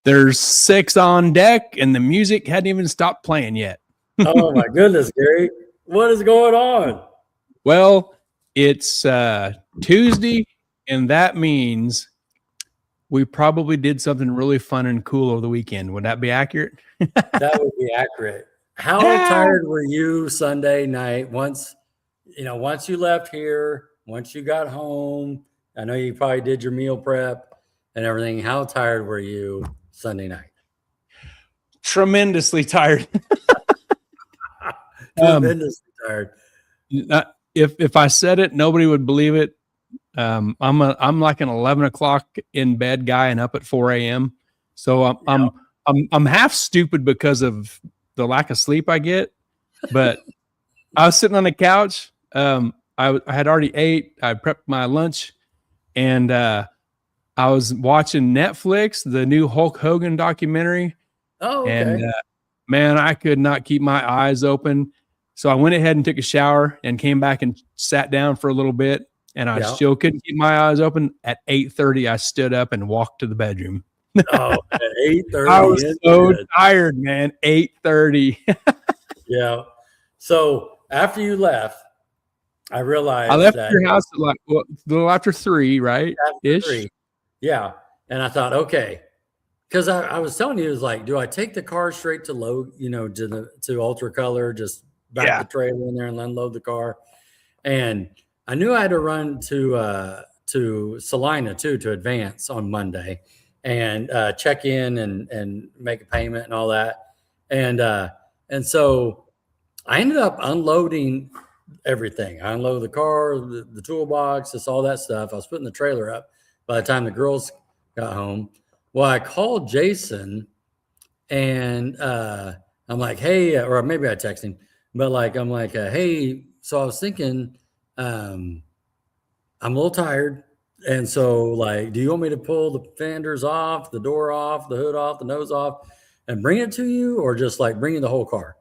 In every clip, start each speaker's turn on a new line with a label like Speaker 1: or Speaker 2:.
Speaker 1: There's 6 on deck, and the music hadn't even stopped playing yet.
Speaker 2: Oh my goodness, Gary. What is going on?
Speaker 1: Well, it's Tuesday, and that means we probably did something really fun and cool over the weekend. Would that be accurate?
Speaker 2: That would be accurate. How tired were you Sunday night once you left here, once you got home? I know you probably did your meal prep and everything. How tired were you Sunday night?
Speaker 1: Tremendously tired.
Speaker 2: Tremendously tired.
Speaker 1: If I said it, nobody would believe it. I'm like an 11 o'clock in bed guy and up at 4 a.m. So I'm half stupid because of the lack of sleep I get. But I was sitting on the couch. I had already ate. I prepped my lunch, and I was watching Netflix, the new Hulk Hogan documentary.
Speaker 2: Oh, okay.
Speaker 1: And man, I could not keep my eyes open. So I went ahead and took a shower and came back and sat down for a little bit. And I still couldn't keep my eyes open. At 8:30, I stood up and walked to the bedroom.
Speaker 2: Oh, at 8:30.
Speaker 1: I was so tired, man. 8:30.
Speaker 2: Yeah. So after you left, I realized
Speaker 1: I left your house at like a little after 3, right?
Speaker 2: After 3. Yeah. And I thought, okay. Because I was telling you, it was like, do I take the car straight to load, to Ultra Color, just back the trailer in there and unload the car? And I knew I had to run to Salina too, to Advance on Monday and check in and make a payment and all that. And so I ended up unloading everything. I unloaded the car, the toolbox, just all that stuff. I was putting the trailer up by the time the girls got home. Well, I called Jason and I'm like, hey, or maybe I texted him, but I'm like, hey, so I was thinking, I'm a little tired. And so do you want me to pull the fenders off, the door off, the hood off, the nose off and bring it to you, or just bring you the whole car?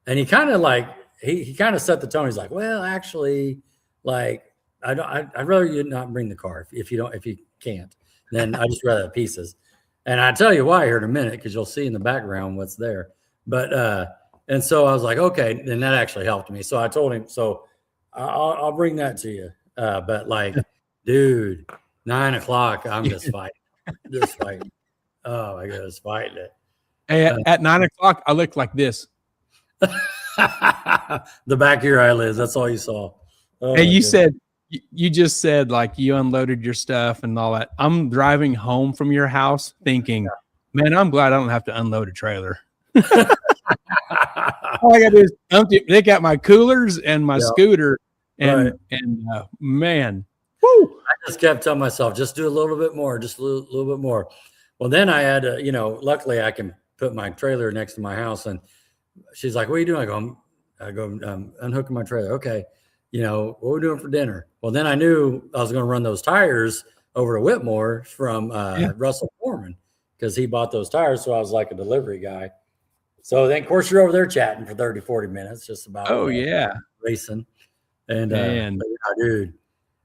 Speaker 2: And he kind of he kind of set the tone. He's like, well, actually, I'd rather you not bring the car if you can't, then I just rather have pieces. And I tell you why here in a minute, because you'll see in the background what's there. But and so I was like, okay, and that actually helped me. So I told him, so I'll bring that to you. But dude, 9 o'clock, I'm just fighting. Oh my goodness, fighting it.
Speaker 1: Hey, at 9 o'clock, I looked like this.
Speaker 2: The back of your eyelids, that's all you saw. Oh,
Speaker 1: hey, you just said you unloaded your stuff and all that. I'm driving home from your house thinking, man, I'm glad I don't have to unload a trailer. All I got to do is take out my coolers and my scooter, and man, woo!
Speaker 2: I just kept telling myself, just do a little bit more, just a little bit more. Well, then I had to, luckily I can put my trailer next to my house, and she's like, what are you doing? I go, unhooking my trailer. Okay. What are we doing for dinner? Well, then I knew I was going to run those tires over to Whitmore from Russell Foreman, because he bought those tires. So I was like a delivery guy. So then, of course, you're over there chatting for 30, 40 minutes just about racing. And dude.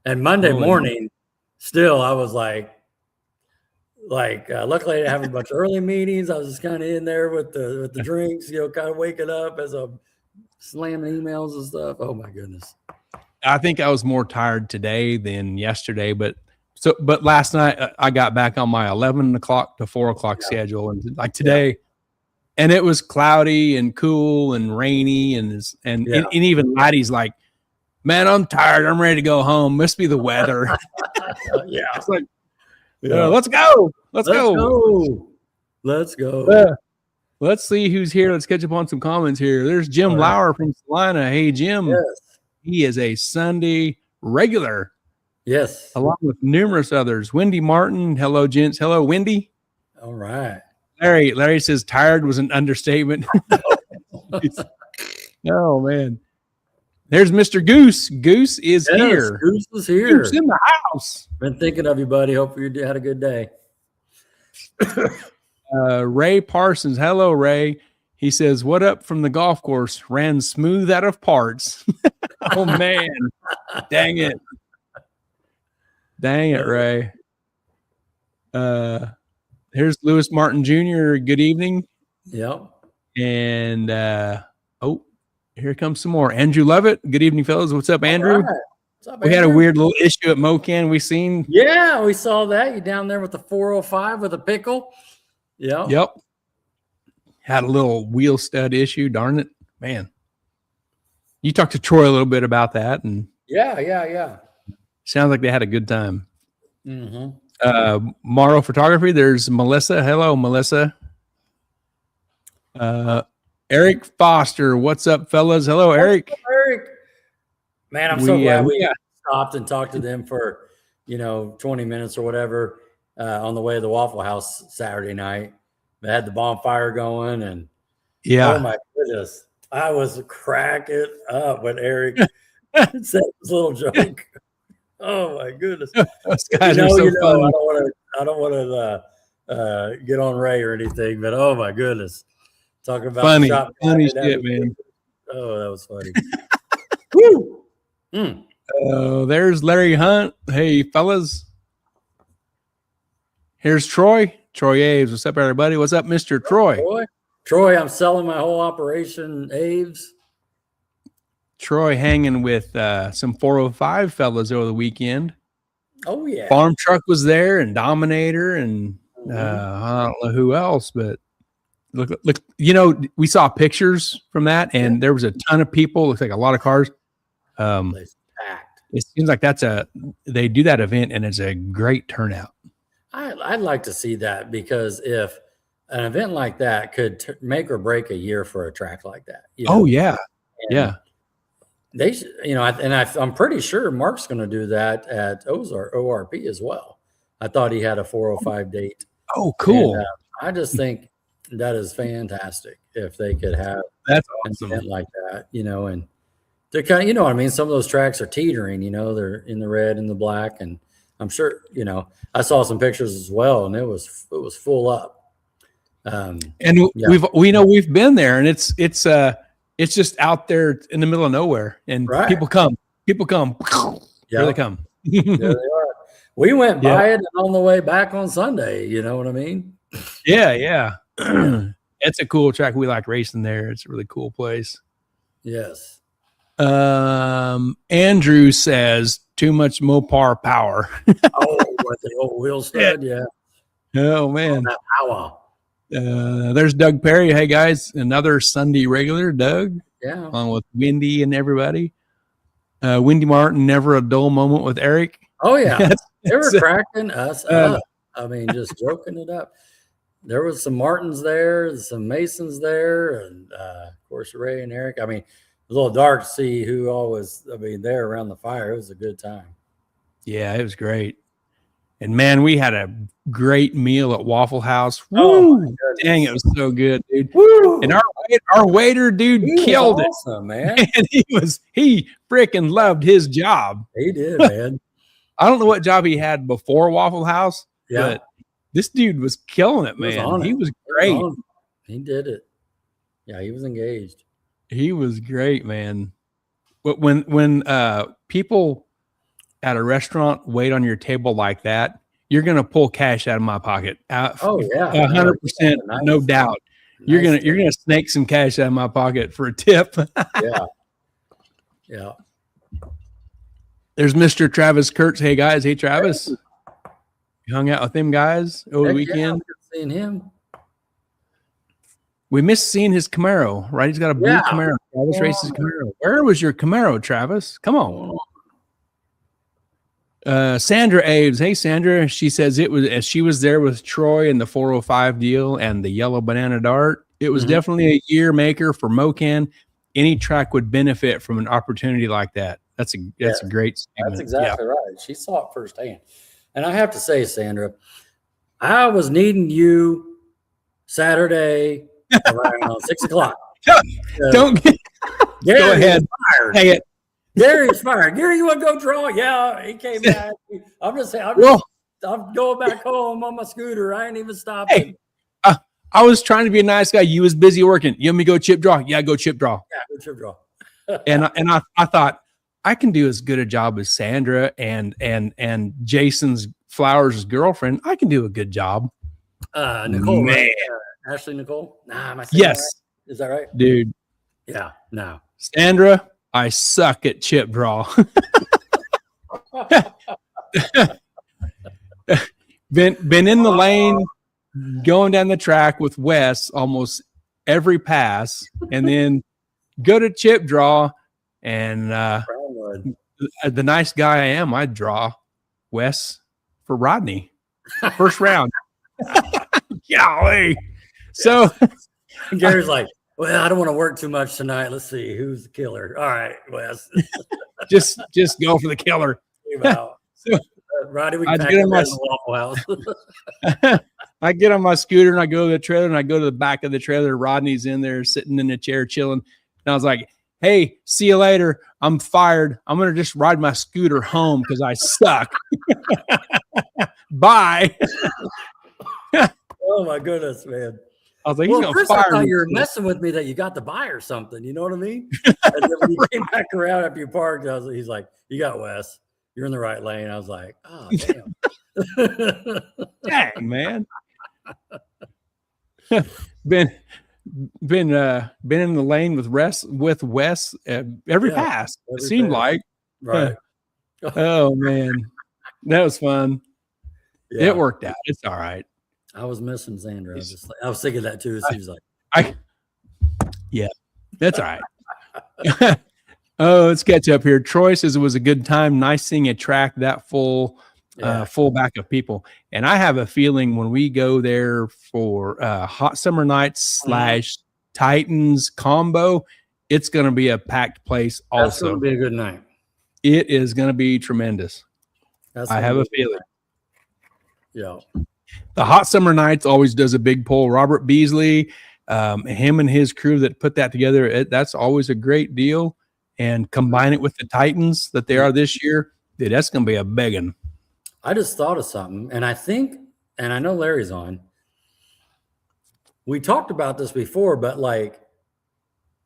Speaker 2: And Monday morning, still, I was luckily I didn't have a bunch of early meetings. I was just kind of in there with the drinks, kind of waking up as I'm slamming emails and stuff. Oh my goodness.
Speaker 1: I think I was more tired today than yesterday, but last night I got back on my 11 o'clock to 4 o'clock schedule, and today, and it was cloudy and cool and rainy, and even Laddie's like, man, I'm tired. I'm ready to go home. Must be the weather. It's like, let's go. Let's go. Let's see who's here. Let's catch up on some comments here. There's Jim Lauer from Salina. Hey, Jim.
Speaker 2: Yes.
Speaker 1: He is a Sunday regular.
Speaker 2: Yes.
Speaker 1: Along with numerous others. Wendy Martin. Hello, gents. Hello, Wendy.
Speaker 2: All right.
Speaker 1: Larry says tired was an understatement. Oh, man. There's Mr. Goose. Goose is here.
Speaker 2: Goose is here.
Speaker 1: Goose in the house.
Speaker 2: Been thinking of you, buddy. Hope you had a good day.
Speaker 1: Ray Parsons. Hello, Ray. He says, what up from the golf course? Ran smooth out of parts. Oh, man. Dang it. Dang it, Ray. Here's Lewis Martin Jr. Good evening.
Speaker 2: Yep.
Speaker 1: And here comes some more. Andrew Lovett. Good evening, fellas. What's up, Andrew?
Speaker 2: Right. What's up,
Speaker 1: we had a weird little issue at Mocan. We seen.
Speaker 2: Yeah, we saw that. You down there with the 405 with a pickle.
Speaker 1: Yep. Had a little wheel stud issue. Darn it, man. You talked to Troy a little bit about that, and
Speaker 2: yeah.
Speaker 1: Sounds like they had a good time.
Speaker 2: Mm-hmm.
Speaker 1: Morrow Photography. There's Melissa. Hello, Melissa. Eric Foster. What's up, fellas? Hello, Eric.
Speaker 2: Eric. Man, I'm so glad we stopped and talked to them for 20 minutes or whatever on the way to the Waffle House Saturday night. They had the bonfire going, and oh my goodness, I was cracking up when Eric said this little joke. Oh my goodness,
Speaker 1: those guys are so fun.
Speaker 2: I don't want to get on Ray or anything, but oh my goodness, talking about
Speaker 1: funny shit, man.
Speaker 2: Oh, that was funny. Woo!
Speaker 1: There's Larry Hunt. Hey, fellas. Here's Troy. Troy Aves. What's up, everybody? What's up, Mr. Troy?
Speaker 2: Troy, I'm selling my whole operation, Aves.
Speaker 1: Troy hanging with some 405 fellas over the weekend.
Speaker 2: Oh, yeah.
Speaker 1: Farm Truck was there, and Dominator, and I don't know who else, but look, we saw pictures from that, and there was a ton of people. Looks like a lot of cars. It seems like they do that event, and it's a great turnout.
Speaker 2: I'd like to see that, because if an event like that could make or break a year for a track like that.
Speaker 1: Oh yeah, yeah.
Speaker 2: They, I'm pretty sure Mark's going to do that at Ozark ORP as well. I thought he had a 405 date.
Speaker 1: Oh, cool.
Speaker 2: And, I just think that is fantastic if they could have
Speaker 1: an
Speaker 2: event like that, and they're kind of, what I mean? Some of those tracks are teetering, they're in the red and the black, and I'm sure, I saw some pictures as well, and it was full up.
Speaker 1: And we've been there, and it's just out there in the middle of nowhere, and people come. Here they come.
Speaker 2: There they are. We went by it and on the way back on Sunday. You know what I mean?
Speaker 1: Yeah. It's a cool track. We like racing there. It's a really cool place.
Speaker 2: Yes.
Speaker 1: Andrew says too much Mopar power.
Speaker 2: With the old wheel stud, yeah.
Speaker 1: Oh man,
Speaker 2: that power.
Speaker 1: There's Doug Perry. Hey guys, another Sunday regular, Doug.
Speaker 2: Yeah.
Speaker 1: Along with Wendy and everybody. Wendy Martin, never a dull moment with Eric.
Speaker 2: Oh yeah, they were cracking us up. I mean, just joking it up. There was some Martins there, some Masons there, and of course Ray and Eric. I mean, a little dark to see who all was. I mean, there around the fire. It was a good time.
Speaker 1: Yeah, it was great. And man, we had a great meal at Waffle House.
Speaker 2: Oh,
Speaker 1: dang, it was so good, dude.
Speaker 2: Woo.
Speaker 1: And our waiter, dude, killed
Speaker 2: it, man.
Speaker 1: And he freaking loved his job.
Speaker 2: He did, man.
Speaker 1: I don't know what job he had before Waffle House, but this dude was killing it, man. He was great.
Speaker 2: He did it. Yeah, he was engaged.
Speaker 1: He was great, man. But when people at a restaurant wait on your table like that, you're gonna pull cash out of my pocket. 100%, no doubt. You're gonna snake some cash out of my pocket for a tip.
Speaker 2: Yeah.
Speaker 1: There's Mr. Travis Kurtz. Hey guys, hey Travis. You hung out with them guys over the weekend.
Speaker 2: Seeing him.
Speaker 1: We missed seeing his Camaro, right? He's got a blue Camaro. Travis races Camaro. Where was your Camaro, Travis? Come on. Sandra Aves. Hey, Sandra. She says she was there with Troy and the 405 deal and the yellow banana dart. It was definitely a year maker for Mocan. Any track would benefit from an opportunity like that. That's a great statement.
Speaker 2: That's exactly right. She saw it firsthand. And I have to say, Sandra, I was needing you Saturday around 6 o'clock.
Speaker 1: Don't go ahead. Hang it.
Speaker 2: Gary's fired. Gary, you want to go draw? Yeah, he came back. I'm just saying, I'm going back home on my scooter. I ain't even stopping.
Speaker 1: Hey, I was trying to be a nice guy. You was busy working. You want me to go chip draw? Yeah, go chip draw.
Speaker 2: Yeah, go chip draw.
Speaker 1: and I thought I can do as good a job as Sandra and Jason's Flowers' girlfriend. I can do a good job.
Speaker 2: Nicole,
Speaker 1: Man.
Speaker 2: right? Ashley Nicole. Nah, am I saying that
Speaker 1: Yes,
Speaker 2: right? Is that right?
Speaker 1: dude.
Speaker 2: Yeah. No.
Speaker 1: Sandra, I suck at chip draw. been in the lane, going down the track with Wes almost every pass, and then go to chip draw, and the nice guy I am, I draw Wes for Rodney first round. Golly. So
Speaker 2: Gary's like, well, I don't want to work too much tonight. Let's see who's the killer. All right, Wes.
Speaker 1: just go for the killer.
Speaker 2: So, Roddy, we can pack him in the Waffle House.
Speaker 1: I get on my scooter and I go to the trailer, and I go to the back of the trailer. Rodney's in there sitting in the chair chilling. And I was like, hey, see you later. I'm fired. I'm going to just ride my scooter home because I suck. Bye.
Speaker 2: Oh, my goodness, man.
Speaker 1: I was like,
Speaker 2: well, first I thought you were messing with me that you got to buy or something. You know what I mean? And then when you came back around after you parked, he's like, you got Wes. You're in the right lane. I was like, oh, damn.
Speaker 1: Dang, man. been in the lane with Wes every pass. It seemed like.
Speaker 2: Right.
Speaker 1: Oh, man. That was fun. Yeah. It worked out. It's all right.
Speaker 2: I was missing Sandra. I was thinking that too. She was like,
Speaker 1: yeah, that's all right. Oh, let's catch up here. Troy says it was a good time. Nice seeing a track that full back of people. And I have a feeling when we go there for Hot Summer Nights / Titans combo, it's going to be a packed place. Also,
Speaker 2: that's going to be a good night.
Speaker 1: It is going to be tremendous. I have a feeling.
Speaker 2: Yeah.
Speaker 1: The Hot Summer Nights always does a big pull. Robert Beasley, him and his crew that put that together, that's always a great deal. And combine it with the Titans that they are this year, dude, that's going to be a begging.
Speaker 2: I just thought of something, and I know Larry's on. We talked about this before, but like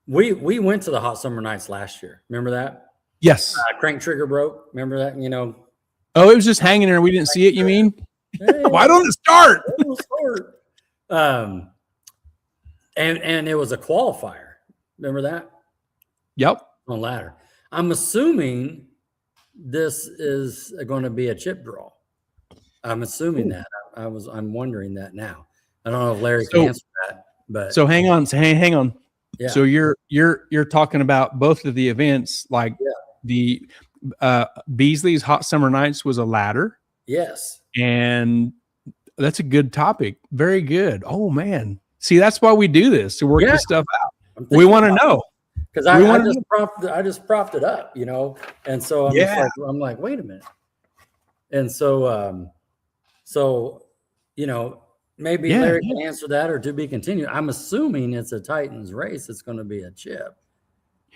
Speaker 2: we went to the Hot Summer Nights last year. Remember that?
Speaker 1: Yes.
Speaker 2: Crank trigger broke. Remember that? You know.
Speaker 1: Oh, it was just hanging there. We didn't see it. You mean? Hey, why don't it start?
Speaker 2: And it was a qualifier. Remember that?
Speaker 1: Yep.
Speaker 2: On ladder. I'm assuming this is going to be a chip draw. I'm assuming that. I'm wondering that now. I don't know if Larry can answer that, but
Speaker 1: so hang on. Hang on.
Speaker 2: Yeah.
Speaker 1: So you're talking about both of the events, like the Beasley's Hot Summer Nights was a ladder.
Speaker 2: Yes.
Speaker 1: And that's a good topic. Very good. Oh man. See, that's why we do this, to work this stuff out. We want to know.
Speaker 2: Because I just propped it up, you know, and so I'm like, wait a minute, and so you know, maybe Larry can answer that, or to be continued. I'm assuming it's a Titans race. It's going to be a chip,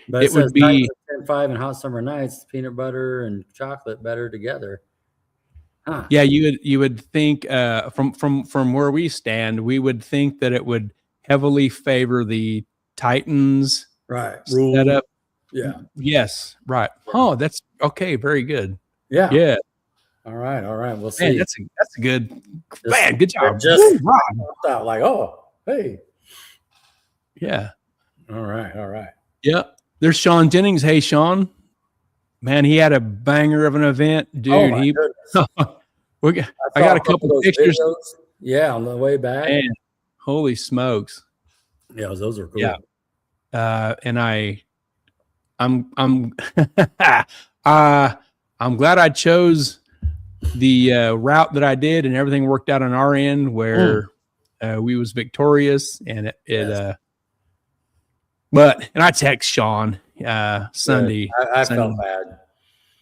Speaker 2: but it would be 10-5 and Hot Summer Nights, peanut butter and chocolate better together. Huh.
Speaker 1: Yeah, you would think from where we stand, we would think that it would heavily favor the Titans.
Speaker 2: Right.
Speaker 1: Setup.
Speaker 2: Yeah.
Speaker 1: Yes. Right. Oh, that's okay. Very good.
Speaker 2: Yeah.
Speaker 1: Yeah.
Speaker 2: All right. We'll see.
Speaker 1: Man, that's a good. Man, good job.
Speaker 2: Just thought like, oh, hey.
Speaker 1: Yeah.
Speaker 2: All right.
Speaker 1: Yeah. There's Sean Jennings. Hey, Sean. Man, he had a banger of an event, dude. I got a couple of pictures.
Speaker 2: Videos. Yeah, on the way back.
Speaker 1: Man, holy smokes.
Speaker 2: Yeah, those are cool.
Speaker 1: Yeah. And I'm I'm glad I chose the route that I did, and everything worked out on our end where we was victorious, and but I text Sean Sunday.
Speaker 2: I felt bad.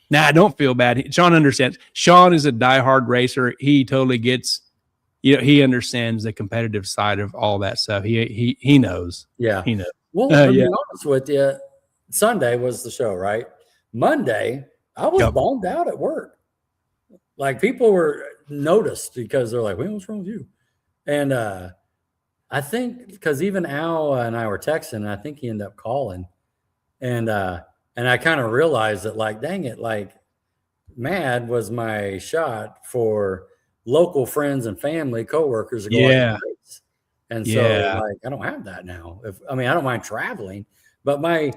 Speaker 1: Nah, don't feel bad. Sean understands. Sean is a diehard racer. He totally gets, he understands the competitive side of all that stuff. He knows.
Speaker 2: Yeah.
Speaker 1: He knows.
Speaker 2: Well, to be honest with you, Sunday was the show, right? Monday, I was bummed out at work. Like people were noticed because they're like, well, what's wrong with you? And I think because even Al and I were texting, and I think he ended up calling. And I kind of realized that, like, dang it, like, Mad was my shot for local friends and family, coworkers to go out and race. And so like, I don't have that now. I don't mind traveling, but my,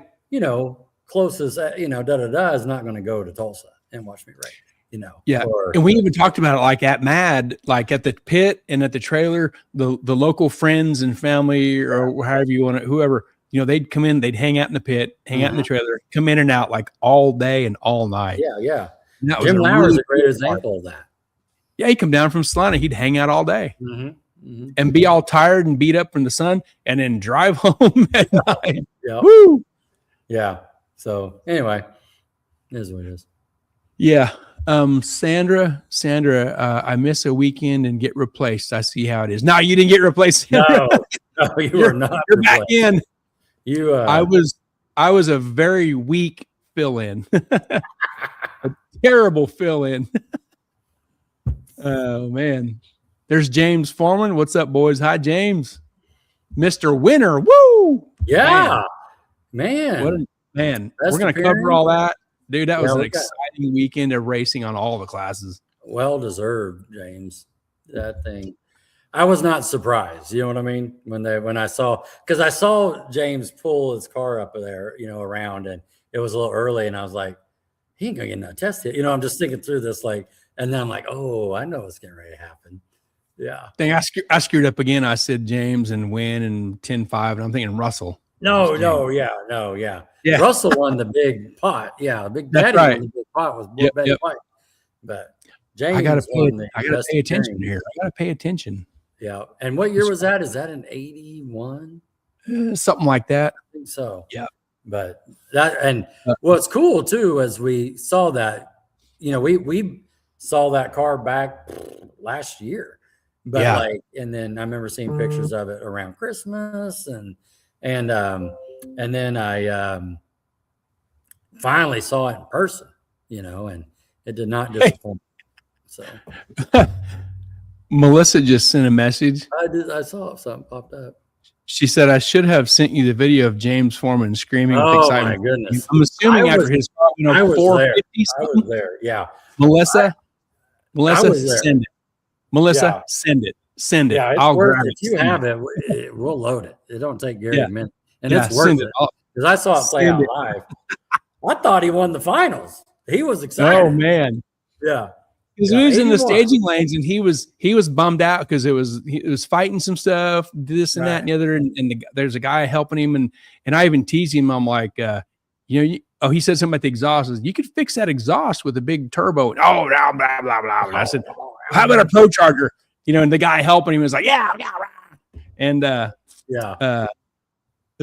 Speaker 2: closest, is not going to go to Tulsa and watch me race,
Speaker 1: Yeah. And we even talked about it like at MAD, like at the pit and at the trailer, the local friends and family or however you want to, whoever, they'd come in, they'd hang out in the pit, hang out in the trailer, come in and out like all day and all night.
Speaker 2: Yeah. Yeah.
Speaker 1: That
Speaker 2: Jim Lauer is a great example of that.
Speaker 1: Yeah. He'd come down from Salina. He'd hang out all day and be all tired and beat up from the sun and then drive home at night.
Speaker 2: Yeah.
Speaker 1: Woo!
Speaker 2: Yeah. So anyway, it is what it is.
Speaker 1: Yeah. Sandra, I miss a weekend and get replaced. I see how it is. No, you didn't get replaced.
Speaker 2: No, you are not.
Speaker 1: You're back in.
Speaker 2: You,
Speaker 1: I was a very weak fill-in, a terrible fill-in. Oh man, there's James Foreman. What's up, boys? Hi, James, Mr. Winner. Woo!
Speaker 2: Yeah, man.
Speaker 1: Man, we're gonna cover all that. Dude, that was an exciting weekend of racing on all the classes.
Speaker 2: Well deserved, James. That thing. I was not surprised. You know what I mean? When I saw James pull his car up there, around, and it was a little early, and I was like, he ain't gonna get no test yet. I'm just thinking through this, like, and then I'm like, oh, I know what's getting ready to happen. Yeah.
Speaker 1: Dang, I screwed up again. I said James and Win and 10-5, and I'm thinking Russell.
Speaker 2: Yeah. Russell won the big pot. Yeah, the big daddy won the big pot was Betty White. But James,
Speaker 1: I gotta pay attention here. I gotta pay attention.
Speaker 2: Yeah. And what year was that? Is that an 81?
Speaker 1: Something like that.
Speaker 2: I think so.
Speaker 1: Yeah.
Speaker 2: But what's cool too, as we saw that, we saw that car back last year. But and then I remember seeing pictures of it around Christmas and then I finally saw it in person, and it did not disappoint. So
Speaker 1: Melissa just sent a message.
Speaker 2: I saw something popped up.
Speaker 1: She said, I should have sent you the video of James Foreman screaming with excitement.
Speaker 2: Oh, my goodness.
Speaker 1: I'm assuming after his car, 450
Speaker 2: I was there. Yeah.
Speaker 1: Melissa, send it. Melissa, send it. Send it.
Speaker 2: Yeah,
Speaker 1: I'll grab it.
Speaker 2: If you have it, we'll load it. It don't take Gary a minute. And it's worth it. Because I saw it play out live. I thought he won the finals. He was excited.
Speaker 1: Oh, man.
Speaker 2: Yeah.
Speaker 1: Because he was in the staging lanes and he was bummed out because he was fighting some stuff, this and that and the other, and there's a guy helping him, and I even teased him. I'm like, he said something about the exhaust. You could fix that exhaust with a big turbo. Blah blah blah blah. And I said, how about a Pro Charger? And the guy helping him was like, yeah. And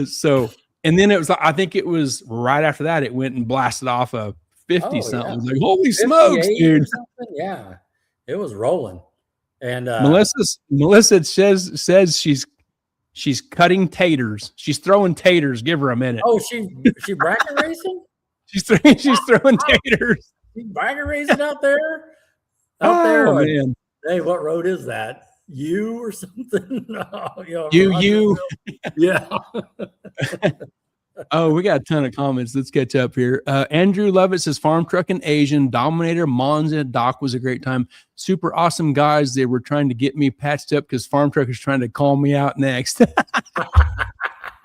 Speaker 1: so, and then it was, I think it was right after that, it went and blasted off a 50 something. Yeah. Like, holy smokes, dude.
Speaker 2: Yeah. It was rolling. And
Speaker 1: Melissa says she's cutting taters. She's throwing taters. Give her a minute.
Speaker 2: Oh, she bracket racing?
Speaker 1: She's throwing taters.
Speaker 2: She's bracket racing out there?
Speaker 1: Oh, man.
Speaker 2: Hey, what road is that? You or something?
Speaker 1: You.
Speaker 2: Yeah.
Speaker 1: Oh, we got a ton of comments. Let's catch up here. Andrew Lovett says Farm Truck and Asian, Dominator, Monza, Doc was a great time. Super awesome guys. They were trying to get me patched up because Farm Truck is trying to call me out next.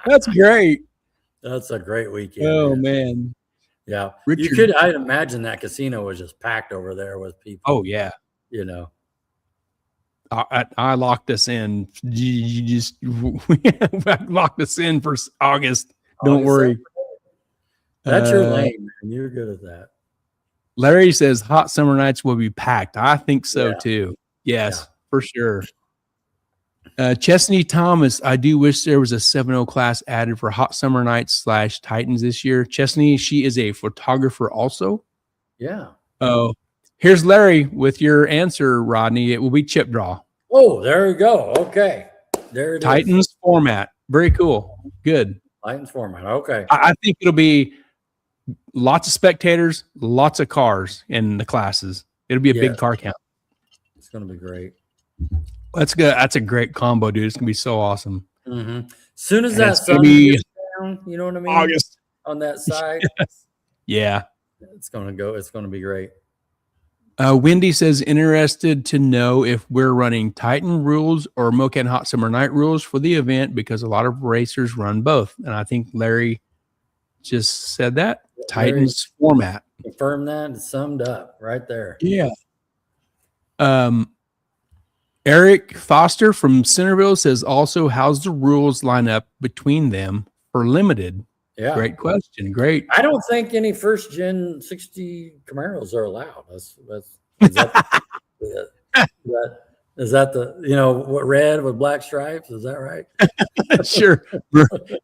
Speaker 1: That's great.
Speaker 2: That's a great weekend.
Speaker 1: Oh, man.
Speaker 2: Yeah. Richard, I'd imagine that casino was just packed over there with people.
Speaker 1: Oh, yeah. I locked us in. You just locked us in for August. Don't worry.
Speaker 2: That's your lane, man. You're good at that.
Speaker 1: Larry says hot summer nights will be packed. I think so too. Yes, for sure. Chesney Thomas, I do wish there was a 7.0 class added for hot summer nights / Titans this year. Chesney, she is a photographer also.
Speaker 2: Yeah.
Speaker 1: Oh, here's Larry with your answer, Rodney. It will be chip draw.
Speaker 2: Oh, there we go. Okay. There it
Speaker 1: Titans is. Format. Very cool. Good.
Speaker 2: Titans format. Okay.
Speaker 1: I think it'll be lots of spectators, lots of cars in the classes. It'll be a big car count.
Speaker 2: It's going to be great.
Speaker 1: That's good. That's a great combo, dude. It's going to be so awesome.
Speaker 2: Mm-hmm. Soon as that sun gets down, you know what I mean?
Speaker 1: August.
Speaker 2: On that side.
Speaker 1: Yeah.
Speaker 2: It's going to go. It's going to be great.
Speaker 1: Wendy says, interested to know if we're running Titan rules or Mocan Hot Summer Night rules for the event because a lot of racers run both. And I think Larry just said that. Titan's format.
Speaker 2: Confirm that. It's summed up right there.
Speaker 1: Yeah. Eric Foster from Centerville says also, how's the rules line up between them for limited?
Speaker 2: Yeah.
Speaker 1: Great question. Great.
Speaker 2: I don't think any first gen 60 Camaros are allowed. Is that the, what, red with black stripes? Is that right?
Speaker 1: Sure.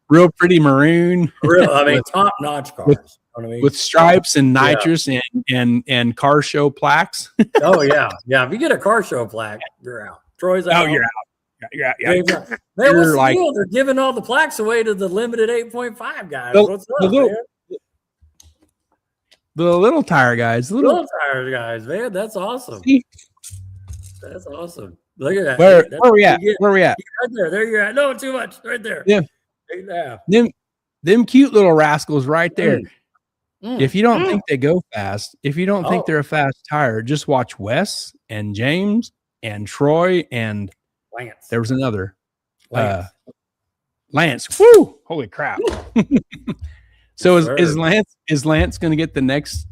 Speaker 1: Real pretty maroon.
Speaker 2: Top notch cars.
Speaker 1: With stripes and nitrous and car show plaques.
Speaker 2: Oh yeah. Yeah. If you get a car show plaque, you're out. Troy's out.
Speaker 1: Oh, you're out. Yeah.
Speaker 2: Man, what's the deal? They're giving all the plaques away to the limited 8.5 guys. What's up, man?
Speaker 1: The little tire guys.
Speaker 2: Little tire guys, man. That's awesome. That's awesome. Look at that.
Speaker 1: Where are we at? Where are we at?
Speaker 2: Right there. There you're at. No, too much. Right there.
Speaker 1: Yeah. Them cute little rascals right there. If you don't think they go fast, if you don't think they're a fast tire, just watch Wes and James and Troy and
Speaker 2: Lance.
Speaker 1: There was another. Lance. Woo! Holy crap. So is Lance going to get the next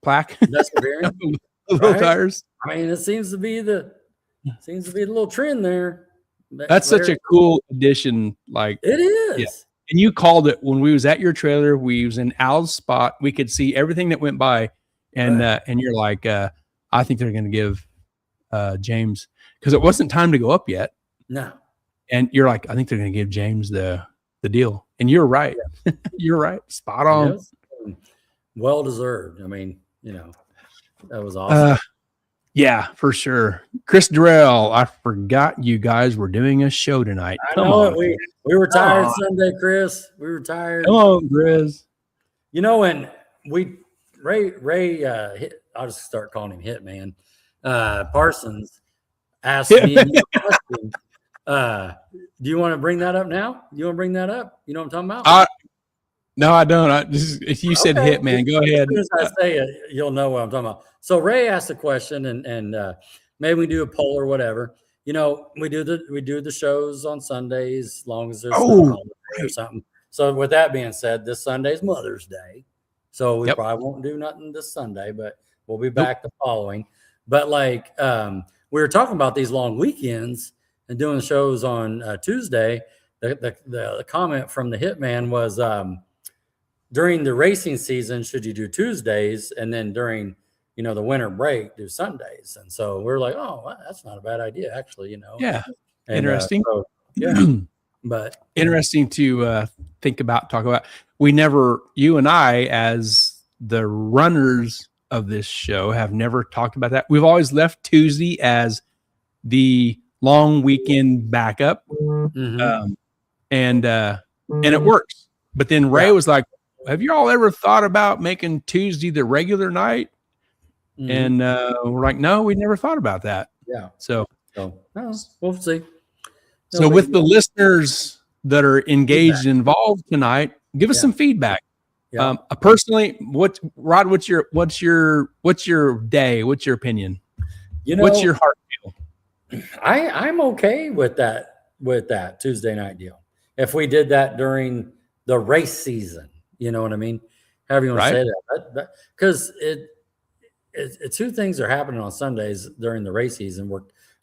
Speaker 1: plaque?
Speaker 2: That's
Speaker 1: little tires.
Speaker 2: I mean, it seems to be the little trend there.
Speaker 1: That's such a cool addition. Like
Speaker 2: it is.
Speaker 1: Yeah. And you called it when we was at your trailer. We was in Al's spot. We could see everything that went by, and you're like, I think they're going to give James, because it wasn't time to go up yet.
Speaker 2: No.
Speaker 1: And you're like, I think they're going to give James the deal. And you're right. Yeah. You're right. Spot on.
Speaker 2: Yes. Well deserved. I mean, that was awesome.
Speaker 1: Yeah, for sure. Chris Durrell, I forgot you guys were doing a show tonight.
Speaker 2: Come on. We were tired Sunday, Chris. We were tired.
Speaker 1: Come on, Chris.
Speaker 2: When Ray I'll just start calling him Hitman. Parsons asked me a question. Do you want to bring that up now? You want to bring that up? You know what I'm talking about?
Speaker 1: No, I don't. If you said Hitman, go ahead.
Speaker 2: As soon as I say it, you'll know what I'm talking about. So Ray asked a question, and maybe we do a poll or whatever. We do the shows on Sundays, as long as there's or something. So with that being said, this Sunday's Mother's Day, so we probably won't do nothing this Sunday, but we'll be back the following. But we were talking about these long weekends and doing shows on Tuesday. The comment from the Hitman was, during the racing season, should you do Tuesdays, and then during the winter break, do Sundays? And so we're like, oh, that's not a bad idea, actually.
Speaker 1: Yeah, and, interesting.
Speaker 2: But
Speaker 1: interesting to talk about. You and I, as the runners of this show, have never talked about that. We've always left Tuesday as the long weekend backup, and it works. But then Ray was like, have you all ever thought about making Tuesday the regular night? And we're like, no, we never thought about that.
Speaker 2: Yeah.
Speaker 1: So
Speaker 2: we'll see.
Speaker 1: So with the listeners that are engaged, involved tonight, give us some feedback. Yeah. Personally, Rod, what's your day? What's your opinion? What's your heart feel?
Speaker 2: I'm okay with that Tuesday night deal. If we did that during the race season, you know what I mean? However you want to say that, because it's two things are happening on Sundays during the race season.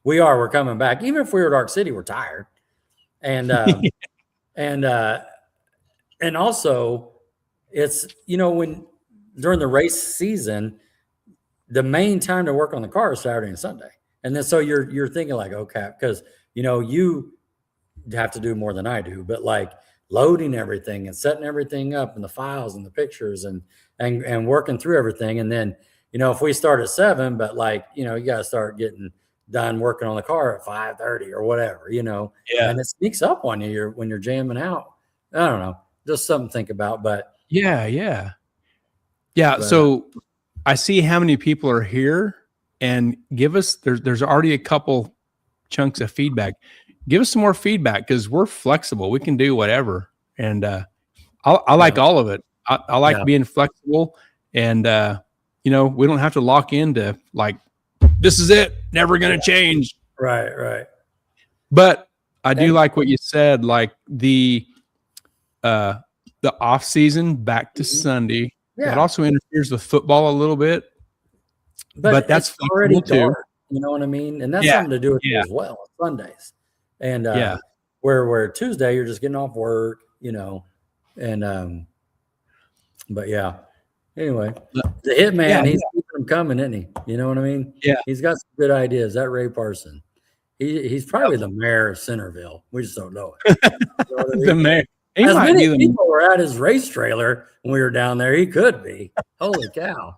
Speaker 2: We're coming back. Even if we were Dark City, we're tired, and and also it's when during the race season, the main time to work on the car is Saturday and Sunday, and then so you're thinking like, okay, because you have to do more than I do, but like loading everything and setting everything up and the files and the pictures and working through everything. And then, if we start at 7, but you got to start getting done working on the car at 5:30 or whatever, and it sneaks up on you when you're jamming out. I don't know, just something to think about, but
Speaker 1: yeah. So I see how many people are here, and give us, there's already a couple chunks of feedback. Give us some more feedback, because we're flexible. We can do whatever. And I like all of it. I like being flexible. And, we don't have to lock into like, this is it, never going to change.
Speaker 2: Right.
Speaker 1: But I do like what you said, like the off season back to Sunday.
Speaker 2: Yeah.
Speaker 1: That also interferes with football a little bit. But that's
Speaker 2: already
Speaker 1: too.
Speaker 2: dark, you know what I mean? And that's something to do with it as well, Sundays. And where Tuesday you're just getting off work, and but yeah. Anyway, the hitman, he's keeping them coming, isn't he? You know what I mean?
Speaker 1: Yeah.
Speaker 2: He's got some good ideas. That Ray Parson. He's probably the mayor of Centerville. We just don't know it. You know what I mean?
Speaker 1: The mayor.
Speaker 2: As many people were at his race trailer when we were down there, he could be. Holy cow.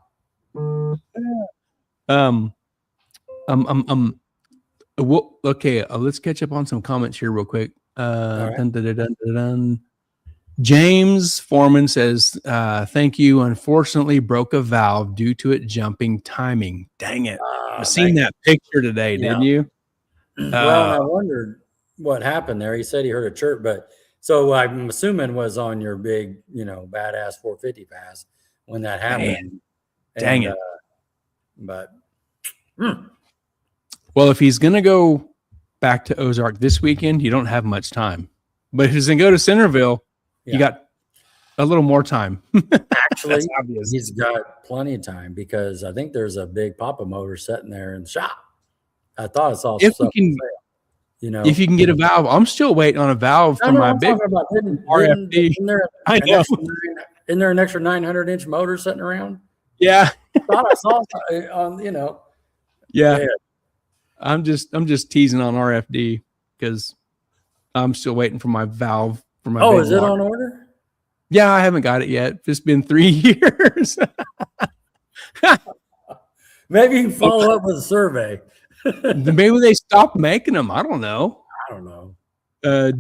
Speaker 1: Okay, let's catch up on some comments here real quick.
Speaker 2: Right.
Speaker 1: Dun, dun, dun, dun, dun, dun. James Foreman says, thank you. Unfortunately, broke a valve due to it jumping timing. Dang it. I've seen that picture today, didn't you?
Speaker 2: Well, I wondered what happened there. He said he heard a chirp, but so I'm assuming was on your big, badass 450 pass when that happened.
Speaker 1: Dang it.
Speaker 2: But
Speaker 1: well, if he's going to go back to Ozark this weekend, you don't have much time. But if he's going to go to Centerville, you got a little more time.
Speaker 2: Actually, he's got plenty of time because I think there's a big Papa motor sitting there in the shop. I thought I saw
Speaker 1: if
Speaker 2: stuff.
Speaker 1: If you can get a valve, I'm still waiting on a valve for my big RFD.
Speaker 2: Isn't there an extra 900-inch motor sitting around?
Speaker 1: Yeah.
Speaker 2: I thought I saw on,
Speaker 1: Yeah. I'm just teasing on RFD because I'm still waiting for my valve for my.
Speaker 2: Oh, is it on order?
Speaker 1: Yeah, I haven't got it yet. It's been 3 years.
Speaker 2: Maybe you can follow up with a survey.
Speaker 1: Maybe they stopped making them. I don't know.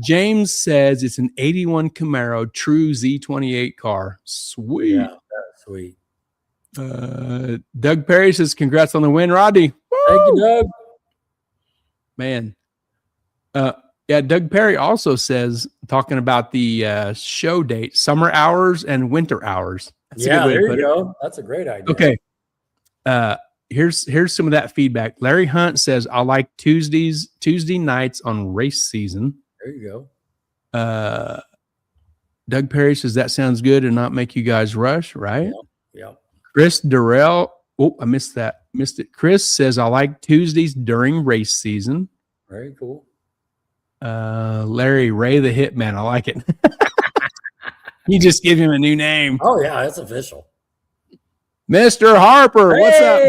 Speaker 1: James says it's an 81 Camaro true Z28 car. Sweet.
Speaker 2: Yeah, that's sweet.
Speaker 1: Doug Perry says, congrats on the win, Rodney. Woo!
Speaker 2: Thank you, Doug.
Speaker 1: Man. Doug Perry also says, talking about the show date, summer hours and winter hours.
Speaker 2: That's there you go. That's a great idea.
Speaker 1: Okay. Here's some of that feedback. Larry Hunt says, I like Tuesday nights on race season.
Speaker 2: There you go.
Speaker 1: Doug Perry says, that sounds good and not make you guys rush, right?
Speaker 2: Yeah.
Speaker 1: Chris Durrell. Oh, I missed that. Missed it. Chris says, I like Tuesdays during race season.
Speaker 2: Very cool.
Speaker 1: Larry Ray the Hitman. I like it. You just give him a new name.
Speaker 2: Oh, yeah, it's official.
Speaker 1: Mr. Harper.
Speaker 2: Hey,
Speaker 1: what's up?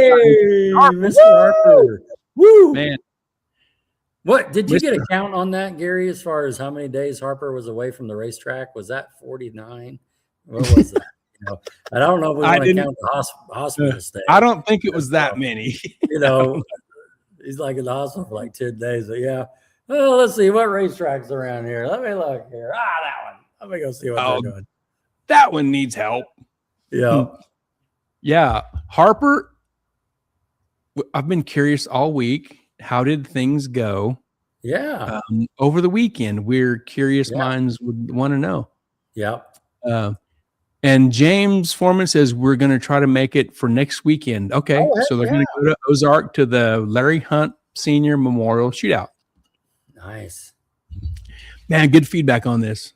Speaker 2: Mr. Harper.
Speaker 1: Woo! Man.
Speaker 2: What did you get a count on that, Gary, as far as how many days Harper was away from the racetrack? Was that 49? What was that? I don't know if we want to count the hospital stay.
Speaker 1: I don't think it was that many.
Speaker 2: He's like in the hospital for like 10 days. But yeah. Well, let's see what racetracks around here. Let me look here. That one. Let me go see what they're doing.
Speaker 1: That one needs help.
Speaker 2: Yeah.
Speaker 1: Yeah. Harper, I've been curious all week. How did things go?
Speaker 2: Yeah.
Speaker 1: Over the weekend, we're curious minds would want to know.
Speaker 2: Yeah.
Speaker 1: And James Foreman says we're going to try to make it for next weekend. Okay. So they're going to go to Ozark to the Larry Hunt Senior Memorial Shootout.
Speaker 2: Nice.
Speaker 1: Man, good feedback on this.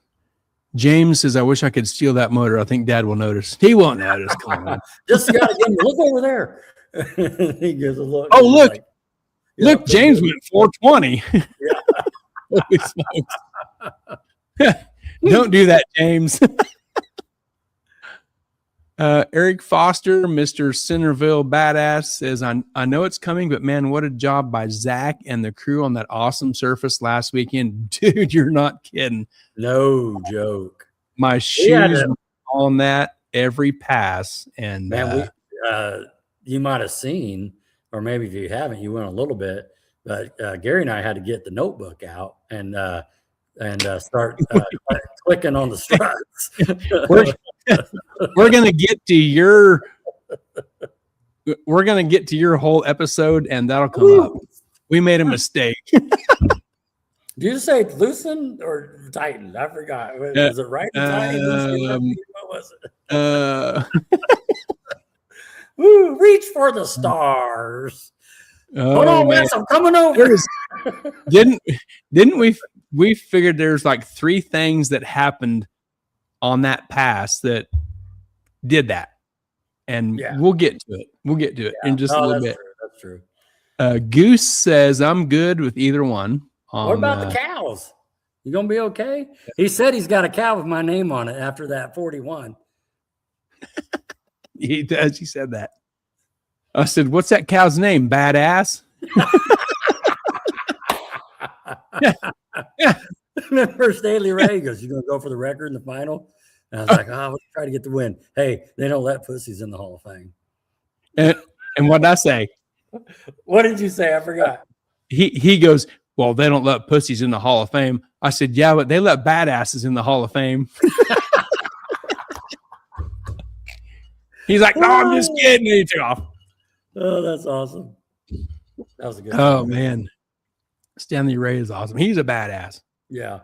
Speaker 1: James says, I wish I could steal that motor. I think Dad will notice. He won't notice. Come on.
Speaker 2: Just got to get him. Look over there. He gives a look.
Speaker 1: Oh, look. Like, look, James went 420. Yeah. Don't do that, James. Eric Foster, Mr. Centerville Badass, says, I know it's coming, but man, what a job by Zach and the crew on that awesome surface last weekend. Dude, you're not kidding.
Speaker 2: No joke.
Speaker 1: My shoes were on that every pass. And
Speaker 2: man, you might have seen, or maybe if you haven't, you went a little bit, but Gary and I had to get the notebook out and start clicking on the struts. We're gonna get to your whole episode, and that'll come up. We made a mistake. Did you say loosen or tighten? I forgot. Was it right? What was it? Woo, reach for the stars. Hold
Speaker 1: Oh
Speaker 2: on,
Speaker 1: man,
Speaker 2: Wes, I'm coming over.
Speaker 1: didn't we figured there's like 3 things that happened on that pass that did that, and
Speaker 2: Yeah.
Speaker 1: we'll get to it. We'll get to it in just a little bit.
Speaker 2: That's true.
Speaker 1: Goose says I'm good with either one.
Speaker 2: What about the cows? You gonna be okay? He said he's got a cow with my name on it after that 41.
Speaker 1: He does. He said that. I said, "What's that cow's name? Badass." Yeah.
Speaker 2: Remember Staley Ray goes, "You gonna go for the record in the final?" And I was like, "Oh, let's try to get the win." Hey, they don't let pussies in the Hall of Fame.
Speaker 1: And what did I say?
Speaker 2: What did you say? I forgot.
Speaker 1: He goes, "Well, they don't let pussies in the Hall of Fame." I said, "Yeah, but they let badasses in the Hall of Fame." He's like, "No, I'm just kidding." And he took off.
Speaker 2: Oh, that's awesome. That was a good.
Speaker 1: Oh man, Stanley Ray is awesome. He's a badass.
Speaker 2: Yeah,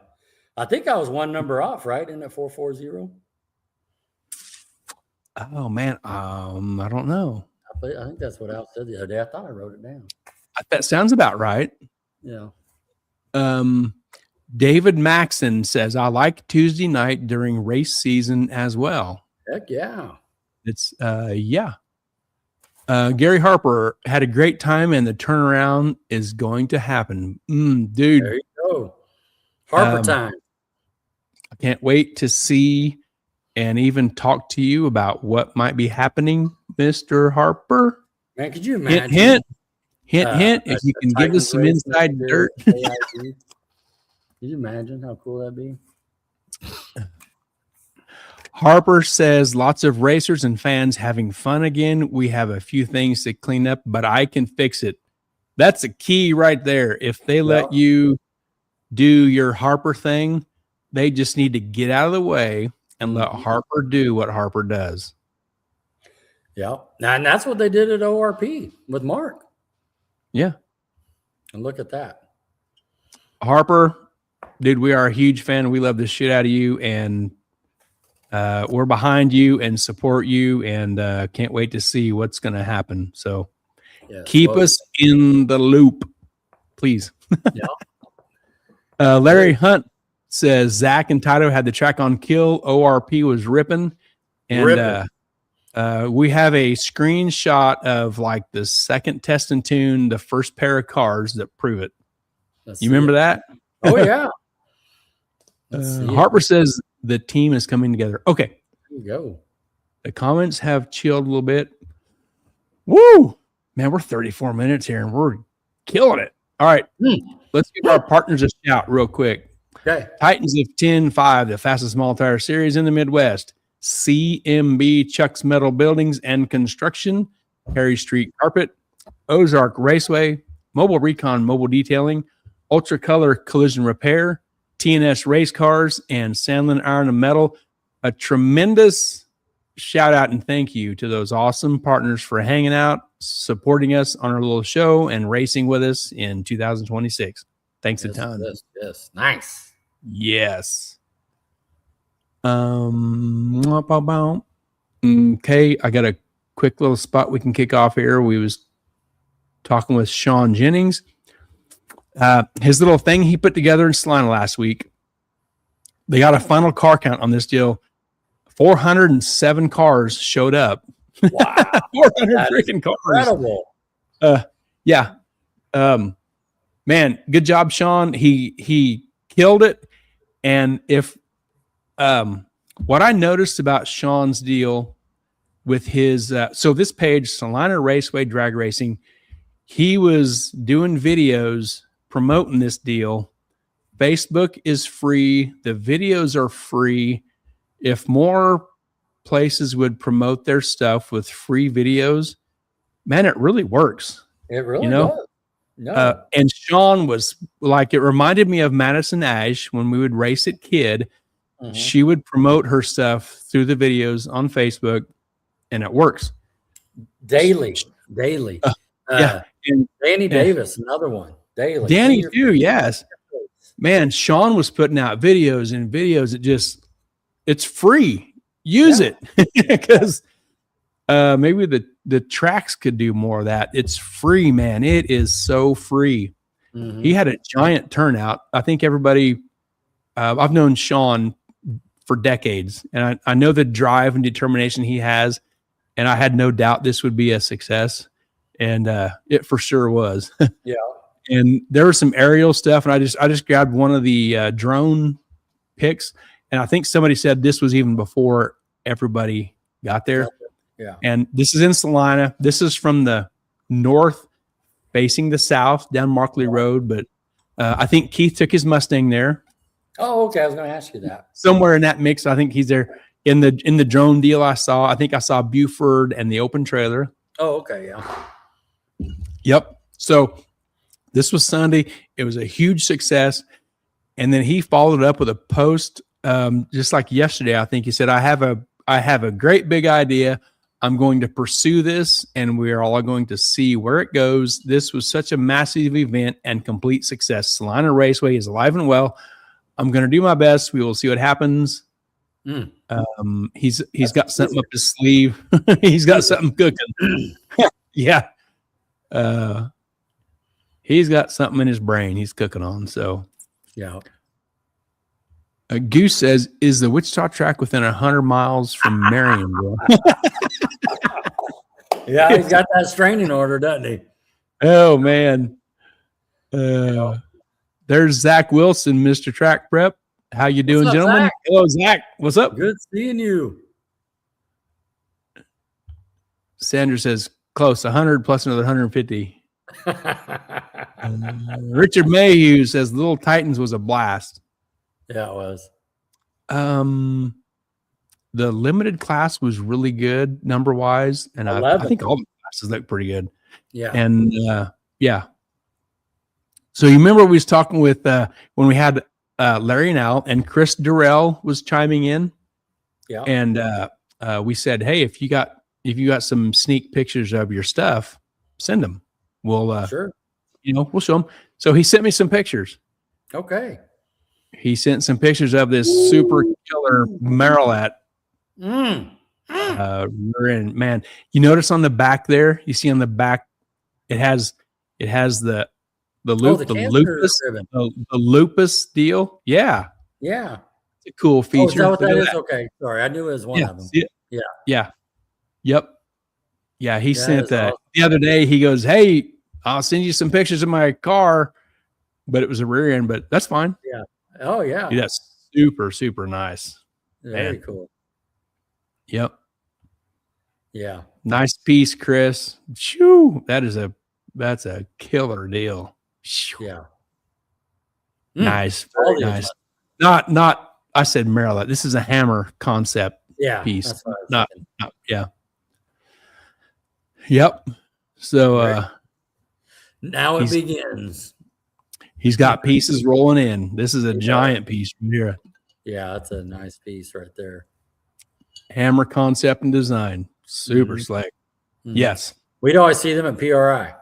Speaker 2: I think I was 1 number off, right? In that 440.
Speaker 1: Oh man, I don't know.
Speaker 2: I think that's what Al said the other day. I thought I wrote it down.
Speaker 1: That sounds about right.
Speaker 2: Yeah.
Speaker 1: David Maxon says, "I like Tuesday night during race season as well."
Speaker 2: Heck yeah.
Speaker 1: It's yeah. Gary Harper had a great time, and the turnaround is going to happen. Dude,
Speaker 2: There you go. Harper time.
Speaker 1: I can't wait to see and even talk to you about what might be happening, Mr. Harper.
Speaker 2: Man, could you imagine?
Speaker 1: Hint. If you can give us some inside dirt.
Speaker 2: Could you imagine how cool that'd be?
Speaker 1: Harper says, lots of racers and fans having fun again. We have a few things to clean up, but I can fix it. That's a key right there. If they let you do your Harper thing, they just need to get out of the way and let Harper do what Harper does.
Speaker 2: Yeah. And that's what they did at ORP with Mark.
Speaker 1: Yeah.
Speaker 2: And look at that.
Speaker 1: Harper, dude, we are a huge fan. We love the shit out of you, and we're behind you and support you, and can't wait to see what's going to happen. So keep us in the loop, please. Larry Hunt says Zach and TYDO had the track on kill. ORP was ripping. And we have a screenshot of like the second test and tune, the first pair of cars that prove it. You remember that?
Speaker 2: Oh, yeah.
Speaker 1: Harper says the team is coming together. Okay.
Speaker 2: There you go.
Speaker 1: The comments have chilled a little bit. Woo! Man, we're 34 minutes here and we're killing it. All right. Let's give our partners a shout real quick.
Speaker 2: Okay.
Speaker 1: Titans of 10-5, the fastest small tire series in the Midwest. CMB Chuck's Metal Buildings and Construction. Perry Street Carpet. Ozark Raceway. Mobile Recon Mobile Detailing. Ultra Color Collision Repair. TNS Race Cars, and Sandlin Iron and Metal. A tremendous shout out and thank you to those awesome partners for hanging out, supporting us on our little show, and racing with us in 2026. Thanks a ton.
Speaker 2: Yes. Nice.
Speaker 1: Yes. Okay, I got a quick little spot we can kick off here. We was talking with Sean Jennings. His little thing he put together in Salina last week. They got a final car count on this deal. 407 cars showed up.
Speaker 2: Wow.
Speaker 1: 400 freaking cars.
Speaker 2: Incredible.
Speaker 1: Yeah. Man, good job, Sean. He killed it. And if what I noticed about Sean's deal with his so this page, Salina Raceway Drag Racing, he was doing videos promoting this deal. Facebook is free. The videos are free. If more places would promote their stuff with free videos, man, it really works.
Speaker 2: It really does. No.
Speaker 1: And Sean was like, it reminded me of Madison Ash when we would race at Kid. She would promote her stuff through the videos on Facebook, and it works.
Speaker 2: Daily.
Speaker 1: Yeah. And
Speaker 2: Danny Davis, another one. Daily.
Speaker 1: Danny too, yes. Man, Sean was putting out videos and videos that just, it's free. Use it. Because maybe the the tracks could do more of that. It's free, man. It is so free.
Speaker 2: Mm-hmm.
Speaker 1: He had a giant turnout. I think everybody, I've known Sean for decades, and I know the drive and determination he has, and I had no doubt this would be a success, and it for sure was.
Speaker 2: Yeah.
Speaker 1: And there was some aerial stuff, and I just grabbed one of the drone pics, and I think somebody said this was even before everybody got there.
Speaker 2: Yeah.
Speaker 1: And this is in Salina. This is from the north facing the south down Markley Road, but I think Keith took his Mustang there.
Speaker 2: Oh, okay. I was going to ask you that.
Speaker 1: Somewhere in that mix, I think he's there. In the drone deal I think I saw Buford and the open trailer.
Speaker 2: Oh, okay. Yeah.
Speaker 1: Yep. So this was Sunday. It was a huge success. And then he followed up with a post just like yesterday. I think he said, I have a great big idea. I'm going to pursue this, and we are all going to see where it goes. This was such a massive event and complete success. Salina Raceway is alive and well. I'm going to do my best. We will see what happens. He's got something up his sleeve. He's got something cooking. Yeah. He's got something in his brain he's cooking on. So
Speaker 2: yeah.
Speaker 1: Goose says, is the Wichita track within 100 miles from Marionville?
Speaker 2: Yeah, he's got that straining order, doesn't he?
Speaker 1: Oh, man. There's Zach Wilson, Mr. Track Prep. How you doing,
Speaker 2: up,
Speaker 1: gentlemen?
Speaker 2: Zach?
Speaker 1: Hello, Zach. What's up?
Speaker 2: Good seeing you.
Speaker 1: Sandra says, close, 100 plus another 150. Richard Mayhew says, Little Titans was a blast.
Speaker 2: Yeah, it was.
Speaker 1: The limited class was really good number wise, and I think all the classes look pretty good.
Speaker 2: Yeah,
Speaker 1: and yeah. So you remember we was talking with when we had Larry and Al, and Chris Durrell was chiming in.
Speaker 2: Yeah,
Speaker 1: and we said, hey, if you got some sneak pictures of your stuff, send them. We'll
Speaker 2: sure.
Speaker 1: We'll show them. So he sent me some pictures.
Speaker 2: Okay.
Speaker 1: He sent some pictures of this super killer Marilat. Man, you notice on the back there, you see on the back, it has the loop, the lupus deal. Yeah.
Speaker 2: Yeah.
Speaker 1: It's a cool feature.
Speaker 2: Oh, is that what that is? Okay. Sorry. I knew it was one of them. Yeah.
Speaker 1: Yeah. Yep. Yeah. He sent that the other day. He goes, hey, I'll send you some pictures of my car, but it was a rear end, but that's fine.
Speaker 2: Yeah. Oh yeah.
Speaker 1: Dude, that's super, super nice.
Speaker 2: Very cool.
Speaker 1: Yep.
Speaker 2: Yeah.
Speaker 1: Nice piece, Chris. Shoo. That's a killer deal. Shoo.
Speaker 2: Yeah.
Speaker 1: Nice. Very nice. Not I said Marilat. This is a hammer concept piece.
Speaker 2: That's what
Speaker 1: not yeah. Yep. So
Speaker 2: now it begins.
Speaker 1: He's got pieces rolling in. This is a giant piece from here.
Speaker 2: Yeah, that's a nice piece right there.
Speaker 1: Hammer concept and design. Super slick. Yes.
Speaker 2: We'd always see them at PRI.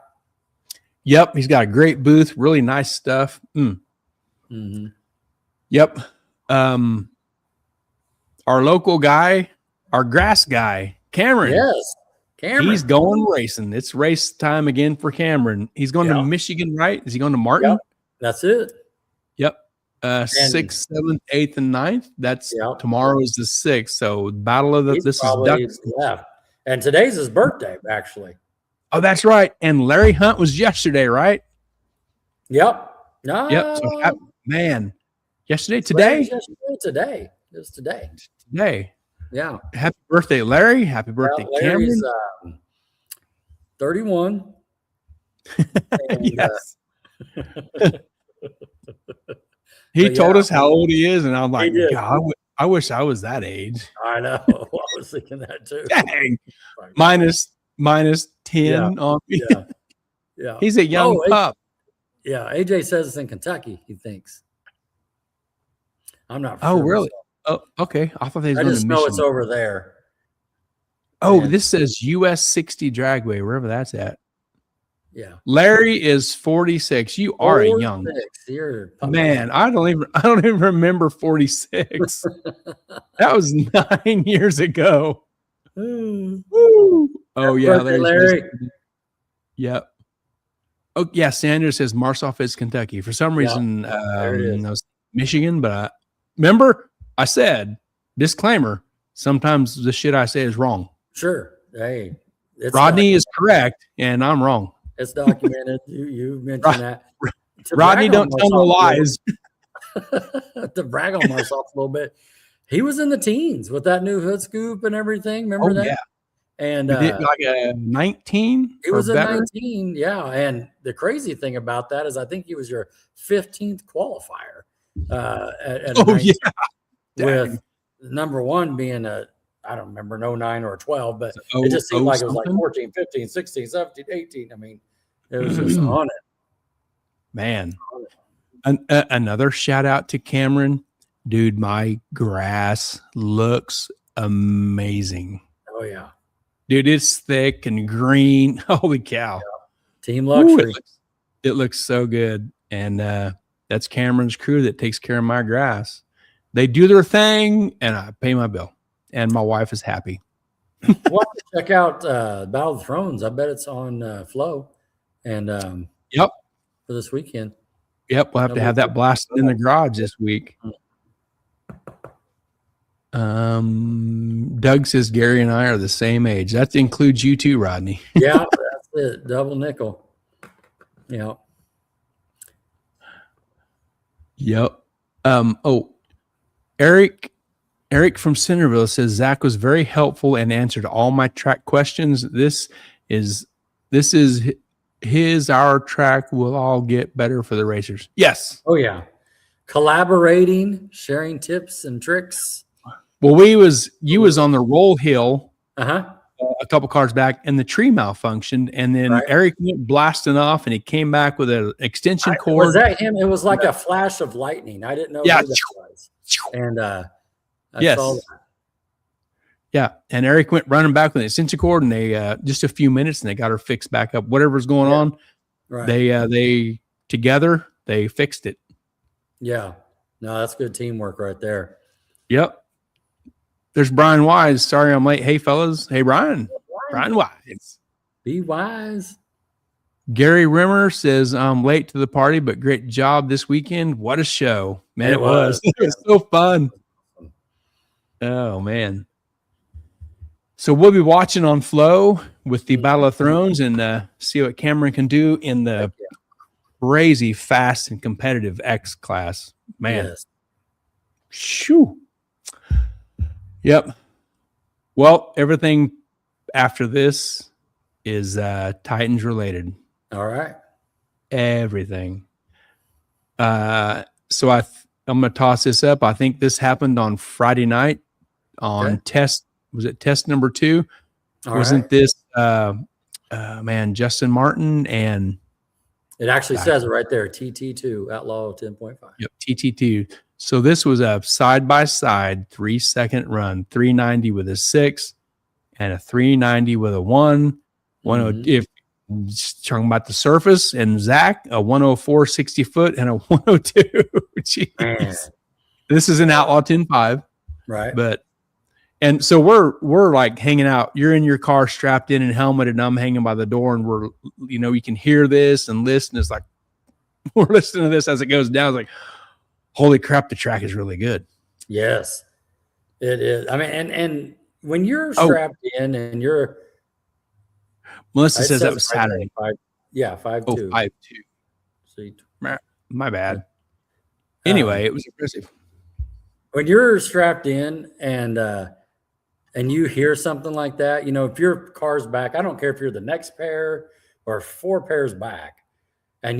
Speaker 1: Yep. He's got a great booth. Really nice stuff. Yep. Our local guy, our grass guy, Cameron.
Speaker 2: Yes. Cameron.
Speaker 1: He's going racing. It's race time again for Cameron. He's going to Michigan, right? Is he going to Martin?
Speaker 2: Yep. That's it.
Speaker 1: Yep. 6th, 7th, 8th, and 9th. That's tomorrow is the 6th. So battle of this is Duck.
Speaker 2: Yeah. And today's his birthday, actually.
Speaker 1: Oh, that's right. And Larry Hunt was yesterday, right?
Speaker 2: Yep. No.
Speaker 1: Yep. So, man, yesterday, today?
Speaker 2: Today. It was today.
Speaker 1: Today.
Speaker 2: Yeah.
Speaker 1: Happy birthday, Larry. Happy birthday, Cameron.
Speaker 2: 31. And,
Speaker 1: yes. He told us how old he is, and I'm like, God, I wish I was that age.
Speaker 2: I know. I was thinking that too.
Speaker 1: Dang. Minus 10 on me.
Speaker 2: Yeah.
Speaker 1: He's a young pup.
Speaker 2: Yeah. AJ says it's in Kentucky, he thinks. I'm not
Speaker 1: sure. Oh, really? Oh, okay. I thought they was
Speaker 2: I
Speaker 1: going
Speaker 2: just
Speaker 1: to
Speaker 2: know
Speaker 1: Michigan.
Speaker 2: it's over there.
Speaker 1: Oh, this says US 60 Dragway, wherever that's at.
Speaker 2: Yeah.
Speaker 1: Larry is 46. You are a young man. I don't even remember 46. That was 9 years ago. Woo. Oh
Speaker 2: Happy
Speaker 1: yeah,
Speaker 2: birthday, Larry.
Speaker 1: Yep. Oh yeah, Sanders says Marsoff is Kentucky. For some reason,
Speaker 2: there it is.
Speaker 1: that was Michigan, but remember I said disclaimer. Sometimes the shit I say is wrong.
Speaker 2: Sure. Hey,
Speaker 1: Rodney is correct, and I'm wrong.
Speaker 2: It's documented. You mentioned that.
Speaker 1: Rodney, don't tell no lies.
Speaker 2: To brag on Marsoff a little bit, he was in the teens with that new hood scoop and everything. Remember that?
Speaker 1: Yeah.
Speaker 2: And
Speaker 1: like a 19.
Speaker 2: He was a
Speaker 1: better?
Speaker 2: 19. Yeah. And the crazy thing about that is I think he was your 15th qualifier. At 19, with number one being I don't remember an 09 or a 12, but it just seemed like it was like 14, 15, 16, 17, 18. I mean, it was just on it.
Speaker 1: Man. Another shout out to Cameron. Dude, my grass looks amazing.
Speaker 2: Oh, yeah.
Speaker 1: Dude, it's thick and green. Holy cow.
Speaker 2: Yeah. Team luxury.
Speaker 1: Ooh, it looks so good. And that's Cameron's crew that takes care of my grass. They do their thing, and I pay my bill. And my wife is happy.
Speaker 2: We'll have to check out Battle of the Thrones. I bet it's on Flow. And
Speaker 1: yep,
Speaker 2: for this weekend.
Speaker 1: Yep, we'll have to have that blasted in the garage this week. Doug says Gary and I are the same age. That includes you too, Rodney.
Speaker 2: Yeah, that's it. Double nickel. Yeah.
Speaker 1: Yep. Eric from Centerville says Zach was very helpful and answered all my track questions. This is our track will all get better for the racers. Yes.
Speaker 2: Oh yeah. Collaborating, sharing tips and tricks.
Speaker 1: Well, you was on the roll hill a couple cars back, and the tree malfunctioned, and then Eric went blasting off, and he came back with an extension cord.
Speaker 2: Was that him? It was like a flash of lightning. I didn't know who that was. And I saw that.
Speaker 1: Yeah, and Eric went running back with an extension cord, and they just a few minutes, and they got her fixed back up. Whatever's going on, they together they fixed it. Yeah,
Speaker 2: no, that's good teamwork right there.
Speaker 1: Yep. There's Brian Wise. Sorry I'm late. Hey, fellas. Hey, Brian. Brian Wise.
Speaker 2: Be wise.
Speaker 1: Gary Rimmer says, I'm late to the party, but great job this weekend. What a show. Man, it was. It was so fun. Oh, man. So we'll be watching on Flow with the Battle of Thrones and see what Cameron can do in the crazy, fast, and competitive X class. Man. Yes. Shoo. Yep. Well, everything after this is Titans related.
Speaker 2: All right.
Speaker 1: Everything. So I'm going to toss this up. I think this happened on Friday night on test. Was it test number 2? Wasn't this Justin Martin and
Speaker 2: it actually says it right there, TT2 Outlaw 10.5.
Speaker 1: Yep, TT2. So this was a side-by-side 3-second run, 390 with a 6 and a 390 with a 1. If talking about the surface, and Zach, a 104 60 foot and a 102. Jeez. This is an Outlaw 10.5.
Speaker 2: Right.
Speaker 1: And so we're like hanging out. You're in your car strapped in and helmeted, and I'm hanging by the door, and we're, you can hear this and listen. It's like we're listening to this as it goes down. It's like, holy crap, the track is really good.
Speaker 2: Yes, it is. I mean, and when you're strapped in and you're
Speaker 1: Melissa says that was Saturday.
Speaker 2: 5.2.
Speaker 1: 5.2.
Speaker 2: Sweet.
Speaker 1: My bad. Anyway, it was impressive.
Speaker 2: When you're strapped in and you hear something like that, if your car's back, I don't care if you're the next pair or 4 pairs back, and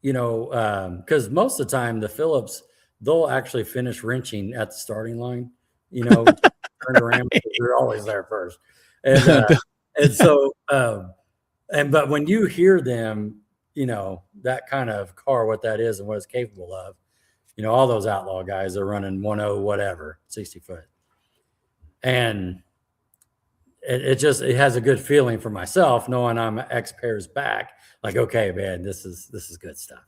Speaker 2: because most of the time the Phillips, they'll actually finish wrenching at the starting line, turn around, because you're always there first. And so, but when you hear them, that kind of car, what that is and what it's capable of, all those Outlaw guys are running 1.0 whatever, 60 foot. And it has a good feeling for myself knowing I'm X pairs back. Like, okay, man, this is good stuff,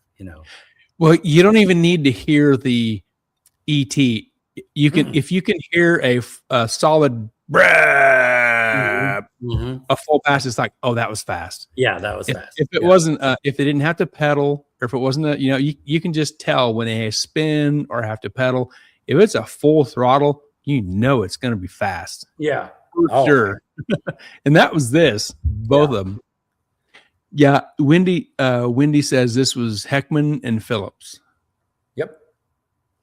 Speaker 1: Well, you don't even need to hear the ET. You can if you can hear a solid brap, a full pass, it's like, oh, that was fast.
Speaker 2: Yeah, that was fast.
Speaker 1: If it wasn't, if they didn't have to pedal, or if it wasn't, you can just tell when they spin or have to pedal. If it's a full throttle, it's going to be fast.
Speaker 2: Yeah,
Speaker 1: for sure. And that was both of them. Yeah, Wendy says this was Heckman and Phillips.
Speaker 2: Yep.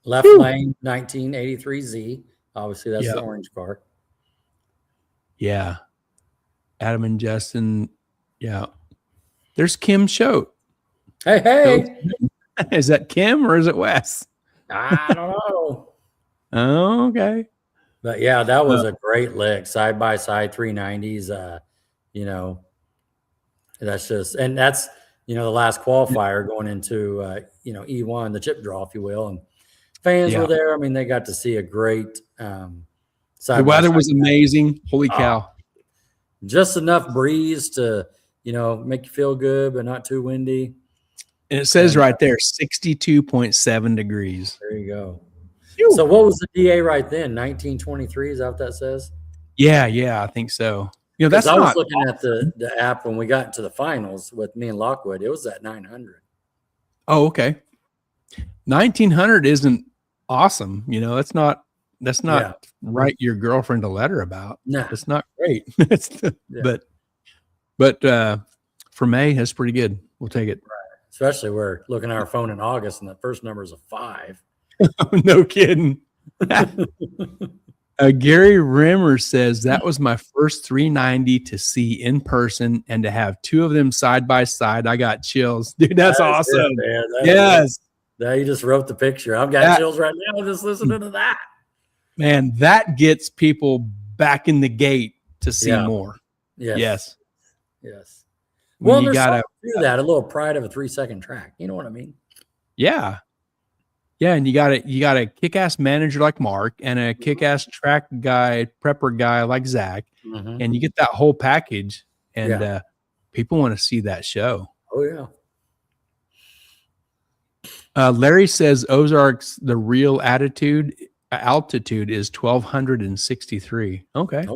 Speaker 2: Left lane 1983Z. Obviously, that's the orange car.
Speaker 1: Yeah. Adam and Justin. Yeah. There's Kim Choate.
Speaker 2: Hey.
Speaker 1: Is that Kim or is it Wes?
Speaker 2: I don't know.
Speaker 1: Oh, okay.
Speaker 2: But yeah, that was a great lick. Side by side 390s. That's just, and that's, the last qualifier going into, E1, the chip draw, if you will. And fans were there. I mean, they got to see a great
Speaker 1: the weather was amazing. Holy cow.
Speaker 2: Just enough breeze to, make you feel good, but not too windy.
Speaker 1: And it says right there, 62.7 degrees.
Speaker 2: There you go. Phew. So what was the DA right then? 1923, is that what that says?
Speaker 1: Yeah, I think so. That's
Speaker 2: I was looking at the app when we got into the finals with me and Lockwood. It was at 900.
Speaker 1: Oh, okay. 1900 isn't awesome. That's not write your girlfriend a letter about.
Speaker 2: No,
Speaker 1: it's not great. But for May, that's pretty good. We'll take it.
Speaker 2: Right. Especially we're looking at our phone in August and the first number is a 5.
Speaker 1: No kidding. Gary Rimmer says that was my first 390 to see in person and to have two of them side by side. I got chills. Dude, that's awesome.
Speaker 2: Good, man.
Speaker 1: Yes.
Speaker 2: Now you just wrote the picture. I've got chills right now just listening to that.
Speaker 1: Man, that gets people back in the gate to see more.
Speaker 2: Yes.
Speaker 1: Well,
Speaker 2: you got to do that. A little pride of a 3-second track. You know what I mean?
Speaker 1: Yeah. Yeah, and you got a kick-ass manager like Mark and a kick-ass track guy, prepper guy like Zach, and you get that whole package, and people want to see that show.
Speaker 2: Oh yeah.
Speaker 1: Larry says Ozark's the real altitude is 1,263. Okay.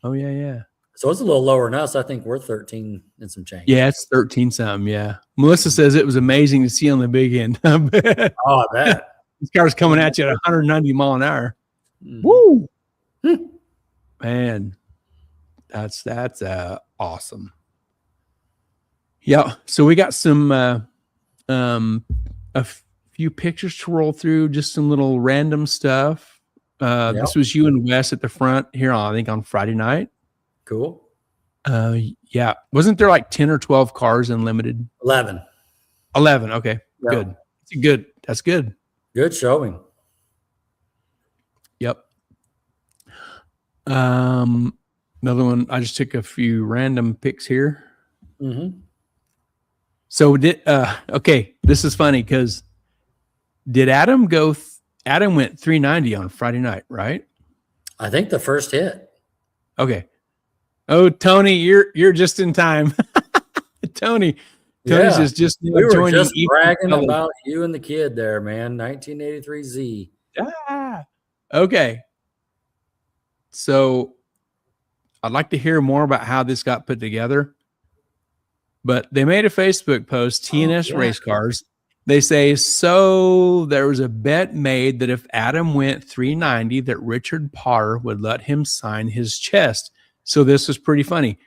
Speaker 1: Oh yeah.
Speaker 2: So it's a little lower than us. I think we're 13 and some change.
Speaker 1: Yeah, it's 13 something. Yeah. Melissa says it was amazing to see on the big end. I bet.
Speaker 2: Oh, I bet.
Speaker 1: This car's coming at you at 190 mile an hour. Woo! Man, that's awesome. Yeah. So we got some a few pictures to roll through, just some little random stuff. This was you and Wes at the front here I think on Friday night.
Speaker 2: Cool.
Speaker 1: Yeah. Wasn't there like 10 or 12 cars in limited?
Speaker 2: 11.
Speaker 1: Okay. Yeah. Good. That's good.
Speaker 2: Good showing.
Speaker 1: Yep. Another one. I just took a few random picks here. So okay. This is funny because did Adam go? Adam went 390 on Friday night, right?
Speaker 2: I think the first hit.
Speaker 1: Okay. Oh, Tony, you're just in time. Tony's is just
Speaker 2: we were just bragging about you and the kid there, man. 1983Z.
Speaker 1: Okay. So I'd like to hear more about how this got put together. But they made a Facebook post, TNS Race Cars. They say, so there was a bet made that if Adam went 390, that Richard Parr would let him sign his chest. So this was pretty funny.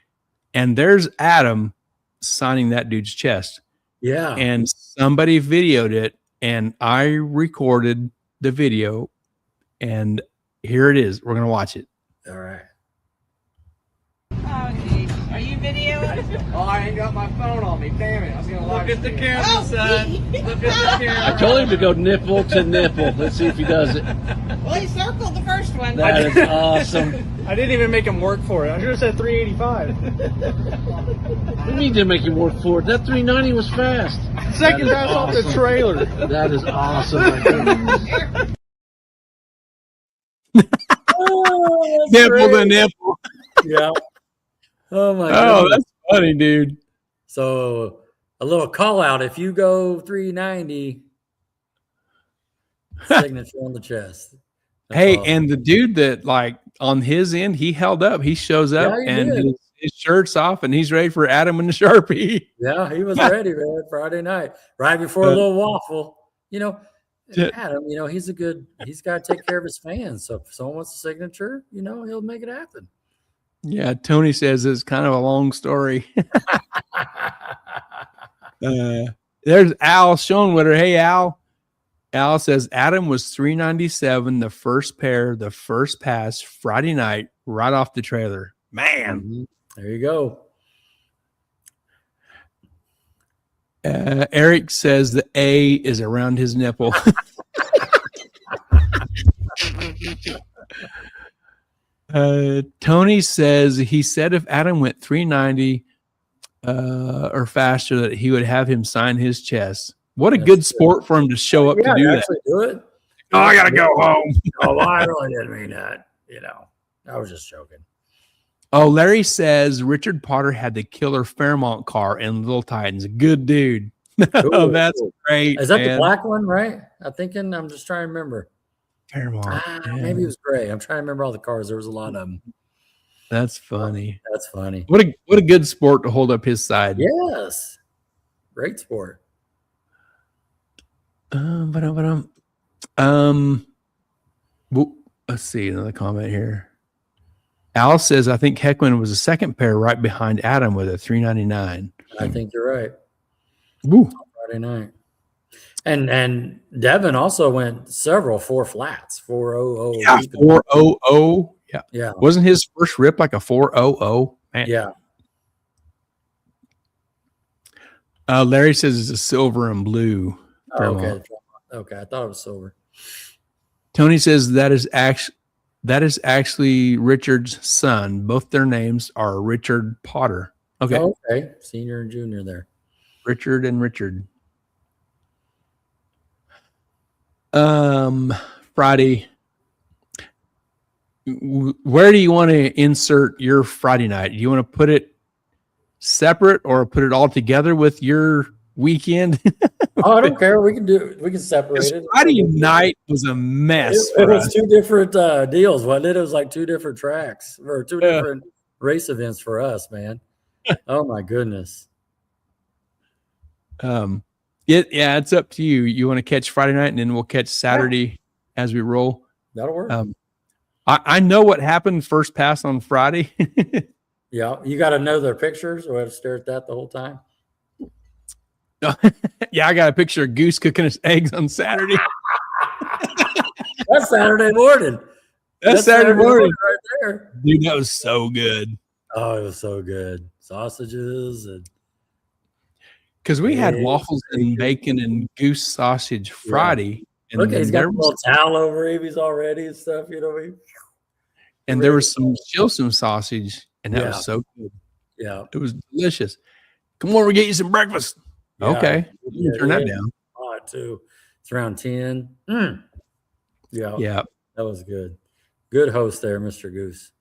Speaker 1: And there's Adam signing that dude's chest.
Speaker 2: Yeah.
Speaker 1: And somebody videoed it, and I recorded the video, and here it is. We're going to watch it.
Speaker 2: All right.
Speaker 3: Oh, geez. Are you videoing?
Speaker 4: Oh, I ain't got my phone on me. Damn it. I was going to
Speaker 3: look at the camera, son. Look at the camera.
Speaker 5: I told him to go nipple to nipple. Let's see if he does it.
Speaker 3: Well, he circled the first one.
Speaker 5: That is awesome.
Speaker 4: I didn't even make him work for it. I should have said 385.
Speaker 5: What do you mean didn't make him work for it? That 390 was fast.
Speaker 4: Second pass off the trailer.
Speaker 5: That is awesome. Right
Speaker 1: Nipple to nipple.
Speaker 2: Yeah. Oh my god.
Speaker 1: Oh, that's funny, dude.
Speaker 2: So a little call out. If you go 390, signature on the chest. That's
Speaker 1: hey,
Speaker 2: awesome.
Speaker 1: and the dude that on his end, he held up. He shows up
Speaker 2: Yeah, he
Speaker 1: and
Speaker 2: did.
Speaker 1: his shirt's off, and he's ready for Adam and the Sharpie.
Speaker 2: Yeah, he was ready, man. Friday night, right before a little waffle. Adam, he's got to take care of his fans. So if someone wants a signature, he'll make it happen.
Speaker 1: Yeah, Tony says it's kind of a long story. There's Al Schoenwitter. Hey, Al. Al says Adam was $397, the first pair, the first pass Friday night, right off the trailer. Man.
Speaker 2: There you go.
Speaker 1: Eric says the A is around his nipple. Tony says he said if Adam went 390 or faster, that he would have him sign his chest. What a good sport for him to show up to do that.
Speaker 2: Do it.
Speaker 1: Oh, I gotta go home.
Speaker 2: Oh, I really didn't mean that. I was just joking.
Speaker 1: Oh, Larry says Richard Potter had the killer Fairmont car in Little Titans. Good dude. Oh, that's great.
Speaker 2: Is that the black one, right? I'm just trying to remember.
Speaker 1: Fairmont.
Speaker 2: Maybe it was gray. I'm trying to remember all the cars. There was a lot of them.
Speaker 1: That's funny.
Speaker 2: That's funny.
Speaker 1: What a good sport to hold up his side.
Speaker 2: Yes. Great sport.
Speaker 1: Let's see another comment here. Al says, I think Heckman was the second pair right behind Adam with a 399.
Speaker 2: I think you're right.
Speaker 1: Woo.
Speaker 2: Friday night. And Devin also went several 4 flats, 400.
Speaker 1: Yeah, 400. Yeah.
Speaker 2: Yeah.
Speaker 1: Wasn't his first rip like a 400? Man.
Speaker 2: Yeah.
Speaker 1: Larry says it's a silver and blue.
Speaker 2: Oh, okay. Okay. I thought it was silver.
Speaker 1: Tony says that is actually Richard's son. Both their names are Richard Potter. Okay.
Speaker 2: Oh, okay. Senior and junior there.
Speaker 1: Richard and Richard. Friday. Where do you want to insert your Friday night? Do you want to put it separate or put it all together with your weekend?
Speaker 2: Oh, I don't care. We can separate it.
Speaker 1: Friday night was a mess.
Speaker 2: It was 2 different deals, wasn't it? It was like 2 different tracks or 2 different race events for us, man. Oh my goodness.
Speaker 1: It's up to you. You want to catch Friday night and then we'll catch Saturday as we roll.
Speaker 2: That'll work.
Speaker 1: I know what happened first pass on Friday.
Speaker 2: Yeah. You got to know their pictures or have to stare at that the whole time.
Speaker 1: Yeah, I got a picture of Goose cooking his eggs on Saturday.
Speaker 2: That's Saturday morning.
Speaker 1: That's Saturday morning
Speaker 2: right there.
Speaker 1: Dude, that was so good.
Speaker 2: Oh, it was so good. Sausages and
Speaker 1: because we had waffles and bacon and goose sausage Friday. And
Speaker 2: look, he's got a little towel over him. He's already and stuff, you know what I mean?
Speaker 1: And there was some Chilson sausage, and that was so good.
Speaker 2: Yeah.
Speaker 1: It was delicious. Come on, we'll get you some breakfast.
Speaker 2: Yeah.
Speaker 1: Okay. You can turn that down.
Speaker 2: Hot too. It's around 10. Yeah.
Speaker 1: Yeah.
Speaker 2: That was good. Good host there, Mr. Goose.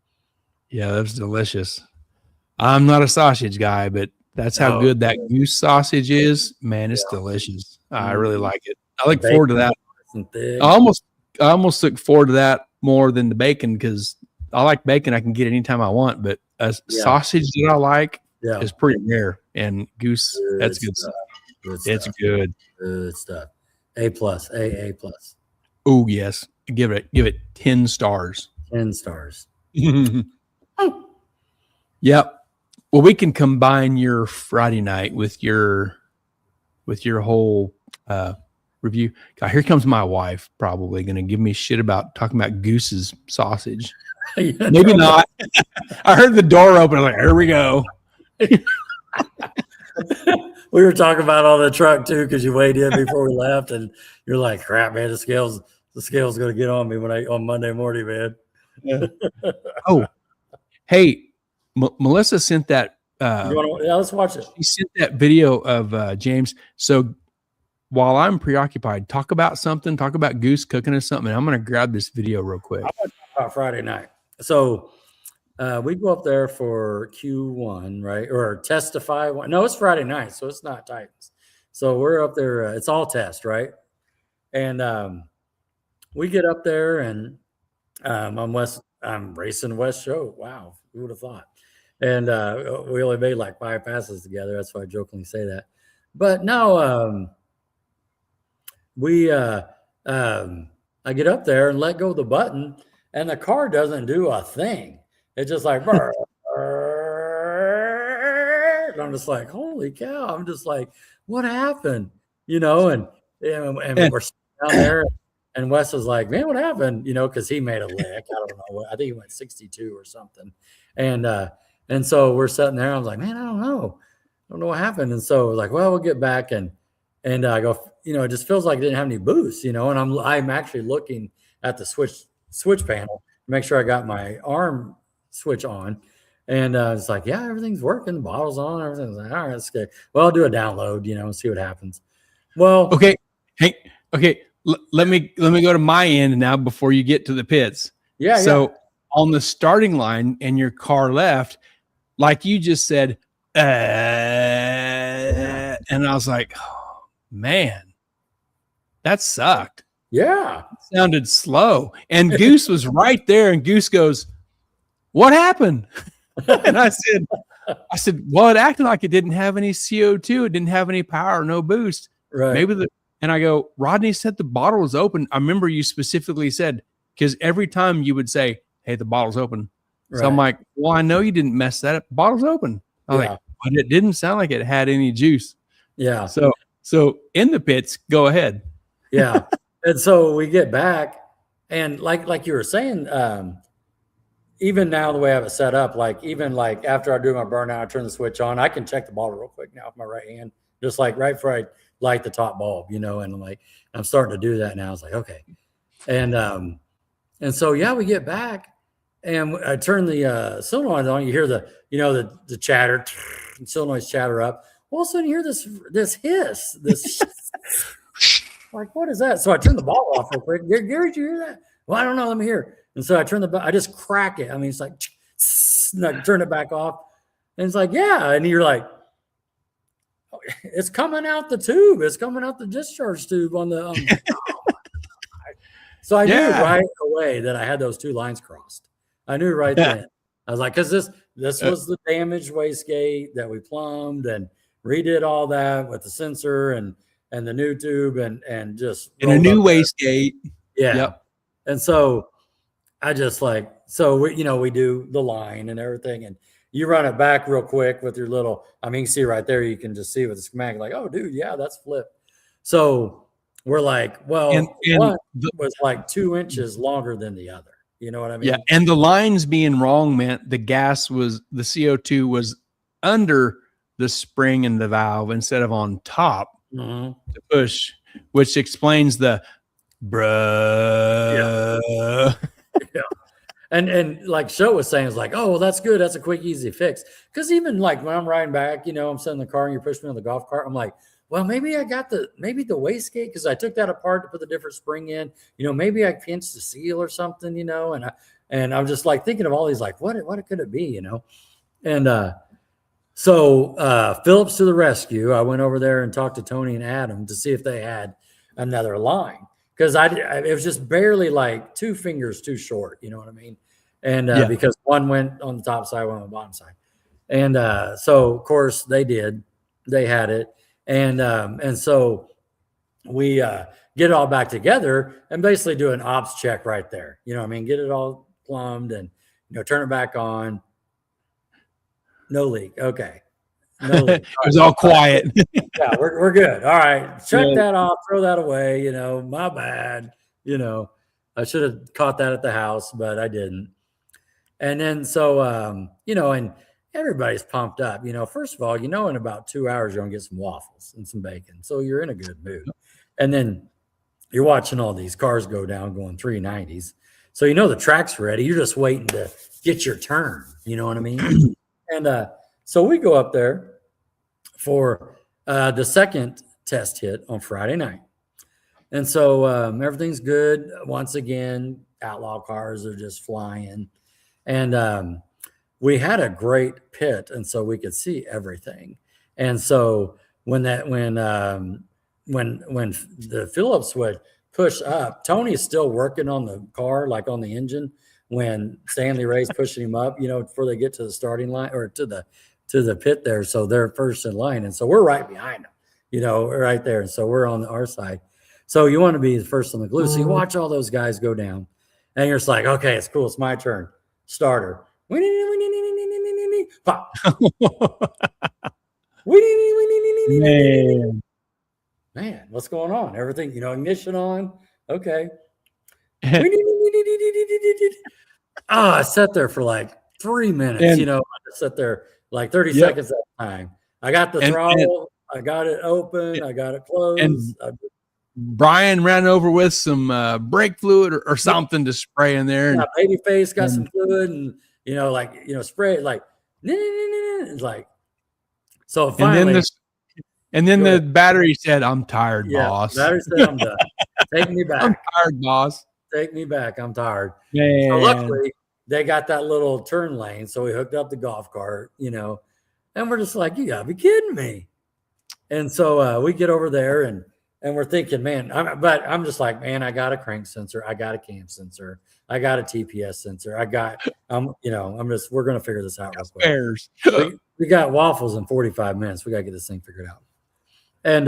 Speaker 1: Yeah, that was delicious. I'm not a sausage guy, but that's how good that goose sausage is. Man, it's delicious. I really like it. I look forward to that. I almost look forward to that more than the bacon because I like bacon. I can get anytime I want, but a sausage that I like is pretty rare. And goose, that's good stuff. It's good.
Speaker 2: Good stuff. A+.
Speaker 1: Oh yes, give it 10 stars.
Speaker 2: 10 stars.
Speaker 1: Yep. Well, we can combine your Friday night with your whole review. God, here comes my wife, probably going to give me shit about talking about Goose's sausage. Maybe not. I heard the door open. I'm like, here we go.
Speaker 2: We were talking about on the truck too because you weighed in before we left, and you're like, "Crap, man, the scale's going to get on me on Monday morning, man."
Speaker 1: Yeah. Oh, hey, Melissa sent that.
Speaker 2: Let's watch it.
Speaker 1: She sent that video of James. So while I'm preoccupied, talk about Goose cooking or something. I'm going to grab this video real quick.
Speaker 2: I want to talk about Friday night. So we go up there for Q1, right? Or testify. No, it's Friday night, so it's not Titans. So we're up there. It's all test, right? And we get up there, and I'm I'm racing West Show. Wow, who would have thought? And we only made like 5 passes together. That's why I jokingly say that. But no, I get up there and let go of the button, and the car doesn't do a thing. It's just like, and I'm just like, holy cow! I'm just like, what happened? You know, and we're sitting down there. And Wes was like, man, what happened? You know, because he made a lick. I don't know. I think he went 62 or something. And so we're sitting there. I was like, man, I don't know. I don't know what happened. And so like, well, we'll get back. And I go, you know, it just feels like it didn't have any boost, you know. And I'm actually looking at the switch panel to make sure I got my arm switch on. And it's like, yeah, everything's working. The bottle's on. Everything's like, all right, that's good. Well, I'll do a download, you know, and see what happens. Well,
Speaker 1: okay. Hey, okay. Let me go to my end now before you get to the pits.
Speaker 2: Yeah.
Speaker 1: So on the starting line and your car left, like you just said, and I was like, oh, man, that sucked.
Speaker 2: Yeah.
Speaker 1: It sounded slow. And Goose was right there, and Goose goes, what happened? And I said, well, it acted like it didn't have any CO2. It didn't have any power, no boost.
Speaker 2: Right.
Speaker 1: And I go, Rodney said the bottle was open. I remember you specifically said, because every time you would say, hey, the bottle's open.
Speaker 2: Right.
Speaker 1: So I'm like, well, I know you didn't mess that up. The bottle's open. I was like, but it didn't sound like it had any juice.
Speaker 2: Yeah.
Speaker 1: So in the pits, go ahead.
Speaker 2: Yeah. And so we get back, and like you were saying, even now the way I have it set up, like even like after I do my burnout, I turn the switch on, I can check the bottle real quick now with my right hand, just like right before I light the top bulb, you know, and I'm starting to do that now. It's like, okay. And so, yeah, we get back and I turn the solenoid on. You hear the chatter, solenoids chatter up. All of a sudden you hear this hiss, this like, what is that? So I turn the bottle off real quick. Gary, did you hear that? Well, I don't know. Let me hear. And so I just crack it. I mean, it's like, and I turn it back off. And it's like, yeah. And you're like, it's coming out the tube. It's coming out the discharge tube on the. So I knew right away that I had those two lines crossed. I knew right then. I was like, because this was the damaged wastegate that we plumbed and redid all that with the sensor and the new tube and just
Speaker 1: and a new wastegate.
Speaker 2: Yeah.
Speaker 1: Yep.
Speaker 2: And so I just like, so we do the line and everything, and you run it back real quick with your little, I mean, you can see right there, you can just see with the schematic, like, oh, dude, yeah, that's flipped. So we're like, well, one was like 2 inches longer than the other. You know what I mean?
Speaker 1: Yeah. And the lines being wrong meant the CO2 was under the spring and the valve instead of on top to push, which explains the bruh.
Speaker 2: Yeah. And like Show was saying, it's like, oh, well, that's good. That's a quick, easy fix. Because even like when I'm riding back, I'm sitting in the car and you push me on the golf cart. I'm like, well, maybe I got the wastegate because I took that apart to put the different spring in. Maybe I pinched the seal or something. And I'm just like thinking of all these, like, what could it be? And so Phillips to the rescue. I went over there and talked to Tony and Adam to see if they had another line. Because it was just barely like 2 fingers too short, you know what I mean? And because one went on the top side, one on the bottom side. And so, of course, they had it. And so we get it all back together and basically do an ops check right there. You know what I mean? Get it all plumbed and, turn it back on. No leak. Okay. No leak.
Speaker 1: It was all quiet.
Speaker 2: Yeah, we're good. All right. Check that off, throw that away, my bad. I should have caught that at the house, but I didn't. And then so and everybody's pumped up. First of all, in about 2 hours you're gonna get some waffles and some bacon. So you're in a good mood. And then you're watching all these cars go down going 390s. So the track's ready. You're just waiting to get your turn. You know what I mean? And so we go up there for the second test hit on Friday night. And so everything's good. Once again, outlaw cars are just flying. And we had a great pit, and so we could see everything. And so when the Phillips would push up, Tony is still working on the car, like on the engine, when Stanley Ray's pushing him up, before they get to the starting line or to the pit there. So they're first in line. And so we're right behind them, right there. And so we're on our side. So you want to be the first on the glue. So you watch all those guys go down and you're just like, okay, it's cool. It's my turn. Starter. Pop. Man, what's going on? Everything, ignition on. Okay. I sat there for like 3 minutes, I just sat there like 30 seconds at a time. I got the throttle, I got it open, I got it closed.
Speaker 1: And Brian ran over with some brake fluid or something to spray in there.
Speaker 2: Yeah, baby face got some fluid and spray it like it's like so finally.
Speaker 1: And then the battery said, "I'm tired, boss."
Speaker 2: Battery said, "I'm done. Take me back.
Speaker 1: I'm tired, boss.
Speaker 2: Take me back. I'm tired."
Speaker 1: Man.
Speaker 2: So luckily, they got that little turn lane, so we hooked up the golf cart, and we're just like, "You gotta be kidding me!" And so we get over there, and we're thinking, "Man," but I'm just like, "Man, I got a crank sensor, I got a cam sensor, I got a TPS sensor, I got, we're gonna figure this out real quick." We got waffles in 45 minutes. We gotta get this thing figured out. And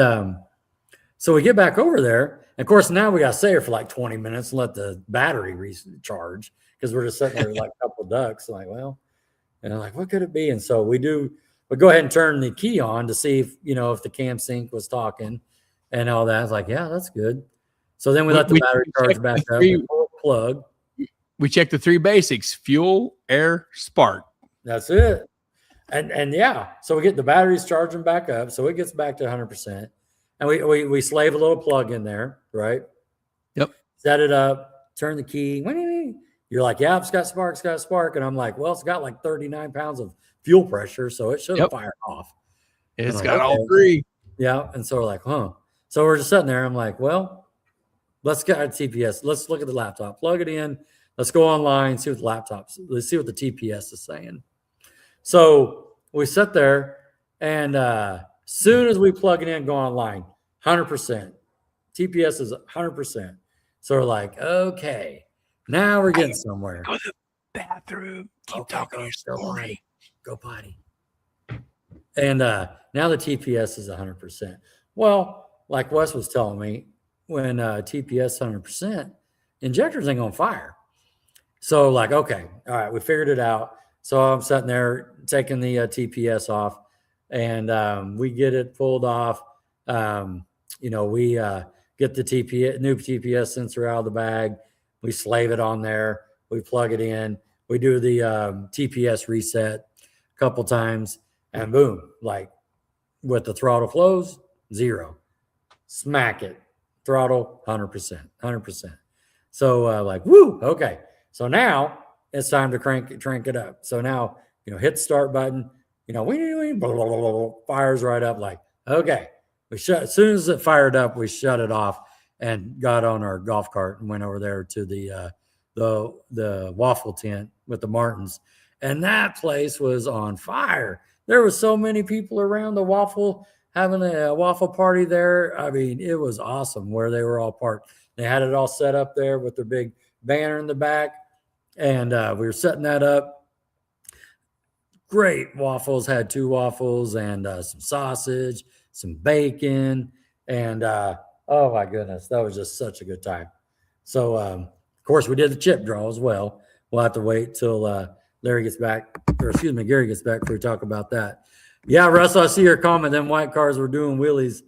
Speaker 2: so we get back over there. And of course, now we got to stay here for like 20 minutes and let the battery recharge because we're just sitting there like a couple of ducks. Like, well, what could it be? And so we go ahead and turn the key on to see if, if the cam sync was talking and all that. I was like, yeah, that's good. So then we let the battery charge back up. We pull a plug.
Speaker 1: We checked the 3 basics: fuel, air, spark.
Speaker 2: That's it. And yeah, so we get the batteries charging back up, so it gets back to 100%, and we slave a little plug in there, right?
Speaker 1: Yep.
Speaker 2: Set it up, turn the key. You're like, yeah, it's got spark, and I'm like, well, it's got like 39 pounds of fuel pressure, so it should have fired off.
Speaker 1: It's got all 3.
Speaker 2: Yeah, and so we're like, huh? So we're just sitting there. I'm like, well, let's get our TPS. Let's look at the laptop, plug it in. Let's go online, see what let's see what the TPS is saying. So we sit there, and soon as we plug it in, go online, 100%. TPS is 100%. So we're like, okay, now we're getting somewhere.
Speaker 1: Go to the bathroom. Keep talking your story.
Speaker 2: Go potty. And now the TPS is 100%. Well, like Wes was telling me, when TPS 100%, injectors ain't gonna fire. So like, okay, all right, we figured it out. So I'm sitting there taking the TPS off, and we get it pulled off. We get the new TPS sensor out of the bag. We slave it on there. We plug it in. We do the TPS reset a couple times, and boom, like with the throttle flows, 0. Smack it. Throttle, 100%, 100%. So like, woo, okay. So now it's time to crank it up. So now, hit the start button, fires right up like, okay. As soon as it fired up, we shut it off and got on our golf cart and went over there to the waffle tent with the Martins. And that place was on fire. There were so many people around the waffle, having a waffle party there. I mean, it was awesome where they were all parked. They had it all set up there with their big banner in the back. And we were setting that up. Great waffles, had 2 waffles and some sausage, some bacon. And oh my goodness, that was just such a good time. So, of course, we did the chip draw as well. We'll have to wait till Gary gets back before we talk about that. Yeah, Russell, I see your comment. Them white cars were doing wheelies.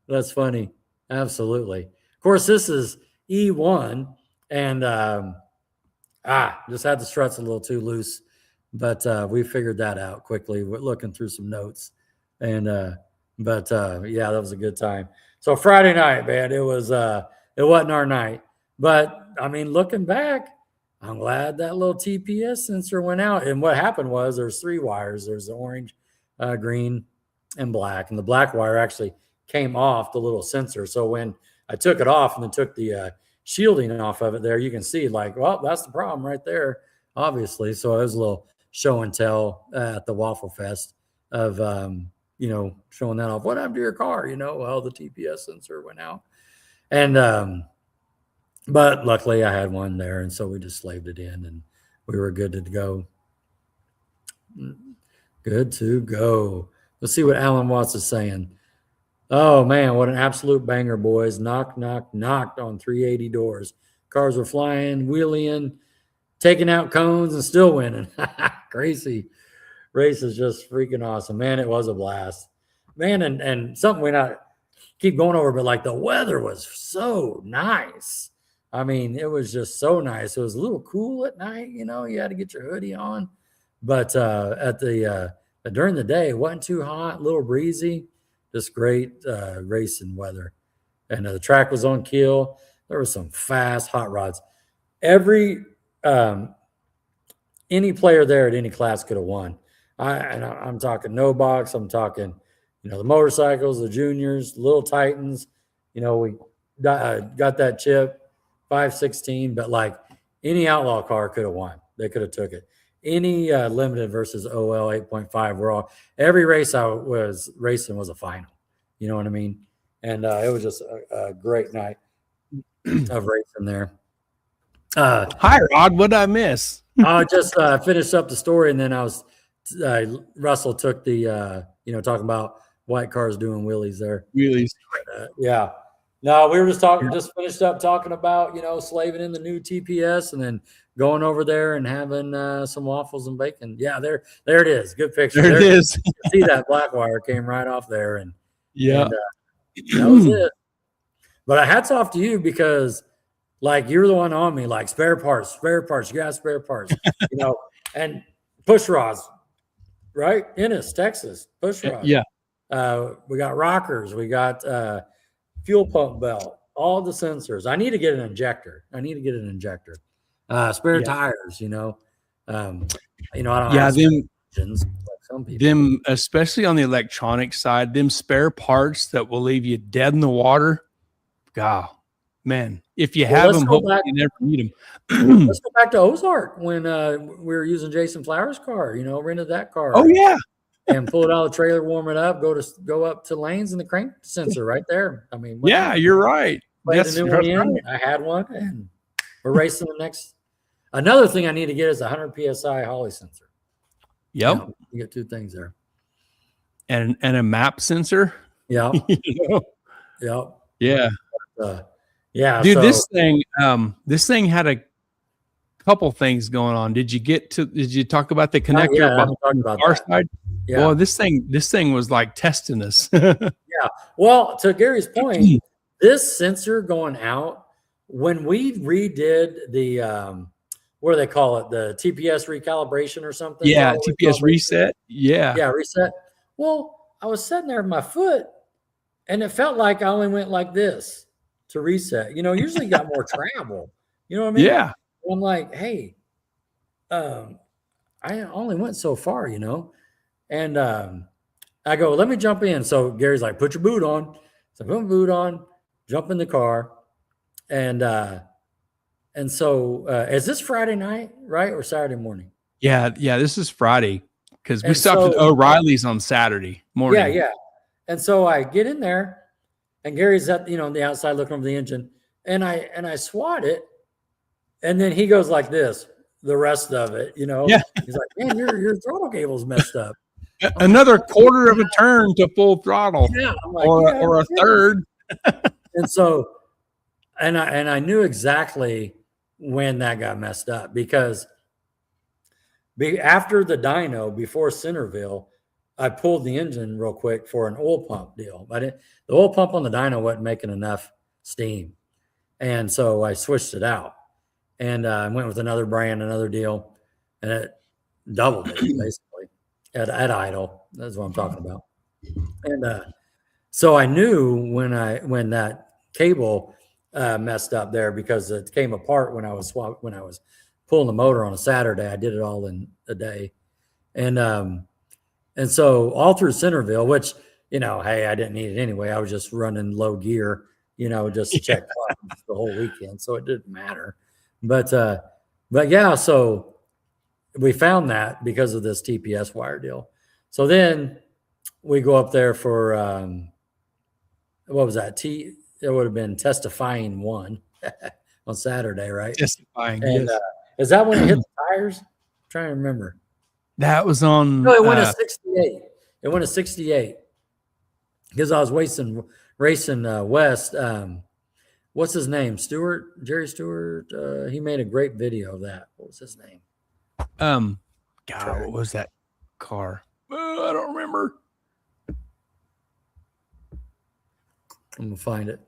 Speaker 2: That's funny. Absolutely. Of course, this is E1, and just had the struts a little too loose, but we figured that out quickly. We're looking through some notes, and yeah, that was a good time. So Friday night, man, it wasn't our night, but I mean, looking back, I'm glad that little TPS sensor went out. And what happened was there's 3 wires. There's the orange, green, and black. And the black wire actually came off the little sensor. So when I took it off and then took the shielding off of it there, you can see like, well, that's the problem right there, obviously. So it was a little show and tell at the Waffle Fest of, showing that off. What happened to your car? Well, the TPS sensor went out. And But luckily I had one there, and so we just slaved it in, and we were good to go. Good to go. Let's see what Alan Watts is saying. Oh man, what an absolute banger, boys. Knock, knock, knocked on 380 doors. Cars were flying, wheeling, taking out cones, and still winning. Crazy. Race is just freaking awesome. Man, it was a blast. Man, and something we not keep going over, but like the weather was so nice. I mean, it was just so nice. It was a little cool at night, you know, you had to get your hoodie on. But during the day, it wasn't too hot, a little breezy, just great racing weather. And the track was on kill. There were some fast hot rods. Any player there at any class could have won. I'm talking no box. I'm talking, you know, the motorcycles, the juniors, little Titans. You know, we got that chip, 516, but like any outlaw car could have won. They could have took it. Any limited versus OL 8.5, every race I was racing was a final. You know what I mean? And it was just a great night of racing there.
Speaker 1: Hi, Rod. What did I miss?
Speaker 2: I just finished up the story, and then Russell took the talking about white cars doing wheelies there.
Speaker 1: Wheelies.
Speaker 2: Yeah. No, we were just finished up talking about, you know, slaving in the new TPS and then going over there and having some waffles and bacon. Yeah, there it is. Good picture.
Speaker 1: There it is.
Speaker 2: You can see that black wire came right off there. And
Speaker 1: yeah,
Speaker 2: that was it. But hats off to you, because like you're the one on me, like spare parts. You got spare parts, you know, and push rods, right? Ennis, Texas, push rods.
Speaker 1: Yeah.
Speaker 2: We got rockers. We got fuel pump belt, all the sensors. I need to get an injector. Spare tires, you know. I don't have engines like some people.
Speaker 1: Them, especially on the electronic side, them spare parts that will leave you dead in the water. God, man, if you have them, hopefully you never need them.
Speaker 2: Let's go back to Ozark when we were using Jason Flowers' car, you know, rented that car.
Speaker 1: Oh, yeah.
Speaker 2: And pull it out of the trailer, warm it up, go up to lanes, and the crank sensor right there. I mean,
Speaker 1: yeah, you're right.
Speaker 2: Yes, right. I had one, and we're racing the next. Another thing I need to get is a 100 psi Holly sensor.
Speaker 1: Yep,
Speaker 2: you get two things there,
Speaker 1: and a map sensor.
Speaker 2: Yeah,
Speaker 1: Yep. Yeah.
Speaker 2: Yeah,
Speaker 1: dude, this thing had a couple things going on. Did you talk about the connector on the car side? Yeah. Well, this thing was like testing us.
Speaker 2: Yeah. Well, to Gary's point, this sensor going out, when we redid the what do they call it? The TPS recalibration or something?
Speaker 1: Yeah, TPS reset. Yeah.
Speaker 2: Yeah, reset. Well, I was sitting there with my foot, and it felt like I only went like this to reset. You know, usually you got more travel. You know what I mean?
Speaker 1: Yeah.
Speaker 2: I'm like, hey, I only went so far, you know? And I go, let me jump in. So Gary's like, put your boot on. So I put my boot on, jump in the car. And so is this Friday night, right? Or Saturday morning?
Speaker 1: Yeah. This is Friday, because we stopped at O'Reilly's on Saturday morning.
Speaker 2: Yeah. And so I get in there, and Gary's at, on the outside looking over the engine, and I swat it. And then he goes like this, the rest of it,
Speaker 1: Yeah.
Speaker 2: He's like, man, your throttle cable's messed up.
Speaker 1: Another quarter of a turn to full throttle.
Speaker 2: Yeah. Like,
Speaker 1: or a third.
Speaker 2: And so, and I knew exactly when that got messed up, because after the dyno, before Centerville, I pulled the engine real quick for an oil pump deal. But the oil pump on the dyno wasn't making enough steam. And so I switched it out. And I went with another brand, another deal, and it doubled it basically at idle. That's what I'm talking about. And so I knew when that cable messed up there, because it came apart when I was pulling the motor on a Saturday. I did it all in a day, and so all through Centerville, which hey, I didn't need it anyway. I was just running low gear, just to check the whole weekend, so it didn't matter. But yeah, so we found that because of this TPS wire deal. So then we go up there for what was that? It would have been testifying one. on Saturday, right?
Speaker 1: Testifying.
Speaker 2: And
Speaker 1: Yes.
Speaker 2: is that when it hit the tires? I'm trying to remember.
Speaker 1: That was on.
Speaker 2: No, it went a 68. It went a 68 because I was racing West. What's his name? Jerry Stewart. He made a great video of that. What was his name?
Speaker 1: God, what was that car? I don't remember.
Speaker 2: I'm gonna find it.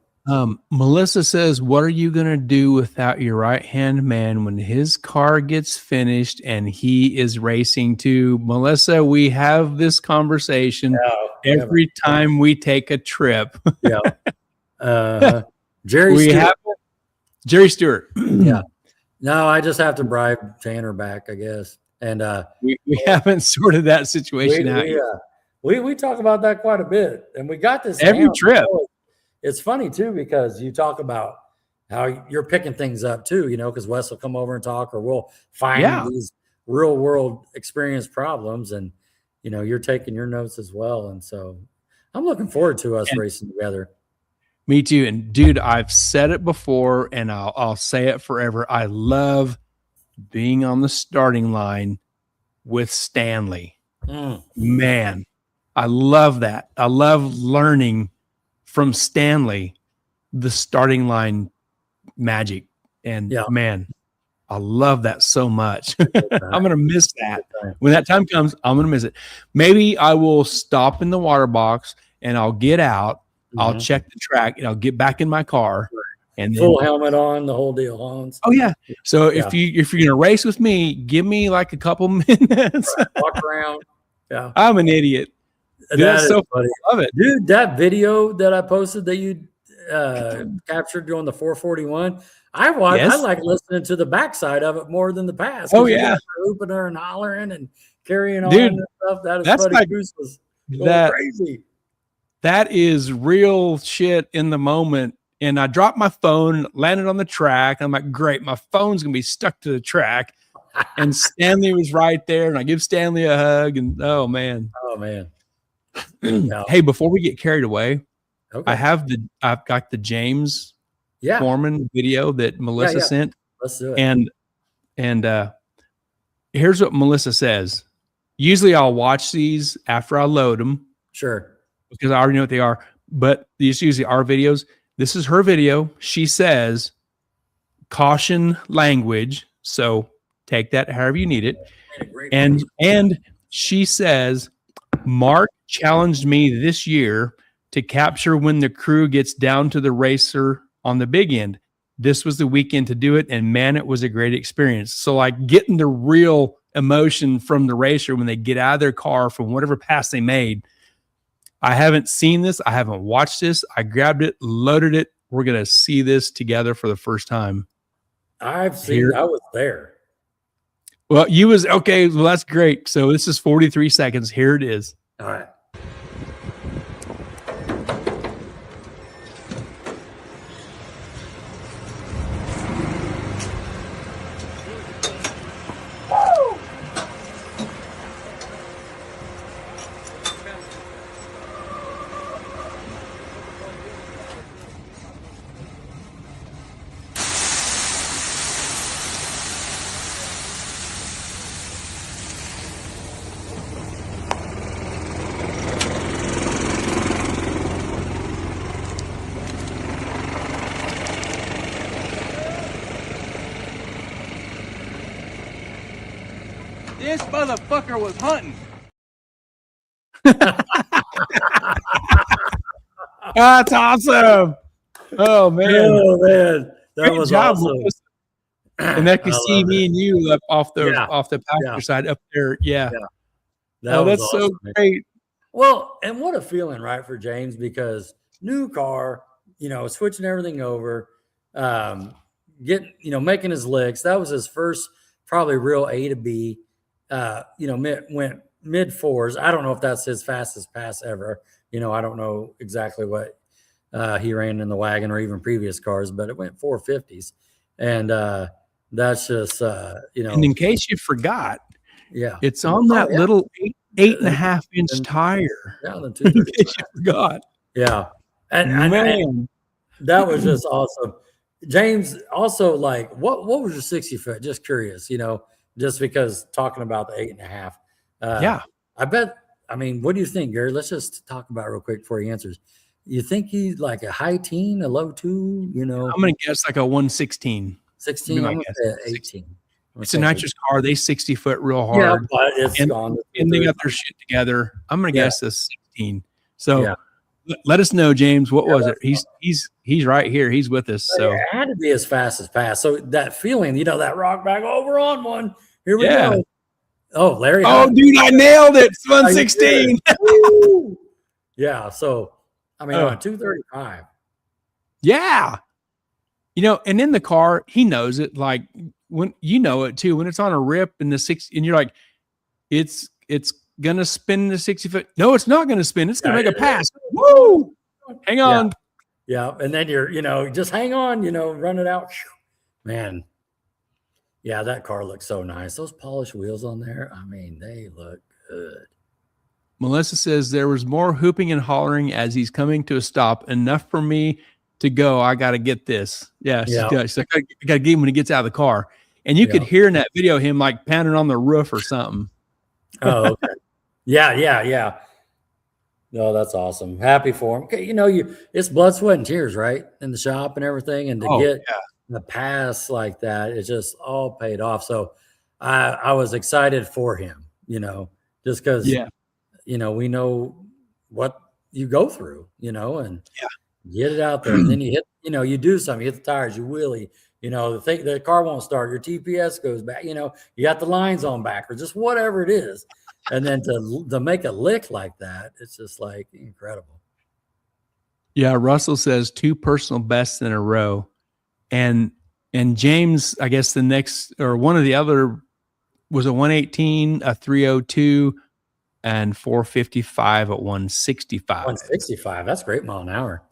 Speaker 1: Melissa says, what are you going to do without your right-hand man when his car gets finished and he is racing too? Melissa, we have this conversation every time we take a trip.
Speaker 2: Yeah. Jerry
Speaker 1: Stewart.
Speaker 2: Yeah. No, I just have to bribe Tanner back, I guess. And
Speaker 1: we haven't sorted that situation out yet.
Speaker 2: We talk about that quite a bit. And we got this
Speaker 1: every trip.
Speaker 2: It's funny too, because you talk about how you're picking things up too, because Wes will come over and talk, or we'll find these real world experience problems, and you're taking your notes as well. And so I'm looking forward to us racing together.
Speaker 1: Me too. And dude, I've said it before and I'll say it forever. I love being on the starting line with Stanley. Man, I love that. I love learning from Stanley the starting line magic. And man, I love that so much. I'm going to miss that. When that time comes, I'm going to miss it. Maybe I will stop in the water box and I'll get out. I'll check the track and I'll get back in my car and
Speaker 2: full helmet on, the whole deal on.
Speaker 1: Oh yeah. So if you're going to race with me, give me like a couple minutes.
Speaker 2: Walk around. Yeah.
Speaker 1: I'm an idiot.
Speaker 2: That's so
Speaker 1: funny. I love it.
Speaker 2: Dude, that video that I posted that you captured doing the 441, I like listening to the backside of it more than the pass.
Speaker 1: Oh yeah.
Speaker 2: Hooping her and hollering and carrying on
Speaker 1: and
Speaker 2: stuff. That is
Speaker 1: that's
Speaker 2: Buddy
Speaker 1: like,
Speaker 2: Goose was crazy.
Speaker 1: That is real shit in the moment. And I dropped my phone, landed on the track. I'm like, great, my phone's going to be stuck to the track. And Stanley was right there. And I give Stanley a hug. And oh, man. Hey, before we get carried away, I've got the James Foreman video that Melissa sent.
Speaker 2: Let's do it.
Speaker 1: And here's what Melissa says. Usually I'll watch these after I load them.
Speaker 2: Sure.
Speaker 1: Because I already know what they are, but these usually are videos. This is her video. She says, caution language. So take that however you need it. And she says, Mark challenged me this year to capture when the crew gets down to the racer on the big end. This was the weekend to do it. And man, it was a great experience. So like getting the real emotion from the racer when they get out of their car from whatever pass they made. I haven't seen this. I haven't watched this. I grabbed it, loaded it. We're going to see this together for the first time.
Speaker 2: I've seen, I was there.
Speaker 1: Well, you was, okay. Well, that's great. So this is 43 seconds. Here it is.
Speaker 2: All right.
Speaker 4: This motherfucker was hunting.
Speaker 1: That's awesome. Oh, man.
Speaker 2: Oh, man. That
Speaker 1: Great
Speaker 2: was
Speaker 1: job,
Speaker 2: awesome.
Speaker 1: Melissa. And that can see me and you up off the passenger side up there. Yeah. That's awesome, so great.
Speaker 2: Well, and what a feeling, right, for James, because new car, switching everything over, making his licks. That was his first probably real A to B. Went mid fours. I don't know if that's his fastest pass ever. I don't know exactly what he ran in the wagon or even previous cars, but it went 450s. And that's just,
Speaker 1: And in case you forgot,
Speaker 2: yeah,
Speaker 1: it's on that little 8.5 inch tire.
Speaker 2: Yeah, the
Speaker 1: in case you forgot.
Speaker 2: Yeah. And that was just awesome. James, also, like, what was your 60 foot? Just curious, just because talking about the 8.5.
Speaker 1: Yeah.
Speaker 2: I bet. I mean, what do you think, Gary? Let's just talk about it real quick before he answers. You think he's like a high teen, a low 2?
Speaker 1: I'm gonna guess like a 116.
Speaker 2: 16. I'm gonna say 18.
Speaker 1: It's a nitrous car. They 60 foot real
Speaker 2: Yeah,
Speaker 1: hard.
Speaker 2: but it's
Speaker 1: and,
Speaker 2: gone.
Speaker 1: and they got their shit together. I'm gonna guess this 16. So
Speaker 2: Yeah.
Speaker 1: let us know, James. What was it? He's right here. He's with us. So
Speaker 2: it had to be as fast. So that feeling, that rock back over on one. Here we go. Oh, Larry.
Speaker 1: Oh, dude, I nailed it. It's 116.
Speaker 2: Yeah. So, I mean, on 235.
Speaker 1: Yeah. And in the car, he knows it. Like when it too, when it's on a rip in the 60, and you're like, it's gonna spin the 60 foot. No, it's not gonna spin. It's gonna make a pass. Woo! Hang on.
Speaker 2: Yeah. And then you're, just hang on, run it out. Man. Yeah, that car looks so nice. Those polished wheels on there, I mean, they look good.
Speaker 1: Melissa says there was more hooping and hollering as he's coming to a stop. Enough for me to go. I got to get this. Yeah, she's like, I got to get him when he gets out of the car. And you could hear in that video him like pounding on the roof or something.
Speaker 2: Oh, okay. Yeah. No, that's awesome. Happy for him. Okay, it's blood, sweat, and tears, right? In the shop and everything. And to get the pass like that, it just all paid off. So I was excited for him, just because we know what you go through, and get it out there. And then you hit, you do something, you hit the tires, you wheelie, the car won't start, your TPS goes back, you got the lines on back or just whatever it is. And then to make a lick like that, it's just like incredible.
Speaker 1: Yeah, Russell says 2 personal bests in a row. And James, I guess the next or one of the other was a 118, a 302, and 455 at 165.
Speaker 2: 165. That's great mile an hour.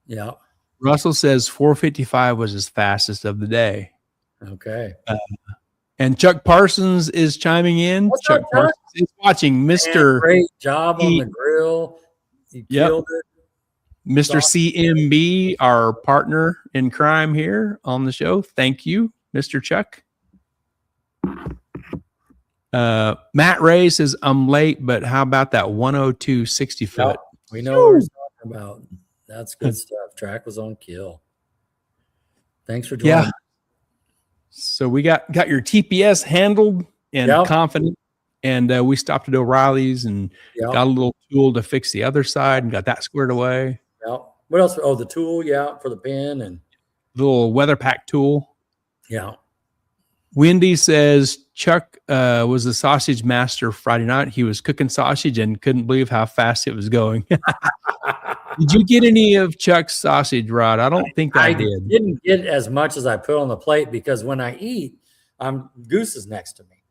Speaker 2: Yeah.
Speaker 1: Russell says 455 was his fastest of the day.
Speaker 2: Okay.
Speaker 1: And Chuck Parsons is chiming in.
Speaker 2: What's
Speaker 1: Chuck
Speaker 2: up,
Speaker 1: Parsons is watching. Mr.
Speaker 2: Great job on the grill. You killed it.
Speaker 1: Mr. CMB, our partner in crime here on the show. Thank you, Mr. Chuck. Matt Ray says, I'm late, but how about that 102 60 foot?
Speaker 2: We know what we're talking about. That's good stuff. Track was on kill. Thanks for joining.
Speaker 1: Yeah. So we got your TPS handled and confident. And we stopped at O'Reilly's and got a little tool to fix the other side and got that squared away.
Speaker 2: Yeah. What else? Oh, the tool, for the pin and
Speaker 1: little weather pack tool.
Speaker 2: Yeah.
Speaker 1: Wendy says Chuck was the sausage master Friday night. He was cooking sausage and couldn't believe how fast it was going. Did you get any of Chuck's sausage, Rod? I don't think I did.
Speaker 2: I didn't get as much as I put on the plate because when I eat, Goose is next to me.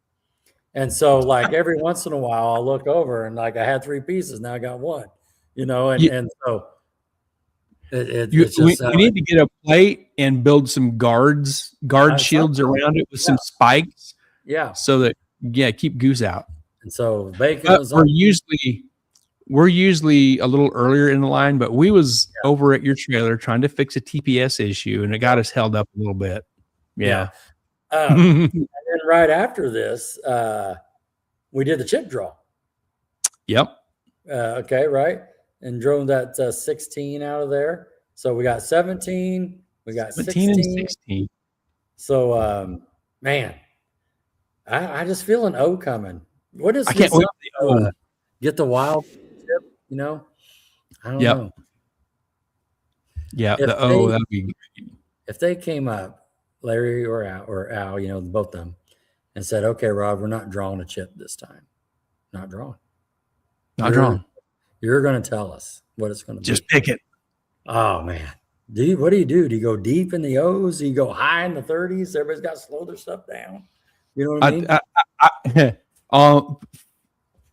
Speaker 2: And so like every once in a while I'll look over and like I had 3 pieces, now I got 1, and so it's just,
Speaker 1: we need to get a plate and build some guard shields around it with some spikes.
Speaker 2: Yeah.
Speaker 1: So that keep Goose out.
Speaker 2: And so bacon was
Speaker 1: we're usually a little earlier in the line, but we was over at your trailer trying to fix a TPS issue and it got us held up a little bit. Yeah.
Speaker 2: And then right after this, we did the chip draw.
Speaker 1: Yep.
Speaker 2: Okay, right. And drove that 16 out of there. So we got 17. We got 16
Speaker 1: and 16.
Speaker 2: So, man, I just feel an O coming. What is?
Speaker 1: I can't wait to
Speaker 2: get the wild chip. I don't know.
Speaker 1: Yeah, that'd be great.
Speaker 2: If they came up, Larry or Al, both of them, and said, "Okay, Rob, we're not drawing a chip this time. Not drawing. You're going to tell us what it's going to be.
Speaker 1: Just pick it."
Speaker 2: Oh man, what do you do? Do you go deep in the O's? Do you go high in the 30s? Everybody's got to slow their stuff down. You know what I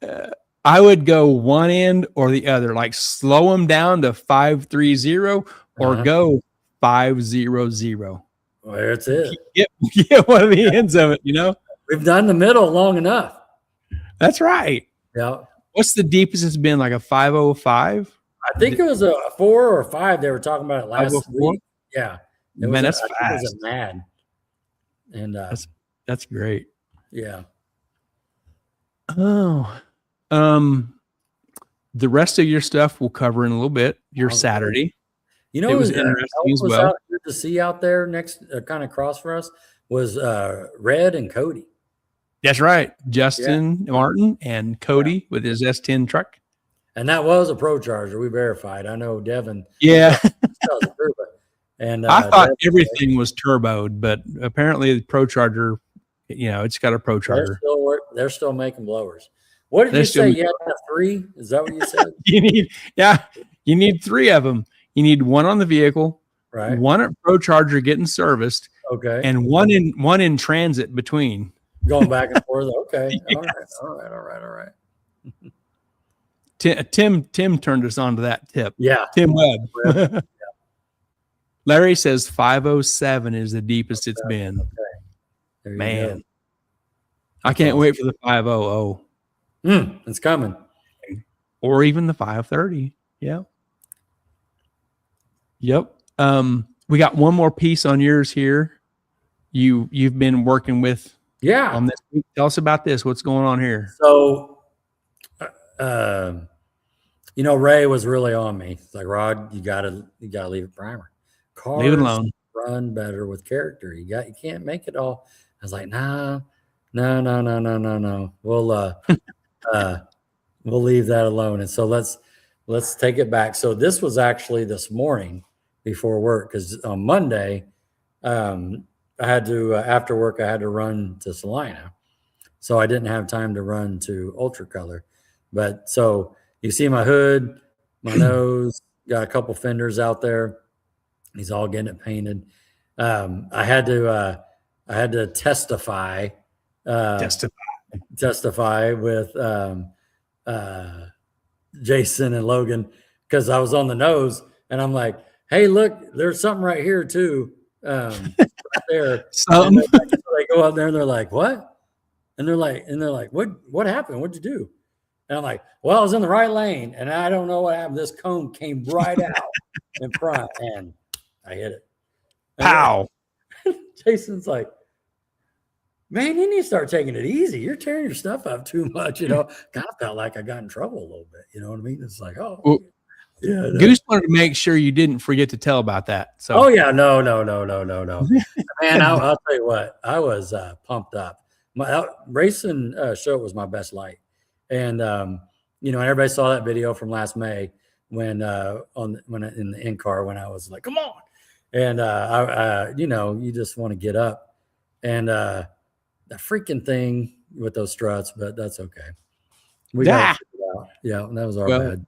Speaker 2: mean?
Speaker 1: I would go one end or the other, like slow them down to 530 or go 500.
Speaker 2: Well, that's it.
Speaker 1: Get one of the ends of it,
Speaker 2: We've done the middle long enough.
Speaker 1: That's right.
Speaker 2: Yeah.
Speaker 1: What's the deepest it's been? Like a 505?
Speaker 2: I think it was a 4 or 5. They were talking about it last week. Yeah.
Speaker 1: Man, that's
Speaker 2: I think
Speaker 1: fast.
Speaker 2: it was a Mad. And
Speaker 1: That's great.
Speaker 2: yeah.
Speaker 1: Oh, the rest of your stuff we'll cover in a little bit. Your
Speaker 2: Okay.
Speaker 1: Saturday.
Speaker 2: You know,
Speaker 1: It was
Speaker 2: what
Speaker 1: interesting as
Speaker 2: was
Speaker 1: well.
Speaker 2: out here to see out there next, kind of across for us was Red and Cody.
Speaker 1: That's right. Justin Martin and Cody with his S10 truck.
Speaker 2: And that was a Pro Charger. We verified. I know Devin.
Speaker 1: Yeah.
Speaker 2: Tells the truth. And
Speaker 1: I thought
Speaker 2: Devin,
Speaker 1: everything was turboed, but apparently the Pro Charger, it's got a Pro Charger.
Speaker 2: they're still making blowers. What did you say? You have 3? Is that what you said?
Speaker 1: You need 3 of them. You need one on the vehicle,
Speaker 2: Right.
Speaker 1: one at Pro Charger getting serviced,
Speaker 2: Okay.
Speaker 1: and one in transit between.
Speaker 2: Going back and forth. Okay.
Speaker 1: Yes.
Speaker 2: All right.
Speaker 1: Tim turned us on to that tip.
Speaker 2: Yeah.
Speaker 1: Tim Webb. Larry says 507 is the deepest it's been.
Speaker 2: Okay. There you
Speaker 1: Man,
Speaker 2: go.
Speaker 1: I can't wait for the 500
Speaker 2: It's coming.
Speaker 1: or even the 530. Yeah. Yep. We got one more piece on yours here. You've been working with on this week. Tell us about this. What's going on here?
Speaker 2: So, Ray was really on me. It's like, Rod, you gotta leave it primer. Cars
Speaker 1: Leave it alone.
Speaker 2: run better with character. You can't make it all. I was like, no. We'll leave that alone. And so let's take it back. So this was actually this morning before work, because on Monday, I had to after work I had to run to Salina, so I didn't have time to run to Ultra Color. But so you see my hood, my nose, got a couple fenders out there. He's all getting it painted. I had to testify with Jason and Logan, because I was on the nose, and I'm like, hey, look, there's something right here too. Right there. So they go out there and they're like, what? And they're like, what happened? What'd you do? And I'm like, well, I was in the right lane, and I don't know what happened. This cone came right out in front, and I hit it. And
Speaker 1: Pow.
Speaker 2: Jason's like, man, you need to start taking it easy. You're tearing your stuff up too much. Kind of felt like I got in trouble a little bit. You know what I mean? It's like,
Speaker 1: well,
Speaker 2: yeah.
Speaker 1: Goose wanted to make sure you didn't forget to tell about that. So.
Speaker 2: Oh yeah, no. Man, I'll tell you what, I was pumped up. My racing show was my best light, and everybody saw that video from last May when in the in car when I was like, come on, and you just want to get up, and the freaking thing with those struts, but that's okay. We got it out. Yeah, that was our bad.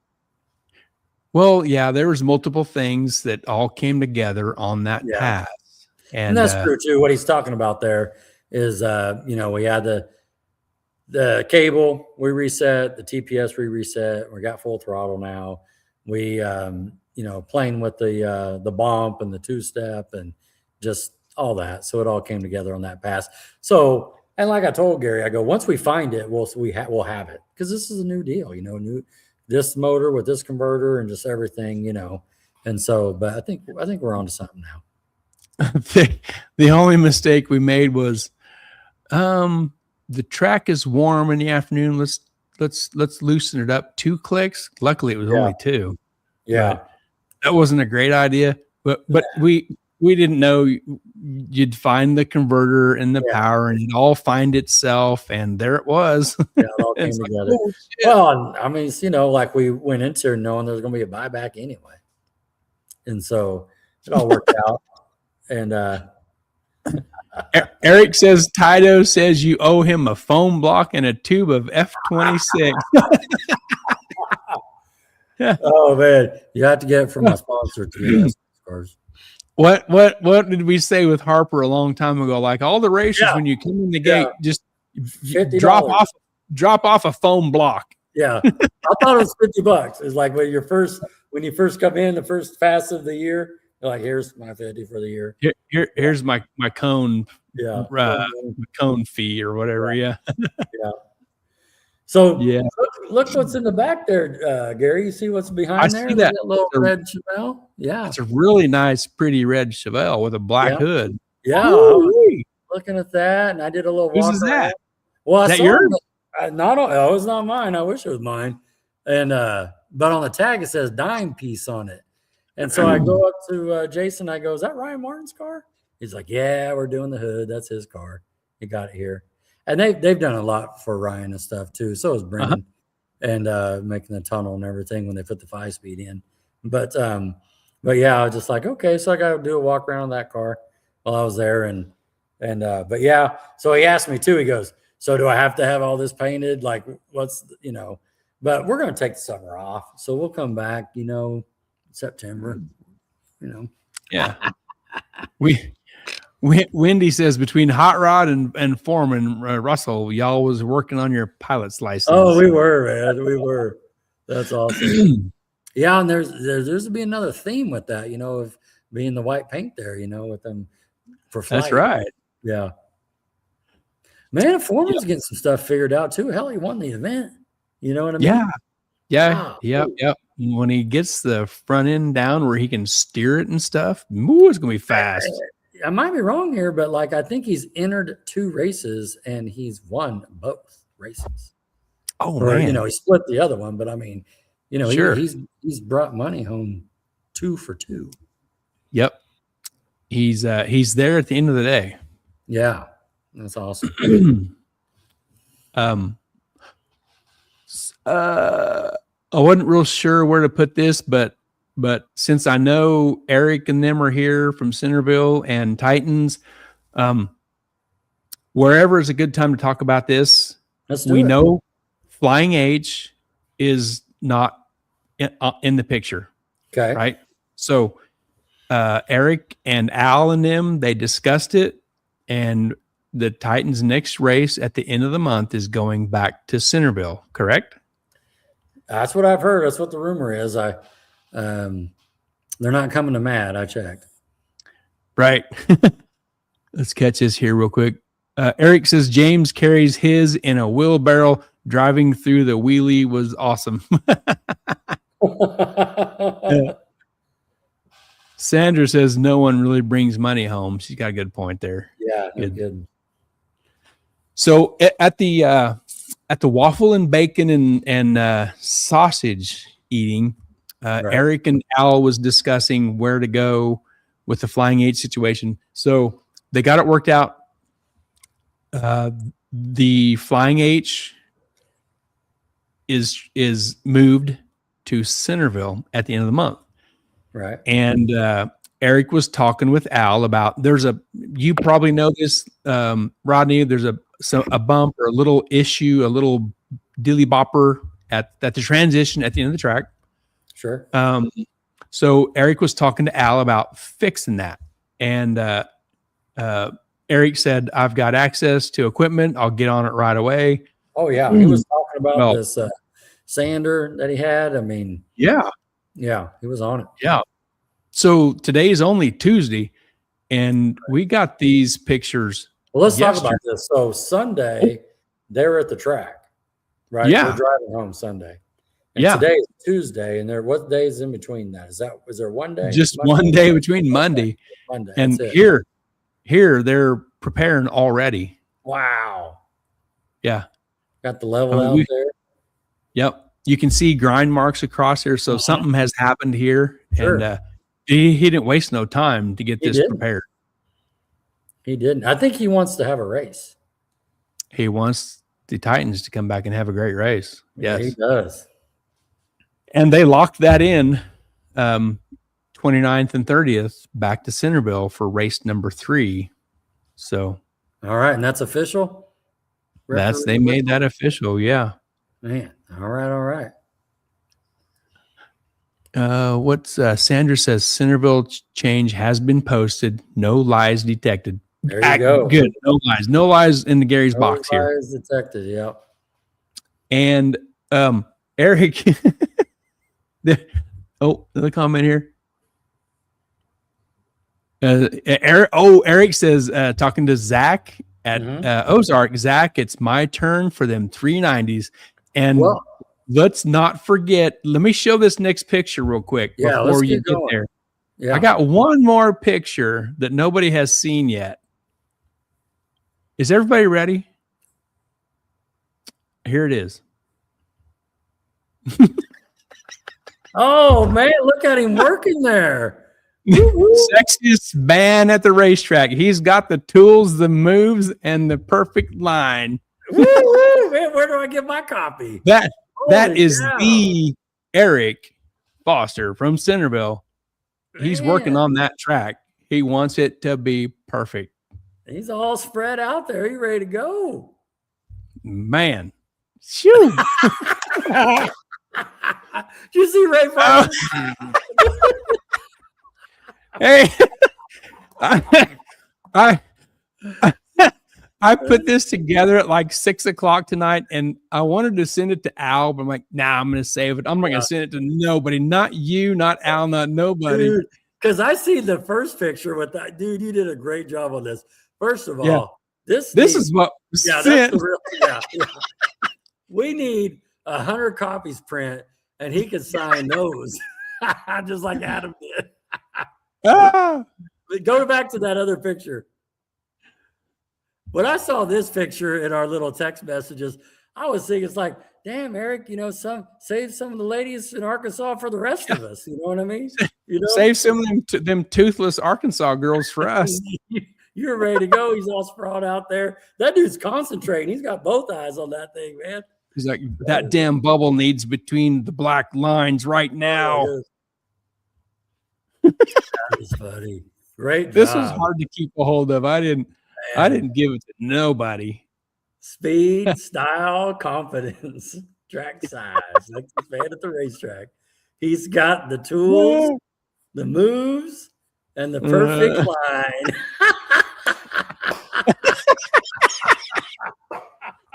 Speaker 1: Well, yeah, there was multiple things that all came together on that pass. And
Speaker 2: that's true too. What he's talking about there is, we had the cable, we reset, the TPS we reset, we got full throttle now. We, playing with the bump and the 2-step and just all that. So it all came together on that pass. So, and like I told Gary, I go, once we find it, we'll have it, because this is a new deal, this motor with this converter and just everything, and so, but I think we're on to something now.
Speaker 1: The only mistake we made was, the track is warm in the afternoon. Let's loosen it up 2 clicks. Luckily it was only 2.
Speaker 2: Yeah.
Speaker 1: But that wasn't a great idea, but we didn't know you'd find the converter and the power, and it'd all find itself. And there it was.
Speaker 2: Yeah, it all came together. Like, well, I mean, like we went into knowing there was going to be a buyback anyway. And so it all worked out. And
Speaker 1: Eric says, TYDO says you owe him a foam block and a tube of F26.
Speaker 2: Oh man, you have to get it from my sponsor to cars.
Speaker 1: What did we say with Harper a long time ago? Like, all the races, when you come in the gate, just drop off a foam block.
Speaker 2: Yeah, I thought it was $50. It's like when you first come in, the first fast of the year, you're like, here's my 50 for the year.
Speaker 1: Here's my cone.
Speaker 2: Yeah,
Speaker 1: cone fee or whatever.
Speaker 2: Right.
Speaker 1: Yeah.
Speaker 2: Yeah. So
Speaker 1: Yeah.
Speaker 2: look what's in the back there, Gary. You see what's behind
Speaker 1: I
Speaker 2: there?
Speaker 1: see
Speaker 2: Look at
Speaker 1: that.
Speaker 2: that little
Speaker 1: It's a-
Speaker 2: red Chevelle. Yeah.
Speaker 1: It's a really nice, pretty red Chevelle with a black
Speaker 2: Yeah.
Speaker 1: hood.
Speaker 2: Yeah. I was
Speaker 1: Woo-wee.
Speaker 2: looking at that, and I did a little
Speaker 1: Whose
Speaker 2: walk
Speaker 1: is
Speaker 2: around.
Speaker 1: that?
Speaker 2: Well, I
Speaker 1: Is that
Speaker 2: saw
Speaker 1: yours?
Speaker 2: not on, oh, it's not mine. I wish it was mine. And but on the tag it says dime piece on it. And so I go up to Jason. I go, "Is that Ryan Martin's car?" He's like, "Yeah, we're doing the hood. That's his car. He got it here." And they've done a lot for Ryan and stuff too. So is Brendan, and making the tunnel and everything when they put the 5-speed in. But yeah, I was just like, okay, so I got to do a walk around on that car while I was there, and but yeah. So he asked me too. He goes, "So do I have to have all this painted? Like, what's But we're going to take the summer off, so we'll come back, September,
Speaker 1: Yeah. Wendy says between Hot Rod and Foreman, Russell, y'all was working on your pilot's license.
Speaker 2: Oh, we were, man. We were. That's awesome. Yeah, and there's to be another theme with that, of being the white paint there, with them for flight.
Speaker 1: That's right.
Speaker 2: Yeah. Man, Foreman's getting some stuff figured out too. Hell, he won the event. You know what I mean?
Speaker 1: Yeah. Yeah.
Speaker 2: Wow.
Speaker 1: Yep. When he gets the front end down where he can steer it and stuff, ooh, it's gonna be fast.
Speaker 2: I might be wrong here, but I think he's entered 2 races and he's won both races.
Speaker 1: Oh,
Speaker 2: or,
Speaker 1: man.
Speaker 2: He split the other one, but I mean,
Speaker 1: Sure.
Speaker 2: he's brought money home 2 for 2.
Speaker 1: Yep. He's there at the end of the day.
Speaker 2: Yeah. That's awesome.
Speaker 1: I wasn't real sure where to put this, but since I know Eric and them are here from Centerville and Titans, wherever is a good time to talk about this. We know Flying H is not in the picture.
Speaker 2: Okay.
Speaker 1: Right. So Eric and Al and them, they discussed it, and the Titans' next race at the end of the month is going back to Centerville, correct?
Speaker 2: That's what I've heard. That's what the rumor is. They're not coming to Mad. I checked.
Speaker 1: Right. Let's catch this here real quick. Eric says James carries his in a wheelbarrow. Driving through the wheelie was awesome. Sandra says no one really brings money home. She's got a good point there.
Speaker 2: Yeah, good.
Speaker 1: So at the waffle and bacon and sausage eating,
Speaker 2: Right.
Speaker 1: Eric and Al was discussing where to go with the Flying H situation. So they got it worked out. The Flying H is moved to Centerville at the end of the month.
Speaker 2: Right.
Speaker 1: And Eric was talking with Al about you probably know this, Rodney, there's a bump or a little issue, a little dilly bopper at the transition at the end of the track.
Speaker 2: Sure.
Speaker 1: So Eric was talking to Al about fixing that. And Eric said, I've got access to equipment. I'll get on it right away.
Speaker 2: Oh, yeah. He was talking about this sander that he had. I mean,
Speaker 1: yeah,
Speaker 2: he was on it.
Speaker 1: Yeah. So today is only Tuesday, and we got these pictures.
Speaker 2: Well, let's talk about this. So Sunday, they were at the track, right?
Speaker 1: Yeah.
Speaker 2: They're driving home Sunday. And today is Tuesday, and what day is in between that? Is there one day?
Speaker 1: Just
Speaker 2: Monday?
Speaker 1: one day between Monday.
Speaker 2: Monday.
Speaker 1: And
Speaker 2: that's it.
Speaker 1: here they're preparing already.
Speaker 2: Wow.
Speaker 1: Yeah.
Speaker 2: Got the level out there.
Speaker 1: Yep. You can see grind marks across there. So something has happened here.
Speaker 2: Sure.
Speaker 1: And he didn't waste no time to get this prepared.
Speaker 2: He didn't. I think he wants to have a race.
Speaker 1: He wants the Titans to come back and have a great race. Yes.
Speaker 2: Yeah, he does.
Speaker 1: And they locked that in 29th and 30th back to Centerville for race number 3. So
Speaker 2: all right, and that's official?
Speaker 1: They made that official, yeah.
Speaker 2: Man, all right.
Speaker 1: Sandra says Centerville change has been posted. No lies detected.
Speaker 2: There you go.
Speaker 1: Good. No lies. No lies in the Gary's box here.
Speaker 2: No lies detected, yeah.
Speaker 1: And Eric, another comment here. Eric says, talking to Zach at Ozark, Zach, it's my turn for them 390s. And
Speaker 2: Well,
Speaker 1: let's not forget, let me show this next picture real quick
Speaker 2: Yeah,
Speaker 1: before
Speaker 2: let's
Speaker 1: you
Speaker 2: keep
Speaker 1: get
Speaker 2: going.
Speaker 1: there.
Speaker 2: yeah.
Speaker 1: I got one more picture that nobody has seen yet. Is everybody ready? Here it is.
Speaker 2: Oh man, look at him working there. Woo-woo.
Speaker 1: Sexiest man at the racetrack. He's got the tools, the moves, and the perfect line.
Speaker 2: Woo-woo. Man, where do I get my copy?
Speaker 1: That
Speaker 2: Holy
Speaker 1: is
Speaker 2: cow.
Speaker 1: the Eric Foster from Centerville. He's working
Speaker 2: Man,
Speaker 1: on that track. He wants it to be perfect.
Speaker 2: he's all spread out there. He's ready to go.
Speaker 1: Man. Shoo.
Speaker 2: Did you see Ray Foster?
Speaker 1: Hey, I put this together at like 6 o'clock tonight, and I wanted to send it to Al, but I'm like, nah, I'm going to save it. I'm not going to send it to nobody, not you, not Al, not nobody.
Speaker 2: Because I see the first picture with that dude. You did a great job on this. First of all,
Speaker 1: Yeah.
Speaker 2: this
Speaker 1: is what was
Speaker 2: yeah,
Speaker 1: sent.
Speaker 2: that's the real, yeah. We need 100 copies print, and he can sign those, just like Adam did.
Speaker 1: Ah.
Speaker 2: But go back to that other picture. When I saw this picture in our little text messages, I was thinking, it's like, damn, Eric, save some of the ladies in Arkansas for the rest of us. You know what I mean?
Speaker 1: Save some of them toothless Arkansas girls for us.
Speaker 2: You're ready to go. He's all sprawled out there. That dude's concentrating. He's got both eyes on that thing, man.
Speaker 1: He's like, that damn bubble needs between the black lines right now.
Speaker 2: That is funny. Great.
Speaker 1: This
Speaker 2: job.
Speaker 1: was hard to keep a hold of. I didn't give it to nobody.
Speaker 2: Speed, style, confidence, track size. Like the man at the racetrack. He's got the tools, the moves, and the perfect line.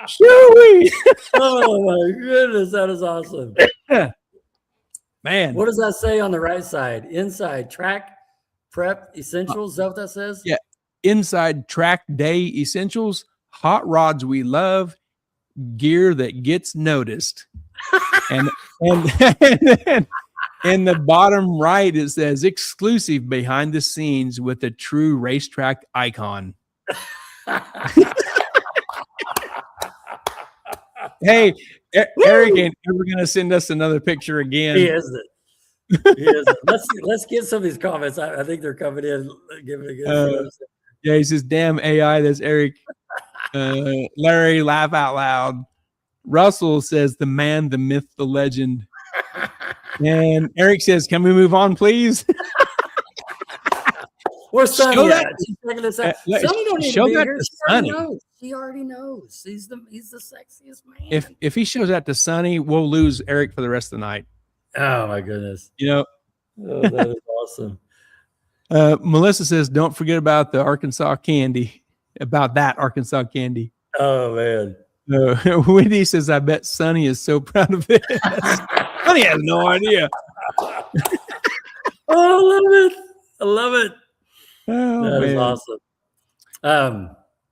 Speaker 1: Shoo-wee.
Speaker 2: Oh my goodness, that is awesome.
Speaker 1: Man.
Speaker 2: What does that say on the right side? Inside track prep essentials. Is that what that says?
Speaker 1: Yeah. Inside track day essentials, hot rods we love, gear that gets noticed. and in the bottom right, it says exclusive behind the scenes with a true racetrack icon. Hey, Eric ain't ever gonna send us another picture again.
Speaker 2: He isn't. He isn't. Let's get some of these comments. I think they're coming in. Giving a good.
Speaker 1: Yeah, he says, "Damn AI, that's Eric." Larry, laugh out loud. Russell says, "The man, the myth, the legend." And Eric says, "Can we move on, please?"
Speaker 2: Where's Sonny
Speaker 1: Show
Speaker 2: at?
Speaker 1: that-
Speaker 2: She's checking this out.
Speaker 1: let-
Speaker 2: Sonny don't need
Speaker 1: show
Speaker 2: to be
Speaker 1: that
Speaker 2: here.
Speaker 1: to
Speaker 2: She already
Speaker 1: Sonny.
Speaker 2: knows. She already knows. He's the sexiest man.
Speaker 1: If he shows that to Sonny, we'll lose Eric for the rest of the night.
Speaker 2: Oh my goodness.
Speaker 1: You
Speaker 2: Oh, that is awesome.
Speaker 1: know, Melissa says, "Don't forget about the Arkansas candy." About that Arkansas candy.
Speaker 2: Oh man.
Speaker 1: Wendy says, "I bet Sonny is so proud of this." Sonny has no idea.
Speaker 2: Oh, I love it. I love it.
Speaker 1: Oh,
Speaker 2: That is
Speaker 1: man.
Speaker 2: awesome.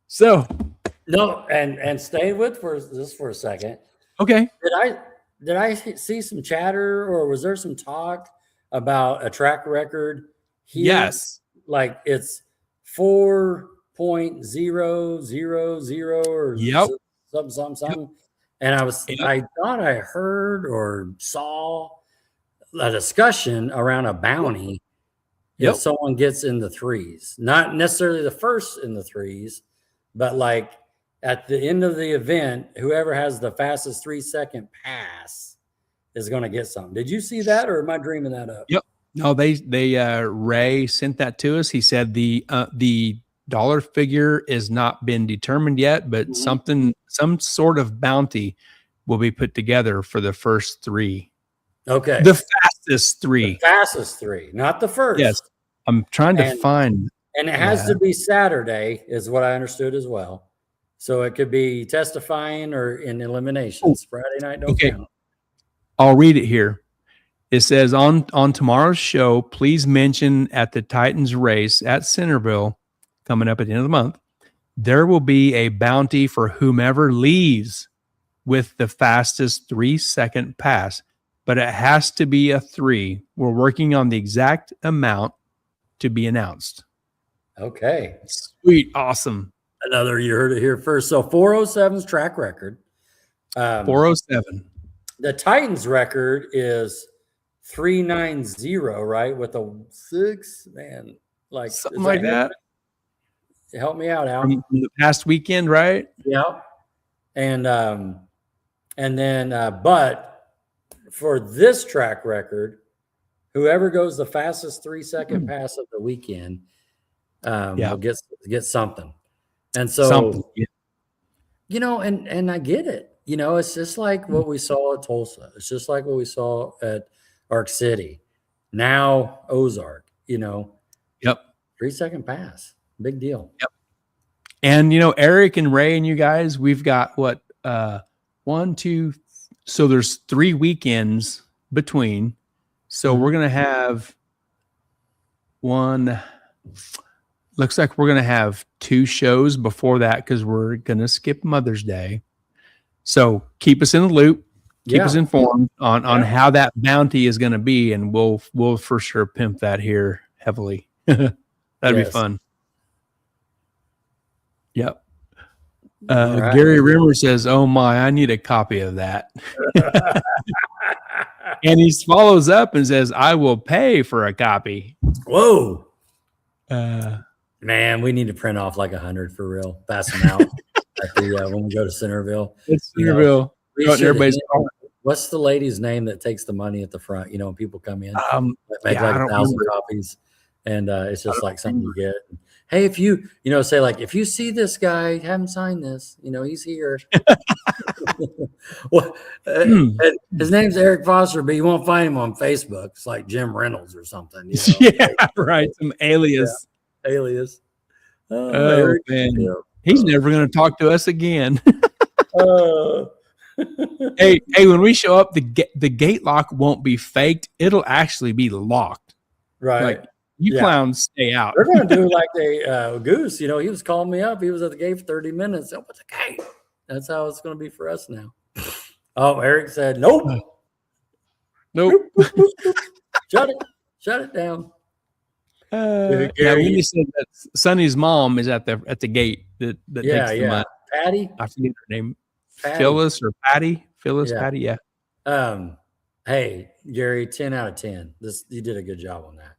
Speaker 1: So,
Speaker 2: No, and stay with for just for a second.
Speaker 1: okay.
Speaker 2: Did I see some chatter, or was there some talk about a track record here?
Speaker 1: Yes.
Speaker 2: Like it's 4.000 or
Speaker 1: Yep.
Speaker 2: something. And I thought I heard or saw a discussion around a bounty
Speaker 1: Yep.
Speaker 2: if someone gets in the threes. Not necessarily the first in the threes, but like at the end of the event, whoever has the fastest 3-second pass is going to get something. Did you see that, or am I dreaming that up?
Speaker 1: Yep. No, they Ray sent that to us. He said the dollar figure has not been determined yet, but some sort of bounty will be put together for the first three.
Speaker 2: Okay.
Speaker 1: The fastest three.
Speaker 2: The fastest three, not the first.
Speaker 1: Yes. I'm trying to find.
Speaker 2: And it has to be Saturday, is what I understood as well. So it could be testifying or in eliminations. Friday night don't count.
Speaker 1: I'll read it here. It says on tomorrow's show, please mention at the Titans race at Centerville coming up at the end of the month, there will be a bounty for whomever leaves with the fastest 3-second pass, but it has to be a 3. We're working on the exact amount to be announced.
Speaker 2: Okay.
Speaker 1: Sweet. Awesome.
Speaker 2: Another, you heard it here first. So 407's track record.
Speaker 1: 407.
Speaker 2: The Titans record is 390, right? With a 6, man. Like
Speaker 1: Something like that.
Speaker 2: Help me out, Al.
Speaker 1: From the past weekend, right?
Speaker 2: Yeah. And then but for this track record, whoever goes the fastest 3-second pass of the weekend will get something. And so you know, and I get it. You know, it's just like what we saw at Tulsa. It's just like what we saw at Arc City. Now Ozark, you know.
Speaker 1: Yep.
Speaker 2: 3-second pass. Big deal.
Speaker 1: Yep. And, you know, Eric and Ray and you guys, we've got what, 1, 2, so there's 3 weekends between. So we're going to have looks like we're going to have 2 shows before that because we're going to skip Mother's Day. So keep us in the loop, keep us informed on how that bounty is going to be. And we'll for sure pimp that here heavily. That'd be fun. Yep.
Speaker 2: Right.
Speaker 1: Gary Rimmer says, "Oh my, I need a copy of that." And he follows up and says, "I will pay for a copy."
Speaker 2: Whoa. Man, we need to print off like 100 for real. Pass them out at the, when we go to Centerville.
Speaker 1: It's Centerville.
Speaker 2: What's the lady's name that takes the money at the front? You know, when people come in, make
Speaker 1: I
Speaker 2: like
Speaker 1: don't
Speaker 2: 1,000
Speaker 1: remember.
Speaker 2: copies, and it's just like something you get. Hey, if you say like, if you see this guy, have him sign this. You know, he's here. Well, his name's Eric Foster, but you won't find him on Facebook. It's like Jim Reynolds or something. You know?
Speaker 1: Yeah, right. Some alias.
Speaker 2: Yeah. Alias.
Speaker 1: Oh,
Speaker 2: Eric,
Speaker 1: man. He's never going to talk to us again. Hey, when we show up, the gate lock won't be faked. It'll actually be locked.
Speaker 2: Right.
Speaker 1: Like, you clowns stay out.
Speaker 2: They're going to do like a Goose. You know, he was calling me up. He was at the gate for 30 minutes. Open the gate. That's how it's going to be for us now. Oh, Eric said, nope.
Speaker 1: Nope.
Speaker 2: Shut it down.
Speaker 1: Yeah, when you said that Sonny's mom is at the gate that takes the money.
Speaker 2: Patty.
Speaker 1: I forget her name.
Speaker 2: Patty.
Speaker 1: Phyllis or Patty. Phyllis,
Speaker 2: Yeah.
Speaker 1: Patty, yeah.
Speaker 2: Hey, Gary, 10 out of 10. You did a good job on that.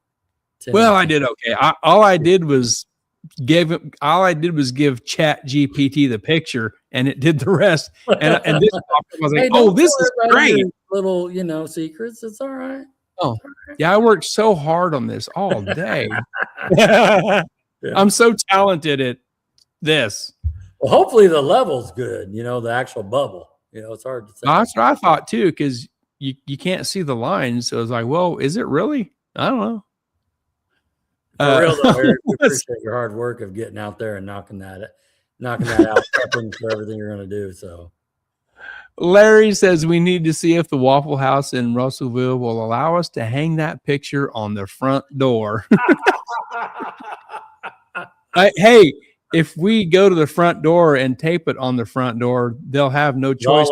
Speaker 2: 10
Speaker 1: Well,
Speaker 2: out
Speaker 1: I
Speaker 2: of 10.
Speaker 1: did okay. All I did was give Chat GPT the picture, and it did the rest. And this I was like,
Speaker 2: Hey,
Speaker 1: oh,
Speaker 2: don't
Speaker 1: this
Speaker 2: tell
Speaker 1: is
Speaker 2: everybody
Speaker 1: great.
Speaker 2: your little, secrets. It's all right.
Speaker 1: Oh, yeah, I worked so hard on this all day. I'm so talented at this.
Speaker 2: Well, hopefully the level's good. The actual bubble. It's hard to say.
Speaker 1: That's what I thought too, because you can't see the lines. So I was like, well, is it really? I don't know.
Speaker 2: For real though, Eric, we appreciate your hard work of getting out there and knocking that out, prepping for everything you're going to do. So,
Speaker 1: Larry says we need to see if the Waffle House in Russellville will allow us to hang that picture on the front door. Hey, if we go to the front door and tape it on the front door, they'll have no choice.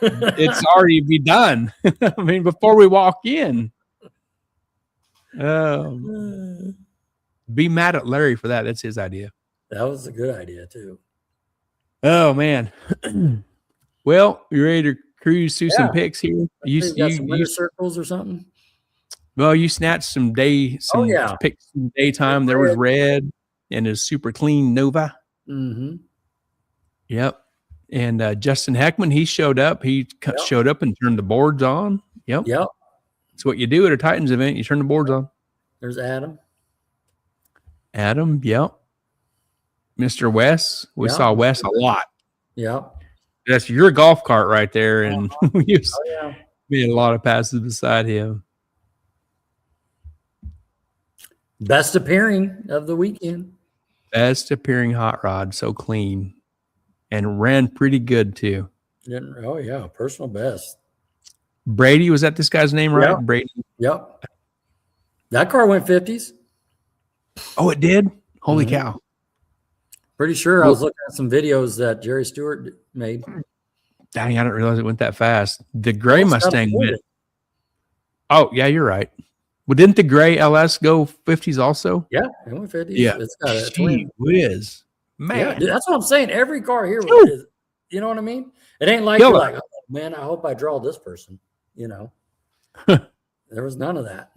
Speaker 1: It's already be done. I mean, before we walk in. Be mad at Larry for that. That's his idea.
Speaker 2: That was a good idea too.
Speaker 1: Oh man. Well, you ready to cruise through some pics here?
Speaker 2: You got some winter circles or something?
Speaker 1: Well, you snatched some pics in daytime. There was red and a super clean Nova.
Speaker 2: Mm-hmm.
Speaker 1: Yep. And Justin Heckman, he showed up. He showed up and turned the boards on. Yep. That's what you do at a Titans event. You turn the boards on.
Speaker 2: There's Adam.
Speaker 1: Yep. Mr. Wes. We saw Wes a lot.
Speaker 2: Yep.
Speaker 1: That's your golf cart right there. And we made a lot of passes beside him.
Speaker 2: Best appearing of the weekend.
Speaker 1: Best appearing hot rod. So clean. And ran pretty good too.
Speaker 2: Oh, yeah. Personal best.
Speaker 1: Brady, was that this guy's name, right?
Speaker 2: Yep.
Speaker 1: Brady.
Speaker 2: Yep. That car went 50s.
Speaker 1: Oh, it did? Holy cow.
Speaker 2: Pretty sure I was looking at some videos that Jerry Stewart made.
Speaker 1: Dang, I didn't realize it went that fast. The gray
Speaker 2: Oh,
Speaker 1: Mustang
Speaker 2: stop
Speaker 1: went.
Speaker 2: it.
Speaker 1: Oh, yeah, you're right. Well, didn't the gray LS go 50s also?
Speaker 2: Yeah, it went 50s.
Speaker 1: Yeah.
Speaker 2: It's got a
Speaker 1: Gee
Speaker 2: twin.
Speaker 1: whiz.
Speaker 2: Yeah,
Speaker 1: Man.
Speaker 2: dude, that's what I'm saying. Every car here
Speaker 1: Woo.
Speaker 2: is, you know what I mean? It ain't like
Speaker 1: Killer.
Speaker 2: you're like, oh, man, I hope I draw this person. You know, there was none of that.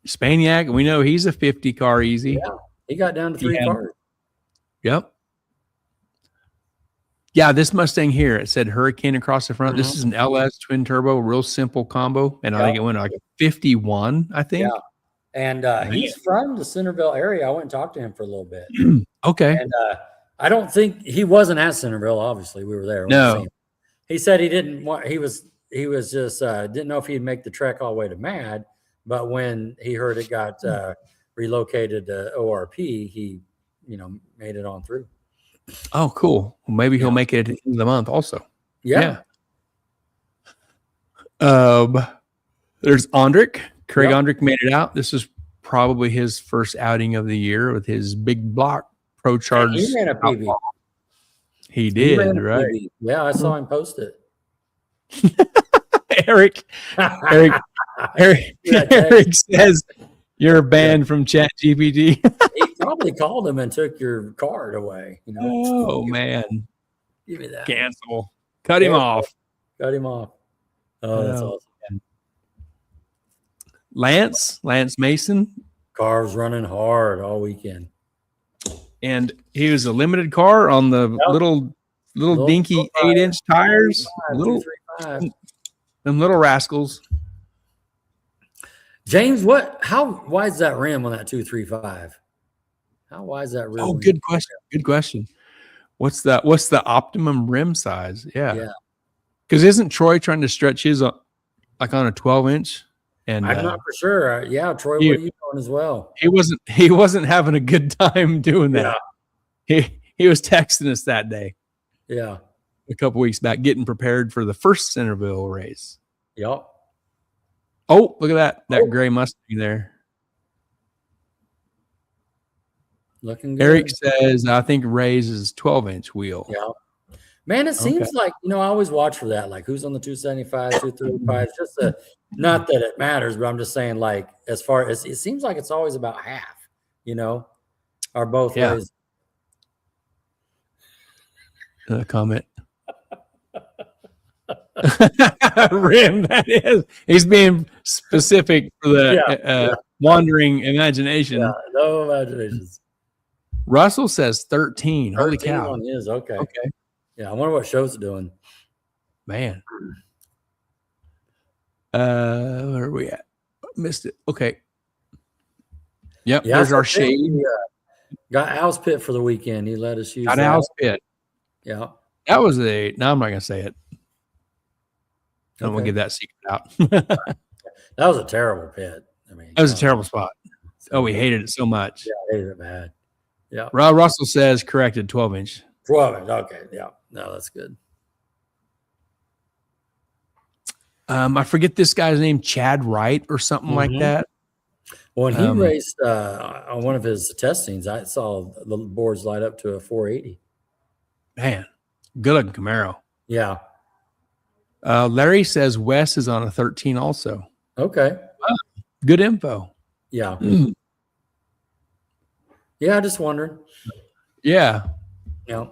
Speaker 1: Spaniak, we know he's a 50 car easy.
Speaker 2: Yeah, he got down to 3
Speaker 1: Yeah.
Speaker 2: cars.
Speaker 1: Yep. Yeah, this Mustang here, it said Hurricane across the front. This
Speaker 2: Mhm.
Speaker 1: is an LS twin turbo, real simple combo. And I
Speaker 2: Yeah.
Speaker 1: think it went like a 51, I think.
Speaker 2: Yeah. And he's from the Centerville area. I went and talked to him for a little bit.
Speaker 1: Okay.
Speaker 2: And I don't think he wasn't at Centerville. Obviously, we were there. We
Speaker 1: No.
Speaker 2: seen him. He said he didn't want. He was just didn't know if he'd make the trek all the way to Mad. But when he heard it got relocated to ORP, he made it on through.
Speaker 1: Oh, cool. Well, maybe he'll
Speaker 2: Yeah.
Speaker 1: make it at the end of the month also.
Speaker 2: Yeah.
Speaker 1: There's Ondrick. Craig
Speaker 2: Yep.
Speaker 1: Ondrick made it out. This is probably his first outing of the year with his big block Pro Charge.
Speaker 2: He ran a PB.
Speaker 1: He
Speaker 2: He
Speaker 1: did,
Speaker 2: ran a
Speaker 1: right?
Speaker 2: PB. Yeah, I saw him post it.
Speaker 1: Eric
Speaker 2: Yeah,
Speaker 1: Eric says you're banned from Chat GPT.
Speaker 2: He probably called him and took your card away.
Speaker 1: Oh man.
Speaker 2: Give me that.
Speaker 1: Cancel. Cut him
Speaker 2: Cancel.
Speaker 1: off.
Speaker 2: Cut him off. Oh, that's
Speaker 1: Oh.
Speaker 2: awesome.
Speaker 1: Lance Mason.
Speaker 2: Car was running hard all weekend.
Speaker 1: And he was a limited car on the
Speaker 2: Yep.
Speaker 1: little dinky 8-inch tires. Little
Speaker 2: 235.
Speaker 1: them little rascals.
Speaker 2: James, how wide is that rim on that 235? How wide is that rim?
Speaker 1: Oh, good question. Good question. What's the optimum rim size? Yeah.
Speaker 2: Yeah.
Speaker 1: Because isn't Troy trying to stretch his like on a 12-inch? And
Speaker 2: I'm not for sure. Yeah, Troy, what are you doing as well?
Speaker 1: he wasn't having a good time doing that. He was texting us that day
Speaker 2: Yeah.
Speaker 1: a couple weeks back, getting prepared for the first Centerville race.
Speaker 2: Yep.
Speaker 1: Oh, look at that
Speaker 2: Oh.
Speaker 1: gray Mustang there.
Speaker 2: Looking good.
Speaker 1: Eric says, I think Ray's is 12-inch wheel.
Speaker 2: Yeah. Man, it seems like, I always watch for that. Like who's on the 275, 235. Just not that it matters, but I'm just saying, like, as far as it seems like it's always about half, or both
Speaker 1: Yeah.
Speaker 2: ways.
Speaker 1: Comment. Rim, that is. He's being specific for the wandering imagination.
Speaker 2: Yeah, no imaginations.
Speaker 1: Russell says 13. Holy
Speaker 2: 13
Speaker 1: cow.
Speaker 2: on his, okay.
Speaker 1: Okay.
Speaker 2: Yeah, I wonder what show's it doing.
Speaker 1: Man. Where are we at? Missed it. Okay. Yep.
Speaker 2: Yeah,
Speaker 1: there's
Speaker 2: so
Speaker 1: our
Speaker 2: Jay,
Speaker 1: shade.
Speaker 2: got Al's Pit for the weekend. He let us use
Speaker 1: Got
Speaker 2: that.
Speaker 1: Al's Pit.
Speaker 2: Yeah.
Speaker 1: That was no, I'm not going to say it. I don't want
Speaker 2: Okay.
Speaker 1: to give that secret out.
Speaker 2: That was a terrible pit.
Speaker 1: That was a terrible spot. Oh, we hated it so much.
Speaker 2: Yeah, I hated it bad. Yeah.
Speaker 1: Rob Russell says corrected 12-inch.
Speaker 2: 12. Okay. Yeah. No, that's good.
Speaker 1: I forget this guy's name, Chad Wright or something like
Speaker 2: Mhm.
Speaker 1: that.
Speaker 2: When he raced on one of his testings, I saw the boards light up to a 480.
Speaker 1: Man, good looking Camaro.
Speaker 2: Yeah.
Speaker 1: Larry says Wes is on a 13 also.
Speaker 2: Okay.
Speaker 1: Good info.
Speaker 2: Yeah. Yeah. Just wondering.
Speaker 1: Yeah.
Speaker 2: Yeah.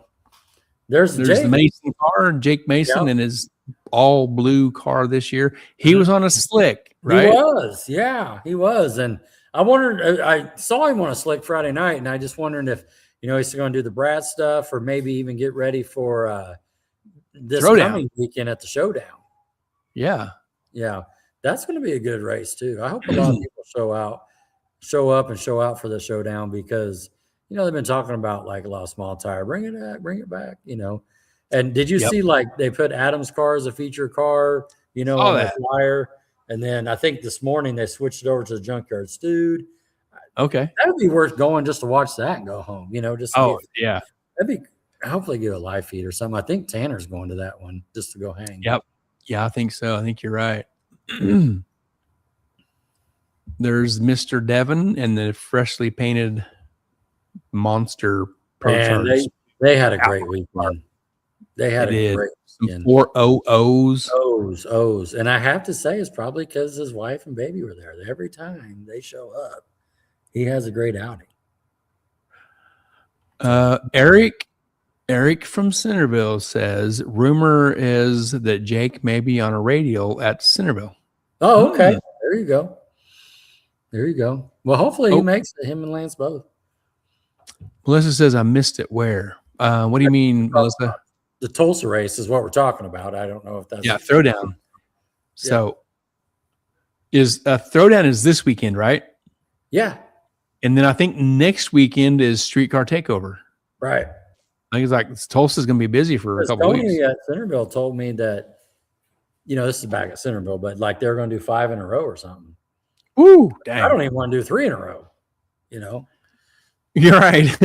Speaker 2: There's
Speaker 1: There's
Speaker 2: Jake.
Speaker 1: the Mason car, Jake Mason,
Speaker 2: Yep.
Speaker 1: and his all blue car this year. He was on a slick,
Speaker 2: He
Speaker 1: right?
Speaker 2: was. Yeah, he was. And I wondered, I saw him on a slick Friday night, and I just wondered if, he's going to do the Brad stuff or maybe even get ready for this
Speaker 1: Throwdown.
Speaker 2: coming weekend at the showdown.
Speaker 1: Yeah.
Speaker 2: Yeah, that's going to be a good race too. I hope a lot of people show up and show out for the showdown because they've been talking about like a lot of small tire. Bring it back. And did you see like they put Adam's car as a feature car? On the flyer, and then I think this morning they switched it over to the Junkyard Stewed.
Speaker 1: Okay.
Speaker 2: That would be worth going just to watch that and go home. Just
Speaker 1: Yeah.
Speaker 2: that'd be hopefully get a live feed or something. I think Tanner's going to that one just to go hang.
Speaker 1: Yep. Yeah, I think so. I think you're right. There's Mr. Devon and the freshly painted monster Pro
Speaker 2: And
Speaker 1: Charge.
Speaker 2: they had a great weekend. They had
Speaker 1: They
Speaker 2: a
Speaker 1: did.
Speaker 2: great
Speaker 1: Some
Speaker 2: weekend.
Speaker 1: 400s.
Speaker 2: O's. And I have to say, it's probably because his wife and baby were there. Every time they show up, he has a great outing.
Speaker 1: Eric from Centerville says, rumor is that Jake may be on a radial at Centerville.
Speaker 2: Oh, okay. There you go. There you go. Well, hopefully he
Speaker 1: Oh.
Speaker 2: makes it, him and Lance both.
Speaker 1: Melissa says, I missed it. Where? What do you mean, Melissa?
Speaker 2: The Tulsa race is what we're talking about. I don't know if that's
Speaker 1: Throwdown. So is Throwdown is this weekend, right?
Speaker 2: Yeah.
Speaker 1: And then I think next weekend is Streetcar Takeover.
Speaker 2: Right.
Speaker 1: I think it's like Tulsa's going to be busy for a couple
Speaker 2: Tony
Speaker 1: weeks.
Speaker 2: at Centerville told me that, this is back at Centerville, but like they're going to do 5 in a row or something.
Speaker 1: Woo, dang.
Speaker 2: I don't even want to do 3 in a row.
Speaker 1: You're right.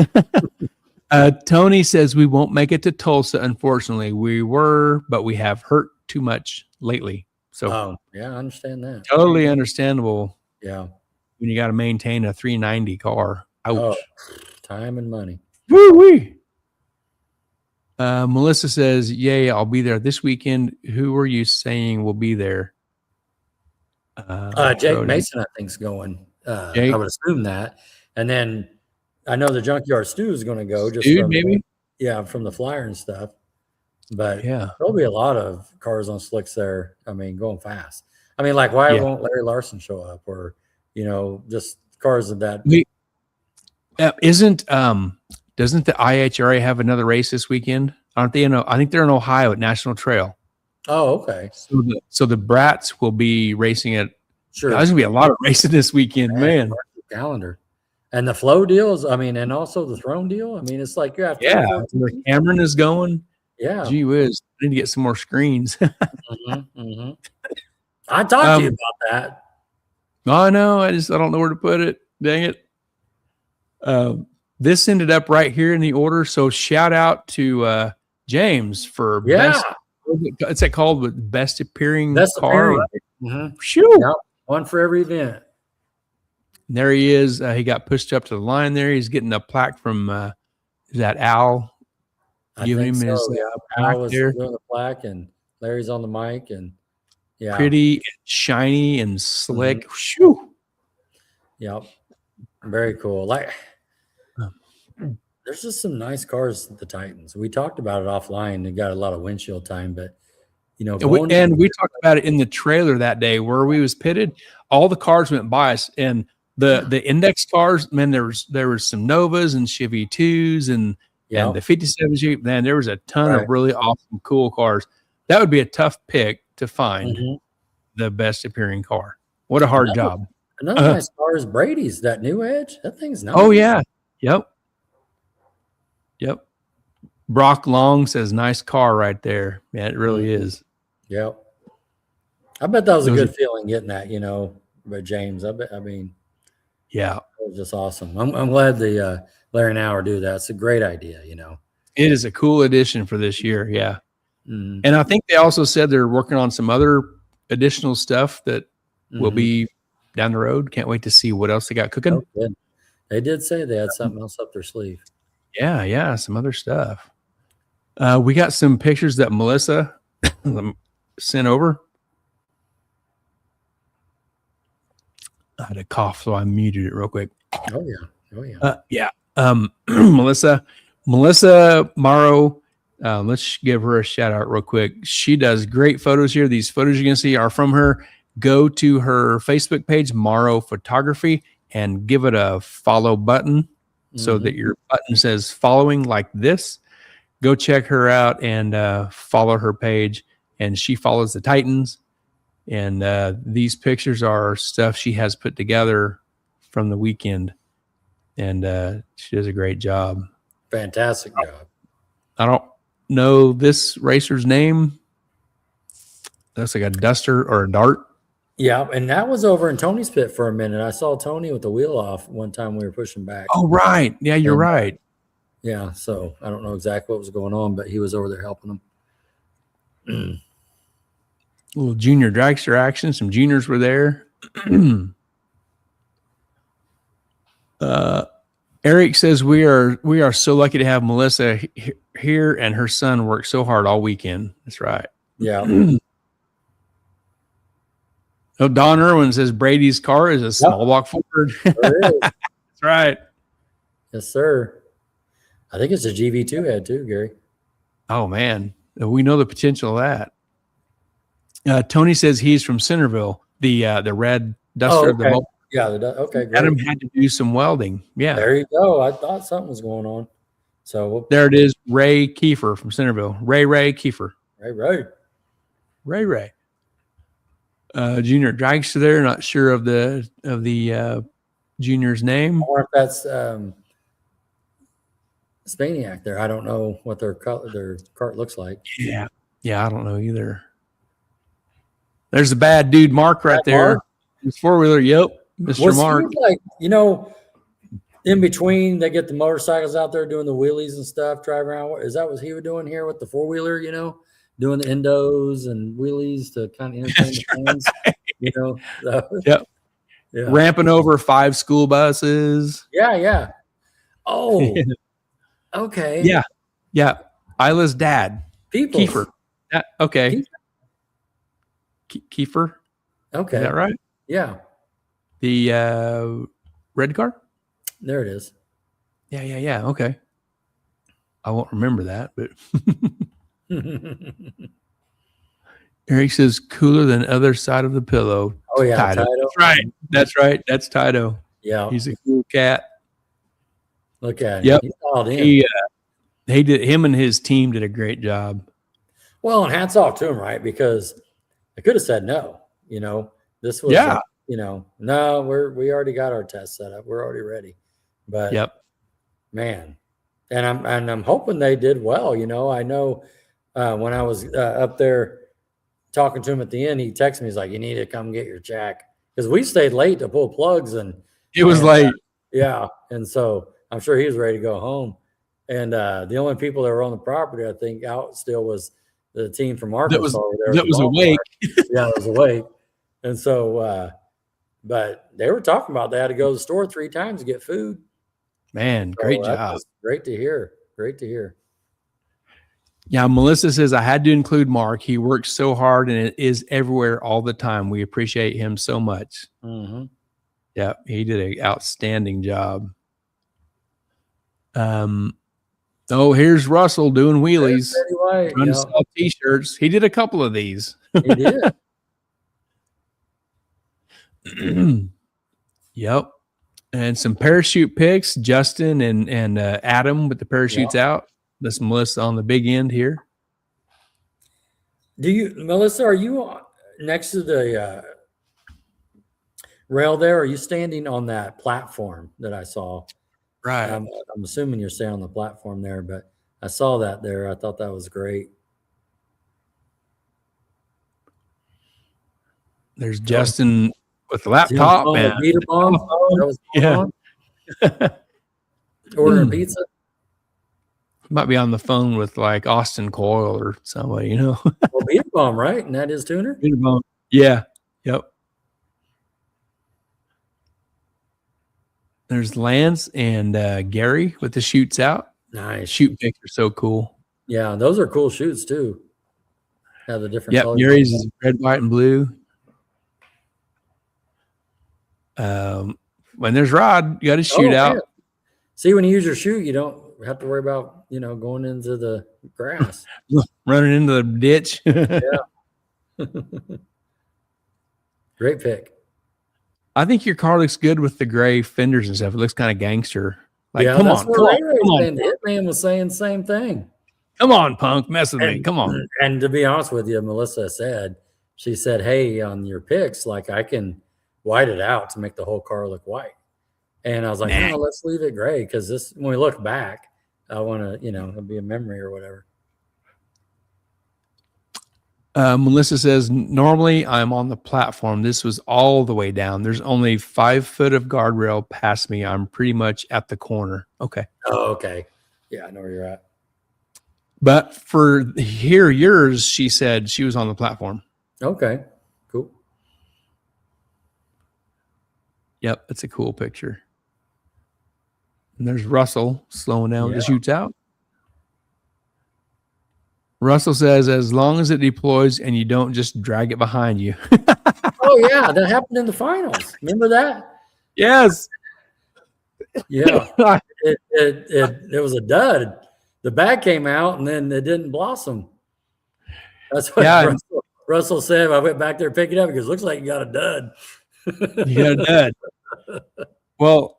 Speaker 1: Tony says we won't make it to Tulsa. Unfortunately, we were, but we have hurt too much lately. So,
Speaker 2: yeah, I understand that.
Speaker 1: Totally understandable.
Speaker 2: Yeah.
Speaker 1: When you got to maintain a 390 car. Ouch.
Speaker 2: Oh, time and money.
Speaker 1: Woo wee. Melissa says, "Yay, I'll be there this weekend." Who are you saying will be there?
Speaker 2: Jake Mason, I think, is going.
Speaker 1: Jake?
Speaker 2: I would assume that. And then I know the Junkyard Stew is going to go. Just
Speaker 1: Dude,
Speaker 2: from,
Speaker 1: maybe?
Speaker 2: from the flyer and stuff. But
Speaker 1: Yeah.
Speaker 2: there'll be a lot of cars on slicks there. I mean, going fast. I mean, like, why won't Larry Larson show up? Or, just cars of that.
Speaker 1: Doesn't the IHRA have another race this weekend? Aren't they I think they're in Ohio at National Trail.
Speaker 2: Oh, okay.
Speaker 1: So the Brats will be racing at.
Speaker 2: Sure.
Speaker 1: There's gonna be a lot of racing this weekend, man.
Speaker 2: Calendar. And the flow deals, and also the throne deal. I mean, it's like you have to.
Speaker 1: Yeah, where Cameron is going.
Speaker 2: Yeah.
Speaker 1: Gee whiz. I need to get some more screens.
Speaker 2: I talked to you about that.
Speaker 1: Oh, no, I don't know where to put it. Dang it. This ended up right here in the order. So shout out to James for best. What's that called? With best appearing car. Shoo.
Speaker 2: Yep. One for every event.
Speaker 1: And there he is. He got pushed up to the line there. He's getting a plaque from is that Al?
Speaker 2: I think so. Al was doing the plaque, and Larry's on the mic, and
Speaker 1: pretty and shiny and slick. Shoo.
Speaker 2: Yep. Very cool. Like, there's just some nice cars at the Titans. We talked about it offline. They got a lot of windshield time, but we
Speaker 1: talked about it in the trailer that day where we was pitted. All the cars went by us, and the index cars, man, there was some Novas and Chevy 2s and the 57 Jeep. Man, there was a ton of really awesome, cool cars. That would be a tough pick to find the best appearing car. What a hard job.
Speaker 2: Another nice car is Brady's, that new Edge. That thing's nice.
Speaker 1: Oh, yeah. Yep. Brock Long says, nice car right there. Yeah, it really is.
Speaker 2: Yep. I bet that was a good feeling getting that, by James. Yeah. It was just awesome. I'm glad the Larry and Hour do that. It's a great idea,
Speaker 1: It is a cool addition for this year. Yeah.
Speaker 2: Mm-hmm.
Speaker 1: And I think they also said they're working on some other additional stuff that will be down the road. Can't wait to see what else they got cooking.
Speaker 2: Oh, good. They did say they had something else up their sleeve.
Speaker 1: Yeah, some other stuff. We got some pictures that Melissa sent over. I had a cough, so I muted it real quick.
Speaker 2: Oh yeah.
Speaker 1: Melissa Morrow. Let's give her a shout out real quick. She does great photos here. These photos you're gonna see are from her. Go to her Facebook page, Morrow Photography, and give it a follow button so that your button says following like this. Go check her out and follow her page. And she follows the Titans. And these pictures are stuff she has put together from the weekend. And she does a great job.
Speaker 2: Fantastic job.
Speaker 1: I don't know this racer's name. That's like a Duster or a Dart.
Speaker 2: Yeah, and that was over in Tony's pit for a minute. I saw Tony with the wheel off one time we were pushing back.
Speaker 1: Oh, right. Yeah, you're right.
Speaker 2: Yeah, so I don't know exactly what was going on, but he was over there helping them.
Speaker 1: A little junior dragster action. Some juniors were there. Eric says we are so lucky to have Melissa here, and her son worked so hard all weekend. That's right.
Speaker 2: Yeah.
Speaker 1: Oh, Don Irwin says Brady's car is a small block Ford. That's right.
Speaker 2: Yes, sir. I think it's a GV2 head too, Gary.
Speaker 1: Oh man, we know the potential of that. Tony says he's from Centerville. The red Duster.
Speaker 2: Okay. Okay, great.
Speaker 1: Adam had to do some welding. Yeah.
Speaker 2: There you go. I thought something was going on. So
Speaker 1: there it is. Ray Kiefer from Centerville. Ray Kiefer. Ray. Junior Dragster there. Not sure of the junior's name.
Speaker 2: Or if that's Spaniac there. I don't know what their cart looks like.
Speaker 1: Yeah. I don't know either. There's the bad dude Mark right there.
Speaker 2: Mark?
Speaker 1: His 4-wheeler. Yep. Mr. Mark.
Speaker 2: Like, in between they get the motorcycles out there doing the wheelies and stuff, drive around. Is that what he was doing here with the 4-wheeler, doing the endos and wheelies to kind of entertain the fans,
Speaker 1: Yep.
Speaker 2: Yeah.
Speaker 1: Ramping over 5 school buses.
Speaker 2: Yeah. Oh, okay.
Speaker 1: Yeah. Isla's dad.
Speaker 2: People.
Speaker 1: Kiefer. Okay. Kiefer.
Speaker 2: Okay.
Speaker 1: Is that right?
Speaker 2: Yeah.
Speaker 1: The red car?
Speaker 2: There it is.
Speaker 1: Yeah. Okay. I won't remember that, but Eric says cooler than other side of the pillow.
Speaker 2: Oh yeah,
Speaker 1: TYDO. That's right. That's TYDO.
Speaker 2: Yeah.
Speaker 1: He's a cool cat.
Speaker 2: Look at him.
Speaker 1: Yep.
Speaker 2: He's dialed in.
Speaker 1: He did. Him and his team did a great job.
Speaker 2: Well, and hats off to him, right? Because I could have said no. This was no, we already got our test set up. We're already ready. But man, and I'm hoping they did well. I know when I was up there talking to him at the end, he texted me. He's like, "You need to come get your jack," because we stayed late to pull plugs and
Speaker 1: it was late.
Speaker 2: And so I'm sure he was ready to go home. And the only people that were on the property, I think, out still was the team from Arkansas.
Speaker 1: That was awake.
Speaker 2: Yeah, it was awake. And so, but they were talking about they had to go to the store 3 times to get food.
Speaker 1: Man, great job.
Speaker 2: Great to hear. Great to hear.
Speaker 1: Yeah, Melissa says, I had to include Mark. He works so hard and it is everywhere all the time. We appreciate him so much.
Speaker 2: Mm-hmm.
Speaker 1: Yeah, he did an outstanding job. Here's Russell doing wheelies. Trying to sell T-shirts. He did a couple of these.
Speaker 2: He did.
Speaker 1: Yep. And some parachute pics, Justin and Adam with the parachutes out. This Melissa on the big end here.
Speaker 2: Melissa, are you next to the rail there? Or are you standing on that platform that I saw?
Speaker 1: Right.
Speaker 2: I'm assuming you're standing on the platform there, but I saw that there. I thought that was great.
Speaker 1: There's Justin with the laptop and
Speaker 2: beater bomb. Ordering pizza.
Speaker 1: Might be on the phone with like Austin Coyle or somebody,
Speaker 2: Well, beater bomb, right? And that is tuner.
Speaker 1: Beater bomb. Yeah. Yep. There's Lance and Gary with the shoots out.
Speaker 2: Nice.
Speaker 1: Shoot pics are so cool.
Speaker 2: Yeah, those are cool shoots too. Have the different colors.
Speaker 1: Gary's is red, white, and blue. When there's Rod, you got to shoot out.
Speaker 2: Yeah. See, when you use your chute, you don't have to worry about going into the grass,
Speaker 1: running into the ditch.
Speaker 2: Yeah. Great pick.
Speaker 1: I think your car looks good with the gray fenders and stuff. It looks kind of gangster. Like,
Speaker 2: come on. The Hitman was saying the same thing.
Speaker 1: Come on, punk, mess with me. Come on.
Speaker 2: And to be honest with you, Melissa she said, "Hey, on your pics, like I can white it out to make the whole car look white." And I was like, "No, let's leave it gray because this, when we look back, I want to, it'll be a memory or whatever."
Speaker 1: Melissa says, normally I'm on the platform. This was all the way down. There's only 5 foot of guardrail past me. I'm pretty much at the corner. Okay.
Speaker 2: Oh, okay. Yeah, I know where you're at.
Speaker 1: But for yours, she said she was on the platform.
Speaker 2: Okay, cool.
Speaker 1: Yep, it's a cool picture. And there's Russell slowing down with the shoots out. Russell says, as long as it deploys and you don't just drag it behind you.
Speaker 2: Oh yeah, that happened in the finals. Remember that?
Speaker 1: Yes.
Speaker 2: Yeah, it was a dud. The bag came out and then it didn't blossom. That's what
Speaker 1: Yeah.
Speaker 2: Russell said. I went back there to pick it up because it looks like you got a dud.
Speaker 1: You got a dud. Well,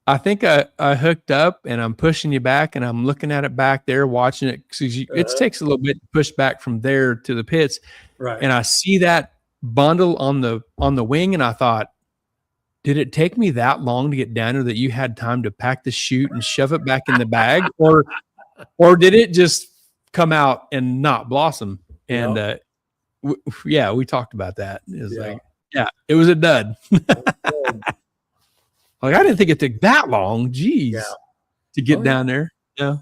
Speaker 1: I think I hooked up and I'm pushing you back and I'm looking at it back there, watching it. Because it takes a little bit to push back from there to the pits.
Speaker 2: Right.
Speaker 1: And I see that bundle on the wing and I thought, did it take me that long to get down there that you had time to pack the chute and shove it back in the bag? Or did it just come out and not blossom? And we talked about that. It was it was a dud. Like, I didn't think it took that long. Jeez. To get down there. Yeah.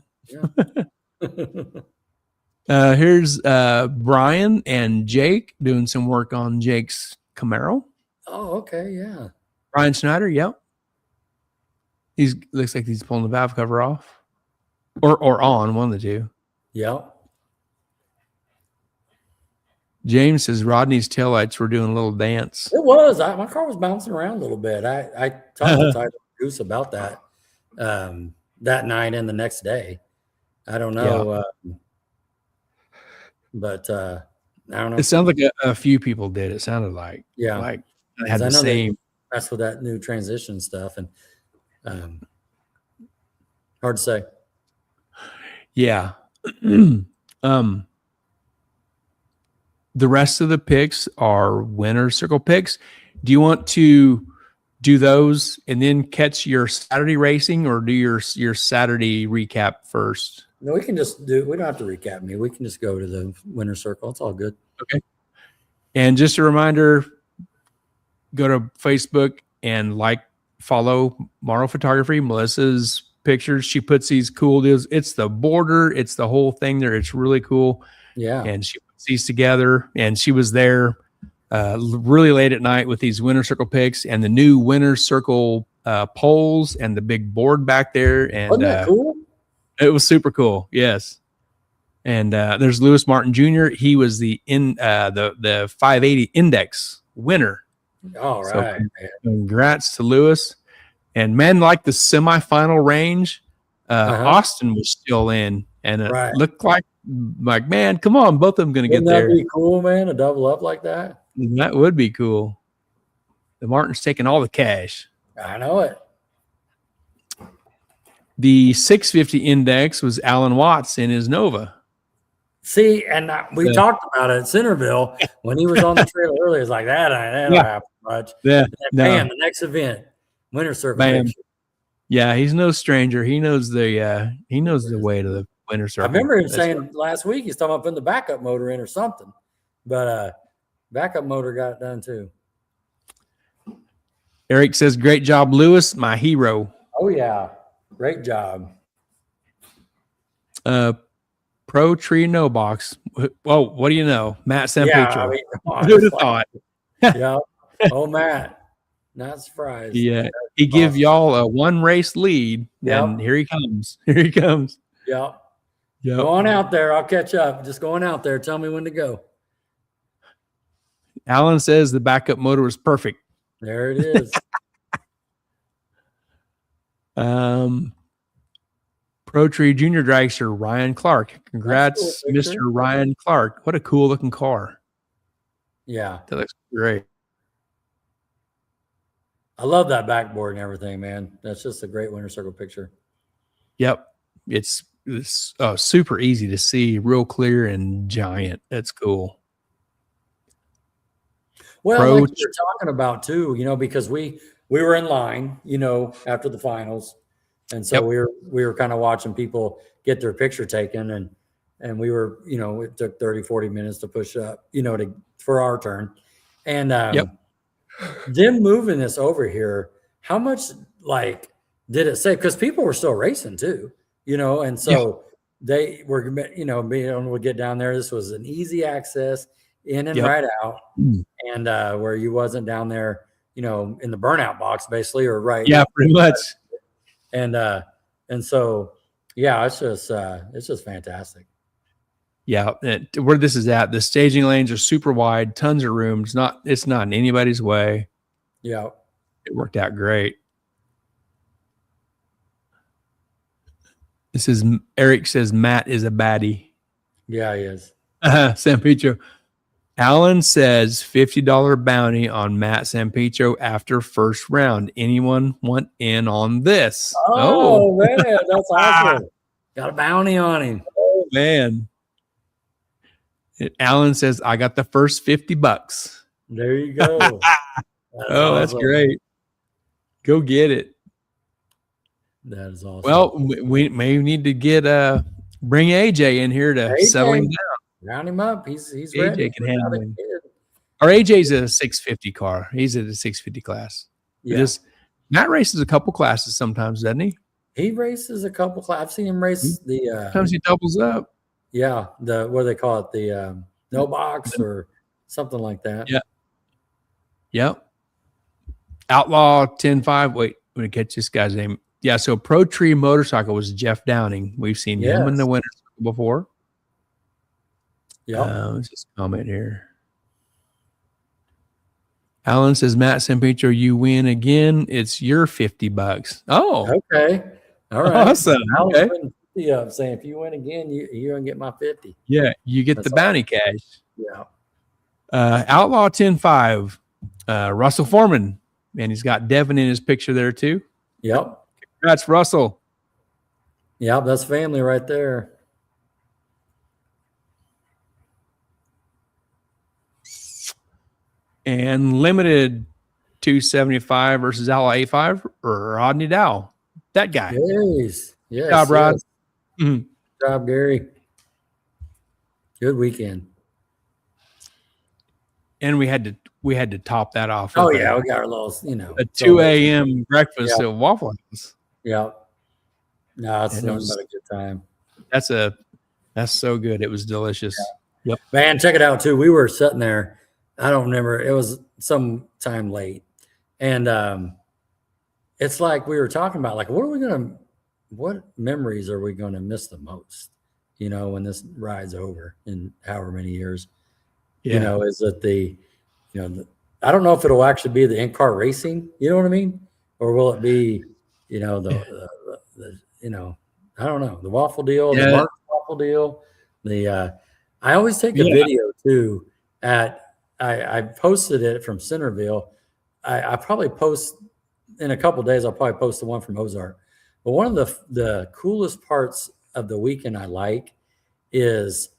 Speaker 1: Here's Brian and Jake doing some work on Jake's Camaro.
Speaker 2: Oh, okay. Yeah.
Speaker 1: Brian Schneider. Yep. Looks like he's pulling the valve cover off or on, one of the two.
Speaker 2: Yep.
Speaker 1: James says Rodney's taillights were doing a little dance.
Speaker 2: It was. My car was bouncing around a little bit. I talked to TYDO Goose about that that night and the next day. I don't know. But I don't know.
Speaker 1: It sounds like a few people did. It sounded like.
Speaker 2: Yeah.
Speaker 1: Like they had the same.
Speaker 2: That's with that new transition stuff. And hard to say.
Speaker 1: Yeah. The rest of the picks are winner circle picks. Do you want to do those and then catch your Saturday racing, or do your Saturday recap first?
Speaker 2: No, we can just do. We don't have to recap me. We can just go to the winner circle. It's all good.
Speaker 1: Okay. And just a reminder, go to Facebook and follow Morrow Photography. Melissa's pictures. She puts these cool deals. It's the border. It's the whole thing there. It's really cool.
Speaker 2: Yeah.
Speaker 1: And she puts these together, and she was there really late at night with these winner circle picks and the new winner circle poles and the big board back there. And
Speaker 2: wasn't that cool?
Speaker 1: It was super cool. Yes. And there's Lewis Martin Jr. He was the 580 index winner.
Speaker 2: All right.
Speaker 1: So congrats to Lewis. And man, like the semifinal range, Austin was still in, and it looked like, man, come on, both of them going to get there.
Speaker 2: Wouldn't that be cool, man? A double up like that?
Speaker 1: That would be cool. The Martin's taking all the cash.
Speaker 2: I know it.
Speaker 1: The 650 index was Alan Watts in his Nova.
Speaker 2: See, and we talked about it at Centerville when he was on the trail earlier. It's like that don't happen much.
Speaker 1: Yeah,
Speaker 2: bam, the next event, winner circle.
Speaker 1: Bam. Yeah, he's no stranger. He knows the way to the winner circle.
Speaker 2: I remember him saying last week he's talking about putting the backup motor in or something, but backup motor got it done too.
Speaker 1: Eric says, "Great job, Lewis, my hero."
Speaker 2: Oh yeah, great job.
Speaker 1: Pro Tree No Box. Well, what do you know? Matt San
Speaker 2: Yeah,
Speaker 1: Pedro.
Speaker 2: I mean,
Speaker 1: Who would have thought?
Speaker 2: Yeah. Oh, Matt. Not surprised.
Speaker 1: Yeah. He give y'all a one race lead, and here he comes. Here he comes.
Speaker 2: Yeah.
Speaker 1: Yeah.
Speaker 2: Go on out there. I'll catch up. Just going out there. Tell me when to go.
Speaker 1: Alan says the backup motor was perfect.
Speaker 2: There it is.
Speaker 1: Pro Tree Junior Dragster Ryan Clark. Congrats,
Speaker 2: cool,
Speaker 1: Mr. Ryan Clark. What a cool looking car.
Speaker 2: Yeah.
Speaker 1: That looks great.
Speaker 2: I love that backboard and everything, man. That's just a great winter circle picture.
Speaker 1: Yep. It's super easy to see, real clear and giant. That's cool.
Speaker 2: Well, like you're talking about too, because we were in line, after the finals. And so we were kind of watching people get their picture taken, and we were, it took 30, 40 minutes to push up, for our turn. And them moving this over here, how much did it save? Because people were still racing too, and so they were, being able to get down there. This was an easy access in and right out, and where you wasn't down there, in the burnout box basically, or right.
Speaker 1: Yeah, pretty much.
Speaker 2: And so, it's just fantastic.
Speaker 1: Yeah, where this is at, the staging lanes are super wide, tons of room. It's not in anybody's way.
Speaker 2: Yeah.
Speaker 1: It worked out great. This is Eric says Matt is a baddie.
Speaker 2: Yeah, he is.
Speaker 1: San Pedro. Alan says $50 bounty on Matt Sampietro after first round. Anyone want in on this?
Speaker 2: Oh man, that's awesome. Got a bounty on him.
Speaker 1: Oh man. And Alan says, I got the first $50.
Speaker 2: There you go.
Speaker 1: That's great. Go get it.
Speaker 2: That is awesome.
Speaker 1: Well, we may need to get bring AJ in here to settle him down.
Speaker 2: Round him up. He's
Speaker 1: AJ
Speaker 2: ready.
Speaker 1: can handle him. Our AJ's a 650 car. He's at a 650 class.
Speaker 2: Yeah.
Speaker 1: Matt races a couple classes sometimes, doesn't he?
Speaker 2: He races a couple. I've seen him race the.
Speaker 1: Sometimes he doubles up.
Speaker 2: Yeah, the what do they call it? The no box or something like that.
Speaker 1: Yeah. Yep. Outlaw 10.5. Wait, I'm gonna catch this guy's name. Yeah, so Pro Tree Motorcycle was Jeff Downing. We've seen him in the winter before.
Speaker 2: Yeah.
Speaker 1: Let's just comment here. Alan says, Matt Sampietro, you win again. It's your $50. Oh,
Speaker 2: okay. All right.
Speaker 1: Awesome. Okay.
Speaker 2: Yeah, I'm saying if you win again, you're gonna get my 50.
Speaker 1: Yeah, you get the bounty cash.
Speaker 2: Yeah.
Speaker 1: Outlaw 10.5. Russell Foreman. And he's got Devin in his picture there too.
Speaker 2: Yep.
Speaker 1: Congrats, Russell.
Speaker 2: Yep, that's family right there.
Speaker 1: And limited 275 versus Outlaw 85 or Rodney Dow. That guy.
Speaker 2: Yes.
Speaker 1: Good job, Rod.
Speaker 2: Yes.
Speaker 1: Mm-hmm.
Speaker 2: Good job, Gary. Good weekend.
Speaker 1: And we had to top that off.
Speaker 2: Oh yeah, we got our little,
Speaker 1: a 2 a.m. breakfast at Waffle House.
Speaker 2: Yeah. No, it's nothing but a good time.
Speaker 1: That's so good. It was delicious.
Speaker 2: Yeah.
Speaker 1: Yep.
Speaker 2: Man, check it out too. We were sitting there. I don't remember. It was some time late. And it's like we were talking about, like, what memories are we gonna miss the most? When this ride's over in however many years.
Speaker 1: Yeah.
Speaker 2: Is it I don't know if it'll actually be the in-car racing, you know what I mean? Or will it be, I don't know, the waffle deal, the Mark waffle deal. I always take a video too I posted it from Centerville. I probably post in a couple of days. I'll probably post the one from Ozark. But one of the coolest parts of the weekend I like is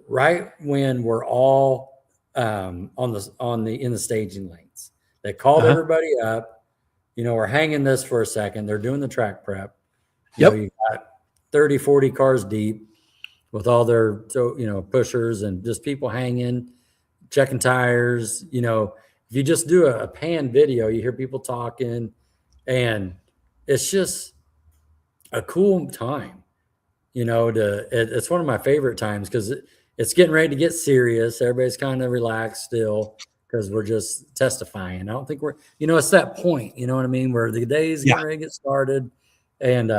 Speaker 2: right when we're all in the staging lanes. They called everybody up. We're hanging this for a second. They're doing the track prep. You got 30, 40 cars deep with all their pushers and just people hanging, checking tires. If you just do a pan video, you hear people talking, and it's just a cool time. It's one of my favorite times because it's getting ready to get serious. Everybody's kind of relaxed still because we're just testifying. I don't think we're, it's that point, you know what I mean, where the day's getting ready to get started. And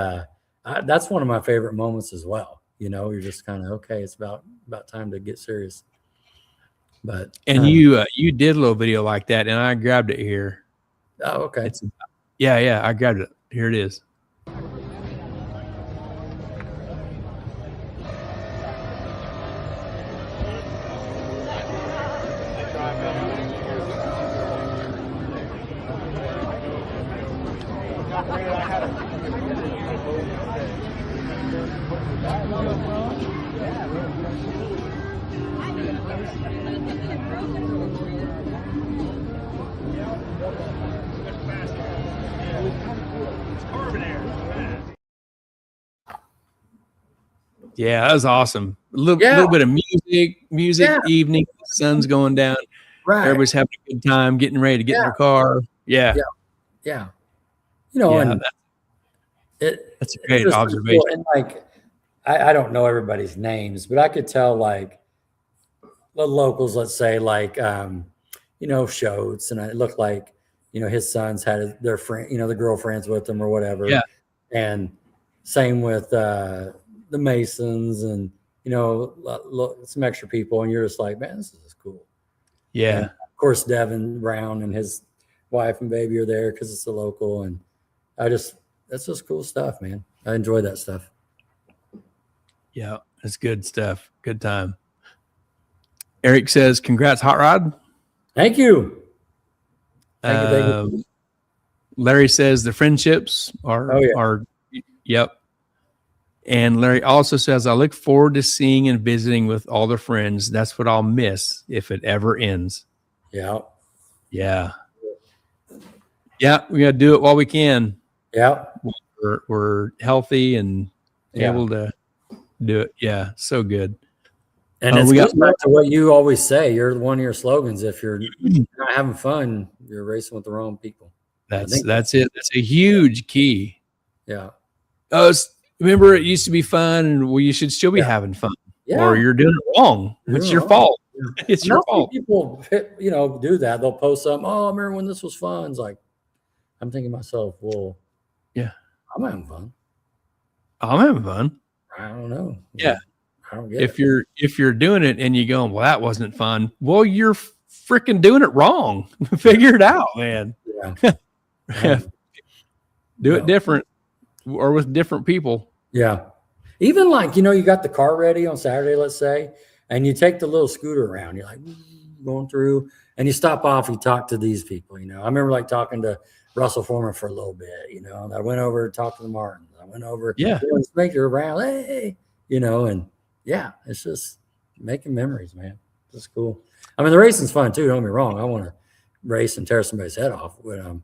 Speaker 2: that's one of my favorite moments as well. You're just kind of, okay, it's about time to get serious. But you did a little video like that, and I grabbed it here.
Speaker 1: Oh, okay. I grabbed it. Here it is. Yeah, that was awesome. A little bit of music, evening, the sun's going down.
Speaker 2: Right.
Speaker 1: Everybody's having a good time, getting ready to get in their car. Yeah.
Speaker 2: Yeah.
Speaker 1: That's a great observation.
Speaker 2: Cool. And I don't know everybody's names, but I could tell the locals, let's say Schultz, and it looked like, his sons had their friend, the girlfriends with them or whatever.
Speaker 1: Yeah.
Speaker 2: And same with, the Masons and some extra people, and you're just like, man, this is cool.
Speaker 1: Yeah.
Speaker 2: And of course, Devin Brown and his wife and baby are there because it's a local, and that's just cool stuff, man. I enjoy that stuff.
Speaker 1: Yeah, it's good stuff. Good time. Eric says, "Congrats, Hot Rod."
Speaker 2: Thank you. Thank you.
Speaker 1: Larry says the friendships are. Yep. And Larry also says, "I look forward to seeing and visiting with all the friends. That's what I'll miss if it ever ends."
Speaker 2: Yeah.
Speaker 1: Yeah. Yeah, we got to do it while we can.
Speaker 2: Yeah.
Speaker 1: We're healthy and able to do it. Yeah, so good.
Speaker 2: And it's goes back to what you always say. You're one of your slogans. If you're not having fun, you're racing with the wrong people.
Speaker 1: That's it. That's a huge key.
Speaker 2: Yeah.
Speaker 1: Remember, it used to be fun, and you should still be having fun.
Speaker 2: Yeah.
Speaker 1: Or you're doing it wrong. It's your fault. It's your fault.
Speaker 2: People, do that. They'll post something. Oh, I remember when this was fun. It's like, I'm thinking to myself, well,
Speaker 1: yeah,
Speaker 2: I'm having fun.
Speaker 1: I'm having fun.
Speaker 2: I don't know.
Speaker 1: Yeah.
Speaker 2: I don't get
Speaker 1: it. If you're doing it and you go, well, that wasn't fun. Well, you're freaking doing it wrong. Figure it out, man.
Speaker 2: Yeah.
Speaker 1: Do it different or with different people.
Speaker 2: Yeah. Even like, you got the car ready on Saturday, let's say, and you take the little scooter around. You're like going through, and you stop off, you talk to these people. I remember like talking to Russell Foreman for a little bit, and I went over to talk to the Martins. I went over, make your around, hey, and it's just making memories, man. It's cool. I mean, the racing's fun too. Don't get me wrong. I want to race and tear somebody's head off when I'm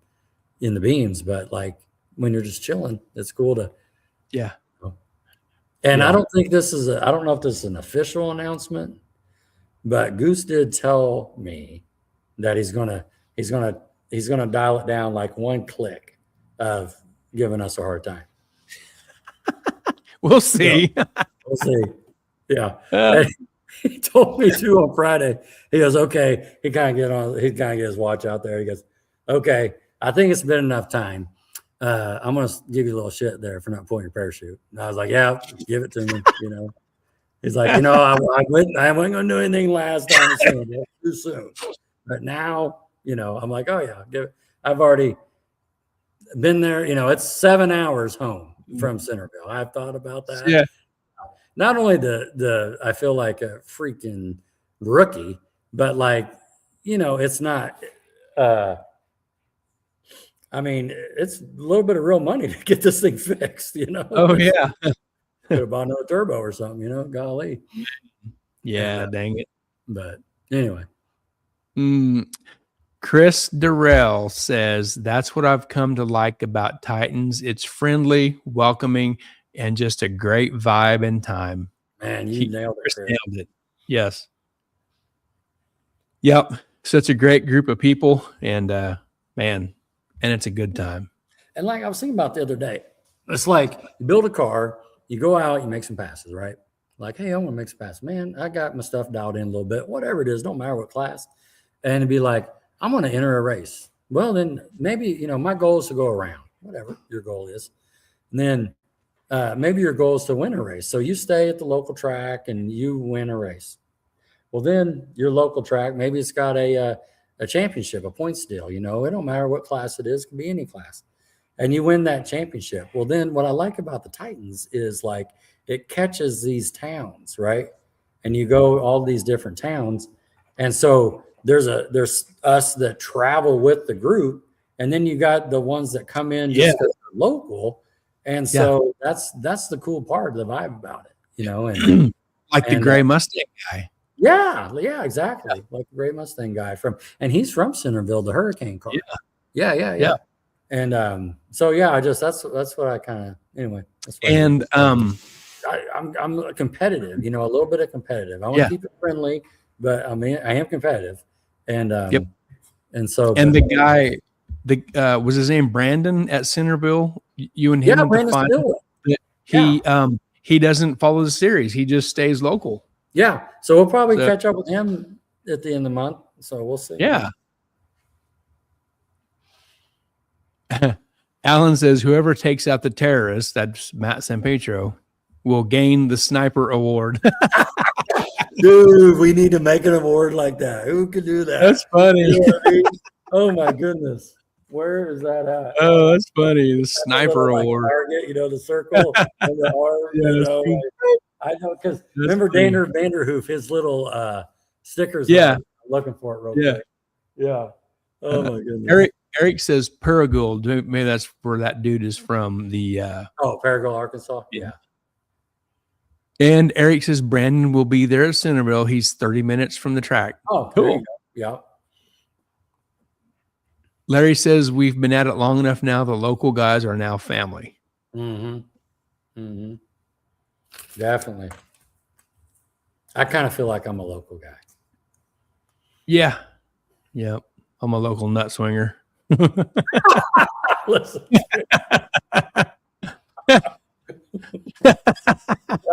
Speaker 2: in the beams, but like when you're just chilling, it's cool to, And I don't think I don't know if this is an official announcement, but Goose did tell me that he's gonna dial it down like one click of giving us a hard time.
Speaker 1: We'll see.
Speaker 2: We'll see. Yeah. He told me too on Friday. He goes, okay. He kind of get his watch out there. He goes, okay, I think it's been enough time. I'm gonna give you a little shit there for not pulling your parachute. And I was like, yeah, give it to me. He's like, I wasn't gonna do anything last time. Too soon. But now, I'm like, oh yeah, give it. I've already been there. It's 7 hours home from Centerville. I've thought about that.
Speaker 1: Yeah.
Speaker 2: Not only I feel like a freaking rookie, but like, it's not. I mean, it's a little bit of real money to get this thing fixed,
Speaker 1: Oh yeah.
Speaker 2: Could have bought another turbo or something, golly.
Speaker 1: Yeah, dang it.
Speaker 2: But anyway.
Speaker 1: Chris Durrell says, that's what I've come to like about Titans. It's friendly, welcoming, and just a great vibe and time.
Speaker 2: Man, you nailed it.
Speaker 1: Nailed it. Yes. Yep. Such a great group of people, and man, and it's a good time.
Speaker 2: And like I was thinking about the other day, it's like you build a car, you go out, you make some passes, right? Like, hey, I want to make some passes. Man, I got my stuff dialed in a little bit, whatever it is, don't matter what class. And it'd be like, I'm going to enter a race. Well, then maybe, my goal is to go around, whatever your goal is. And then maybe your goal is to win a race. So you stay at the local track and you win a race. Well, then your local track, maybe it's got a championship, a points deal. It don't matter what class it is, it can be any class. And you win that championship. Well, then what I like about the Titans is like it catches these towns, right? And you go all these different towns. And so there's us that travel with the group, and then you got the ones that come in just because they're local. And so that's the cool part of the vibe about it, and
Speaker 1: like the gray Mustang guy.
Speaker 2: Yeah, exactly. Like the gray Mustang guy and he's from Centerville, the Hurricane car. Yeah. And that's what I kind of anyway. That's what
Speaker 1: and
Speaker 2: I'm competitive, a little bit of competitive. I want to keep it friendly, but I mean I am competitive. And and so
Speaker 1: the guy was his name Brandon at Centerville. You and him he doesn't follow the series. He just stays local.
Speaker 2: Yeah. So we'll probably catch up with him at the end of the month. So we'll see.
Speaker 1: Yeah. Alan says, whoever takes out the terrorists, that's Matt Sampetro. will gain the sniper award.
Speaker 2: Dude, we need to make an award like that. Who could do that?
Speaker 1: That's funny.
Speaker 2: You know what I mean? Oh my goodness. Where is that at?
Speaker 1: Oh, that's funny. The
Speaker 2: That
Speaker 1: sniper
Speaker 2: little, like,
Speaker 1: award.
Speaker 2: target, you know, the circle and the arm.
Speaker 1: Yeah,
Speaker 2: You
Speaker 1: that's
Speaker 2: know,
Speaker 1: cool.
Speaker 2: I know because remember
Speaker 1: funny.
Speaker 2: Dander Vanderhoof, his little stickers.
Speaker 1: Yeah.
Speaker 2: I'm looking for it real
Speaker 1: Yeah.
Speaker 2: quick. Yeah. Oh my goodness.
Speaker 1: Eric says Paragould. Maybe that's where that dude is from. The
Speaker 2: Oh, Paragould, Arkansas. Yeah.
Speaker 1: and Eric says Brandon will be there at Centerville. He's 30 minutes from the track.
Speaker 2: Oh,
Speaker 1: Cool.
Speaker 2: there you go. Yeah.
Speaker 1: Larry says we've been at it long enough now. The local guys are now family.
Speaker 2: Mm-hmm. Mm-hmm. Definitely. I kind of feel like I'm a local guy.
Speaker 1: Yeah. Yep. I'm a local nut swinger.
Speaker 2: Listen. I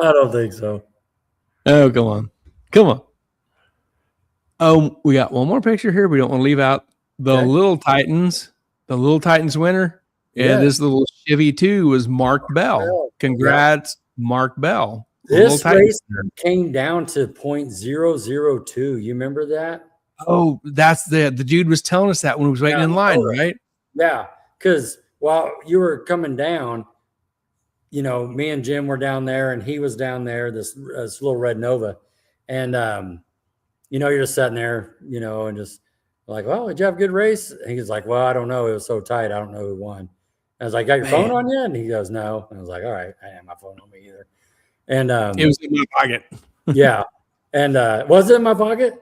Speaker 2: don't think so.
Speaker 1: Oh, come on. Come on. Oh, we got one more picture here. We don't want to leave out the
Speaker 2: Okay.
Speaker 1: Little Titans. The Little Titans winner.
Speaker 2: Yeah.
Speaker 1: And this little Chevy too was Mark Bell.
Speaker 2: Bell.
Speaker 1: Congrats, Mark Bell. The Little
Speaker 2: This
Speaker 1: Titans
Speaker 2: race
Speaker 1: winner.
Speaker 2: came down to .002. You remember that?
Speaker 1: Oh, that's the dude was telling us that when he was waiting
Speaker 2: Yeah,
Speaker 1: in line,
Speaker 2: totally.
Speaker 1: right?
Speaker 2: Yeah, because while you were coming down, you know, me and Jim were down there, and he was down there. This little red Nova, and you know, you're just sitting there, you know, and just like, well, did you have a good race? And he was like, well, I don't know. It was so tight. I don't know who won. I was like, got your phone on you? And he goes, no. And I was like, all right, I didn't have my phone on me either. And
Speaker 1: It was in my pocket.
Speaker 2: yeah, and was it in my pocket?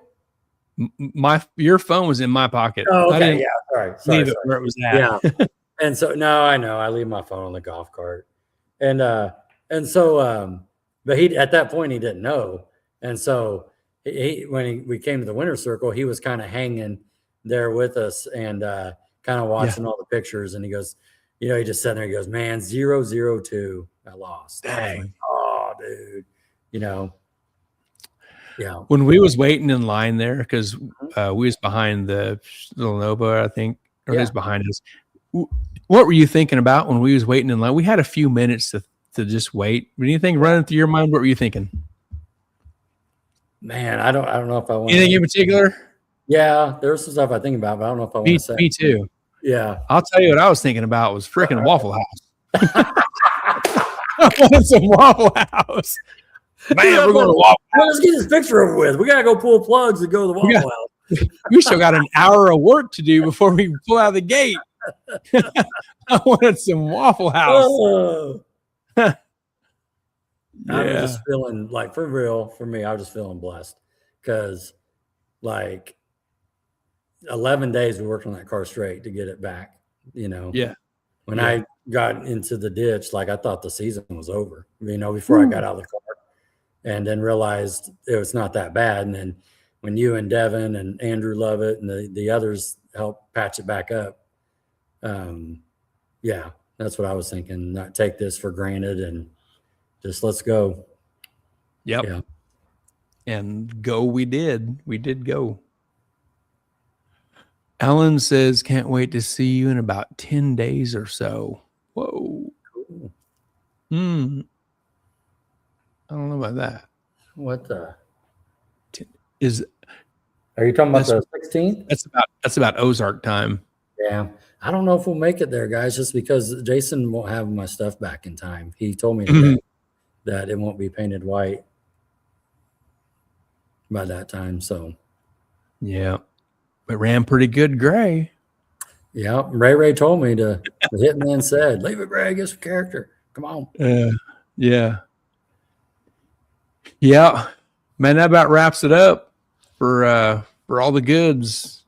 Speaker 1: Your phone was in my pocket.
Speaker 2: Oh,
Speaker 1: I
Speaker 2: okay,
Speaker 1: didn't
Speaker 2: yeah, sorry.
Speaker 1: leave it where it was at.
Speaker 2: Yeah. And so no, I know I leave my phone on the golf cart. And so but he at that point he didn't know. And so we came to the winner's circle, he was kind of hanging there with us and kind of watching all the pictures. And he goes, you know, he just sat there, he goes, man, 002. I lost.
Speaker 1: Dang.
Speaker 2: I was like, oh, dude. You know. Yeah.
Speaker 1: When we was waiting in line there, because we was behind the little Nova, I think, or he was behind us. What were you thinking about when we was waiting in line? We had a few minutes to just wait. Anything running through your mind? What were you thinking?
Speaker 2: Man, I don't know if I want
Speaker 1: Anything in particular?
Speaker 2: Yeah, there's some stuff I think about, but I don't know if I want to say.
Speaker 1: Me too.
Speaker 2: Yeah.
Speaker 1: I'll tell you what I was thinking about was freaking Waffle House. I wanted some Waffle House. Man, we're going to Waffle
Speaker 2: Well, let's get this picture over with. We gotta go pull plugs and go to the Waffle House.
Speaker 1: We still got an hour of work to do before we pull out of the gate. I wanted some Waffle House.
Speaker 2: Oh. I was
Speaker 1: Yeah.
Speaker 2: just feeling like, for real, for me, I was just feeling blessed because, like, 11 days we worked on that car straight to get it back. You know,
Speaker 1: Yeah.
Speaker 2: When I got into the ditch, like I thought the season was over. You know, before I got out of the car, and then realized it was not that bad. And then when you and Devin and Andrew Lovett and the others helped patch it back up, yeah, that's what I was thinking. Not take this for granted and just let's go.
Speaker 1: Yep.
Speaker 2: Yeah.
Speaker 1: And go we did. We did go. Ellen says, can't wait to see you in about 10 days or so. Whoa.
Speaker 2: Cool.
Speaker 1: I don't know about that.
Speaker 2: What the?
Speaker 1: Are
Speaker 2: you talking about the 16th?
Speaker 1: That's about Ozark time.
Speaker 2: Yeah. I don't know if we'll make it there, guys, just because Jason won't have my stuff back in time. He told me today that it won't be painted white by that time. So,
Speaker 1: Yeah. It ran pretty good gray.
Speaker 2: yeah. Ray told me the hitman said, leave it gray, get some character. Come on.
Speaker 1: Yeah. Yeah. Man, that about wraps it up for all the goods.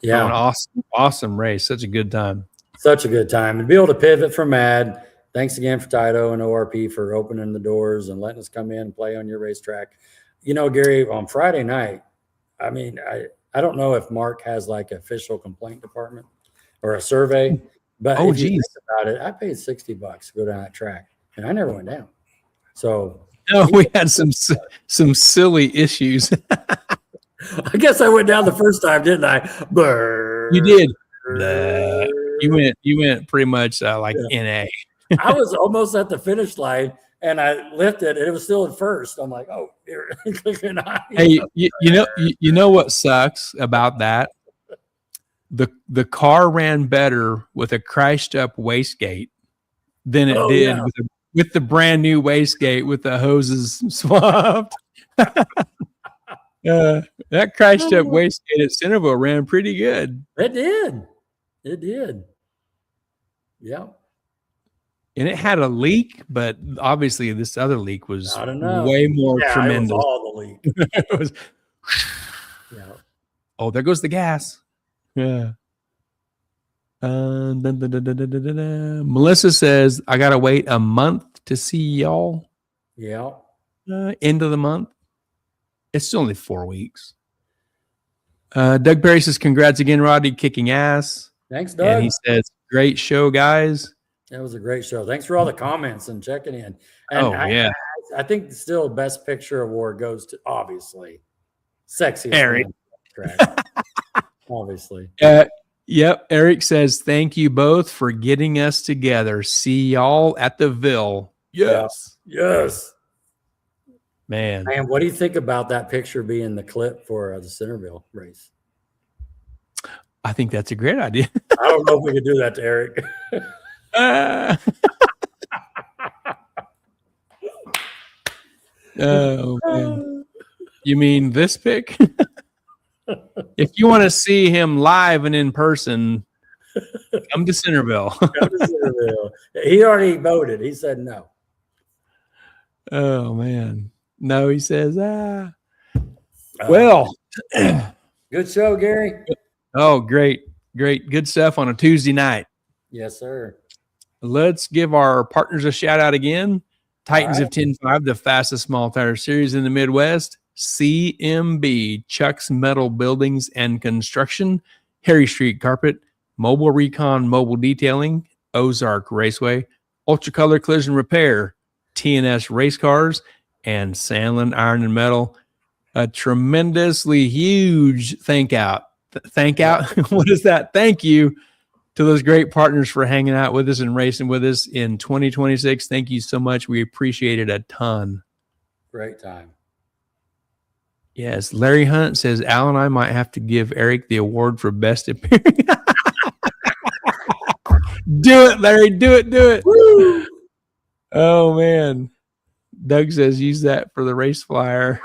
Speaker 2: Yeah.
Speaker 1: An awesome race. Such a good time.
Speaker 2: Such a good time. And be able to pivot from MAD. Thanks again for TYDO and ORP for opening the doors and letting us come in and play on your racetrack. You know, Gary, on Friday night, I mean, I don't know if Mark has like an official complaint department or a survey, but if you think about it, I paid $60 to go down that track and I never went down. So
Speaker 1: no, we had some silly issues.
Speaker 2: I guess I went down the first time, didn't I? Brr,
Speaker 1: You did. You went pretty much like NA.
Speaker 2: I was almost at the finish line And I lifted, and it was still at first. I'm like, oh, here.
Speaker 1: Hey, you know what sucks about that? The car ran better with a crashed up wastegate than it did with the brand new wastegate with the hoses swapped. That crashed up wastegate at Centerville ran pretty good.
Speaker 2: It did. It did. Yeah.
Speaker 1: And it had a leak, but obviously this other leak was
Speaker 2: I don't know.
Speaker 1: way more
Speaker 2: Yeah,
Speaker 1: tremendous.
Speaker 2: it was all the leak.
Speaker 1: It was,
Speaker 2: Yeah.
Speaker 1: oh, there goes the gas. Yeah. Melissa says, I got to wait a month to see y'all.
Speaker 2: Yeah.
Speaker 1: End of the month. It's only 4 weeks. Doug Perry says, congrats again, Rodney, kicking ass.
Speaker 2: Thanks, Doug.
Speaker 1: And he says, great show, guys.
Speaker 2: That was a great show. Thanks for all the comments and checking in.
Speaker 1: And
Speaker 2: I think still best picture award goes to obviously Sexy
Speaker 1: Eric.
Speaker 2: Obviously.
Speaker 1: Yep. Eric says, thank you both for getting us together. See y'all at the Ville. Yes.
Speaker 2: Yeah. Yes.
Speaker 1: Man,
Speaker 2: what do you think about that picture being the clip for the Centerville race?
Speaker 1: I think that's a great idea.
Speaker 2: I don't know if we could do that to Eric.
Speaker 1: Oh, man. You mean this pic? If you want to see him live and in person, come to Centerville.
Speaker 2: He already voted. He said no.
Speaker 1: Oh, man. No, he says, Well.
Speaker 2: Good show, Gary.
Speaker 1: Oh, great. Good stuff on a Tuesday night.
Speaker 2: Yes, sir.
Speaker 1: Let's give our partners a shout out again. Titans of 10-5, the fastest small tire series in the Midwest. CMB, Chuck's Metal Buildings and Construction. Harry Street Carpet. Mobile Recon Mobile Detailing. Ozark Raceway. Ultracolor Collision Repair. TNS Race Cars. And Sandlin Iron and Metal. A tremendously huge thank out. What is that? Thank you to those great partners for hanging out with us and racing with us in 2026. Thank you so much. We appreciate it a ton.
Speaker 2: Great time.
Speaker 1: Yes. Larry Hunt says, Al and I might have to give Eric the award for best appearing. Do it, Larry. Do it. Woo! Oh, man. Doug says, use that for the race flyer.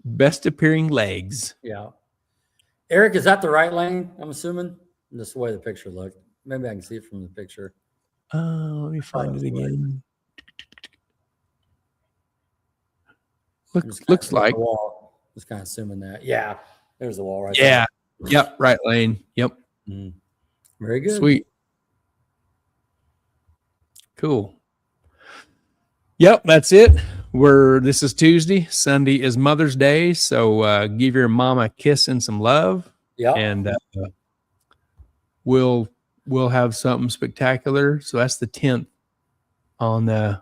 Speaker 1: Best appearing legs.
Speaker 2: Yeah. Eric, is that the right lane? I'm assuming. Just the way the picture looked. Maybe I can see it from the picture.
Speaker 1: Let me find it again. Looks like.
Speaker 2: Just kind of assuming that. Yeah. There's the wall right there.
Speaker 1: Yeah. Yep. Right lane. Yep.
Speaker 2: Very good.
Speaker 1: Sweet. Cool. Yep. That's it. This is Tuesday. Sunday is Mother's Day. So give your mom a kiss and some love.
Speaker 2: Yeah.
Speaker 1: And we'll have something spectacular. So that's the 10th on the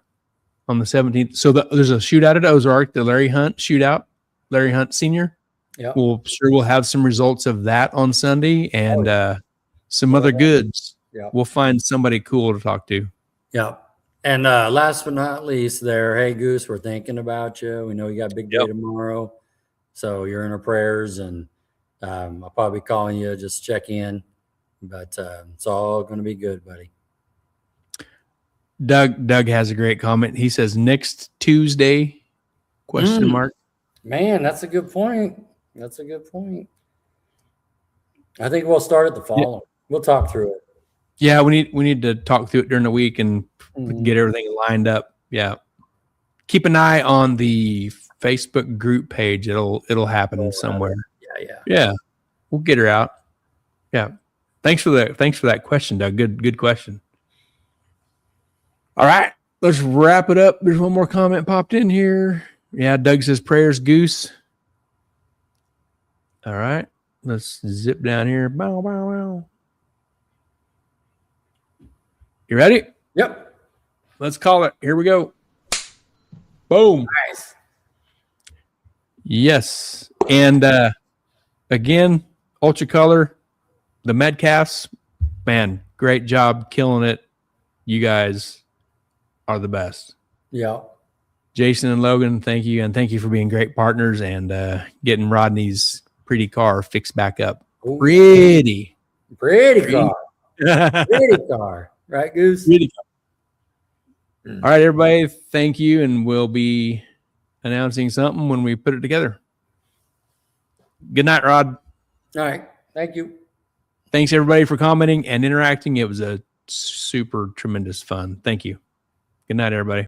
Speaker 1: 17th. So there's a shootout at Ozark, the Larry Hunt shootout, Larry Hunt Sr.
Speaker 2: Yeah.
Speaker 1: We'll have some results of that on Sunday and some other goods.
Speaker 2: Yeah.
Speaker 1: We'll find somebody cool to talk to.
Speaker 2: Yeah. And last but not least there, hey, Goose, we're thinking about you. We know you got a big day tomorrow. So you're in our prayers, and I'll probably be calling you just check in. But it's all going to be good, buddy.
Speaker 1: Doug has a great comment. He says, next Tuesday, question mark.
Speaker 2: Man, that's a good point. I think we'll start at the following. We'll talk through it.
Speaker 1: Yeah, we need to talk through it during the week and get everything lined up. Yeah. Keep an eye on the Facebook group page. It'll happen somewhere. Yeah. We'll get her out. Yeah. Thanks for that question, Doug. Good question. All right. Let's wrap it up. There's one more comment popped in here. Yeah, Doug says prayers, Goose. All right. Let's zip down here. Bow, bow, bow. You ready?
Speaker 2: Yep.
Speaker 1: Let's call it. Here we go. Boom.
Speaker 2: Nice.
Speaker 1: Yes. And again, Ultracolor, the Metcalfs, man, great job killing it. You guys are the best.
Speaker 2: Yeah.
Speaker 1: Jason and Logan, thank you. And thank you for being great partners and getting Rodney's pretty car fixed back up.
Speaker 2: Ooh.
Speaker 1: Pretty
Speaker 2: car. Pretty car. Right, Goose?
Speaker 1: Pretty car. All right, everybody. Thank you. And we'll be announcing something when we put it together. Good night, Rod.
Speaker 2: All right. Thank you.
Speaker 1: Thanks, everybody, for commenting and interacting. It was a super tremendous fun. Thank you. Good night, everybody.